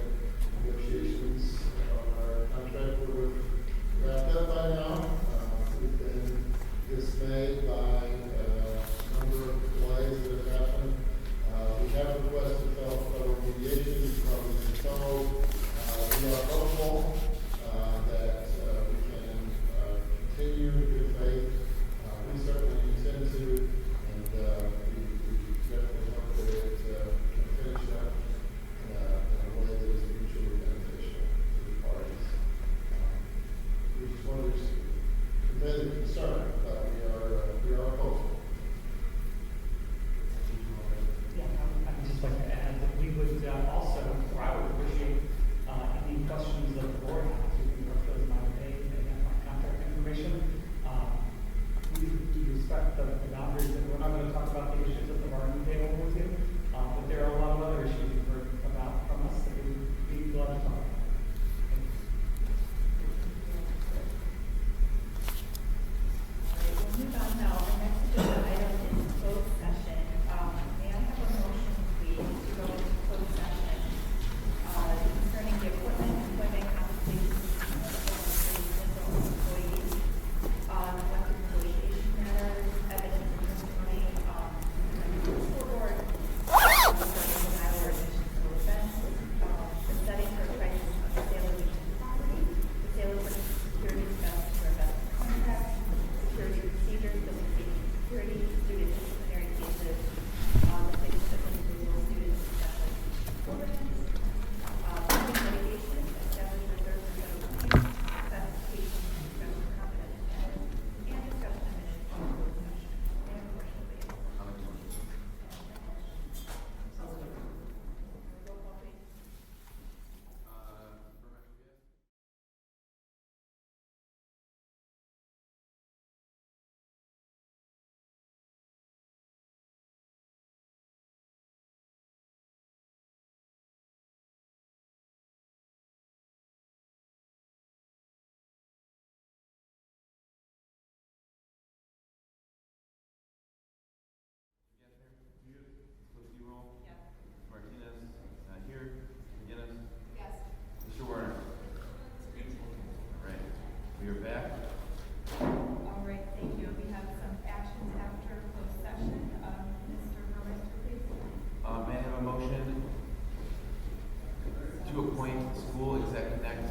School Exec Connect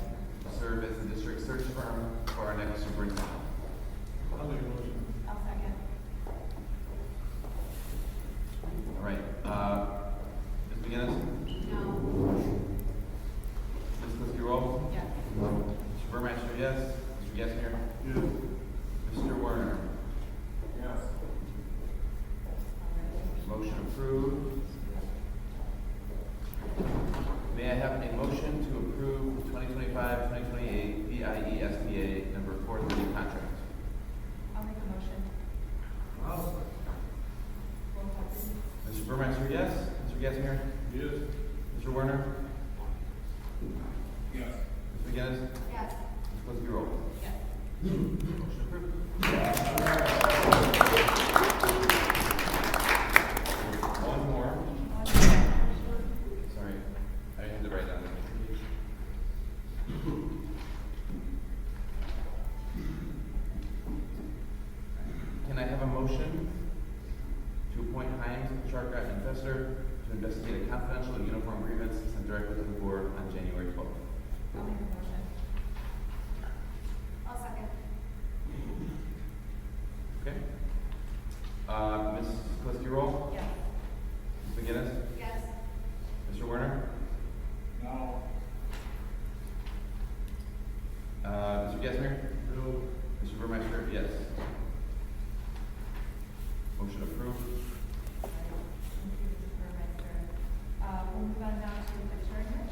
to serve as the district search firm for our next superintendent. I'll make a motion. I'll second. All right, Ms. McGinnis? No. Ms. Kliskey Roll? Yes. Mr. Burmeister, yes. Mr. Gessner? Yes. Mr. Werner? Yes. Motion approved. May I have a motion to approve 2025-2028 PIE-SBA number 430 contract? I'll make a motion. I'll Roll call, please. Mr. Burmeister, yes. Mr. Gessner? Yes. Mr. Werner? Yes. Ms. McGinnis? Yes. Ms. Kliskey Roll? Yes. Motion approved. One more. Sorry, I had to write down. Can I have a motion to appoint Hines, Charka, and Fester to investigate a confidential uniform grievance sent directly to the board on January 12th? I'll make a motion. I'll second. Okay. Ms. Kliskey Roll? Yes. Ms. McGinnis? Yes. Mr. Werner? No. Mr. Gessner? No. Mr. Burmeister? Yes. Motion approved. Thank you, Mrs. Burmeister. We'll move on now to adjournment.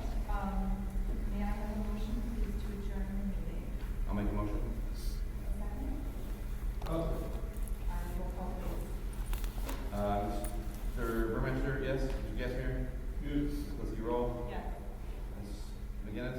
May I have a motion, please, to adjourn the meeting? I'll make a motion. A second? Oh. Roll call, please. Mr. Burmeister, yes. Mr. Gessner? Yes. Ms. Kliskey Roll? Yes. Ms. McGinnis?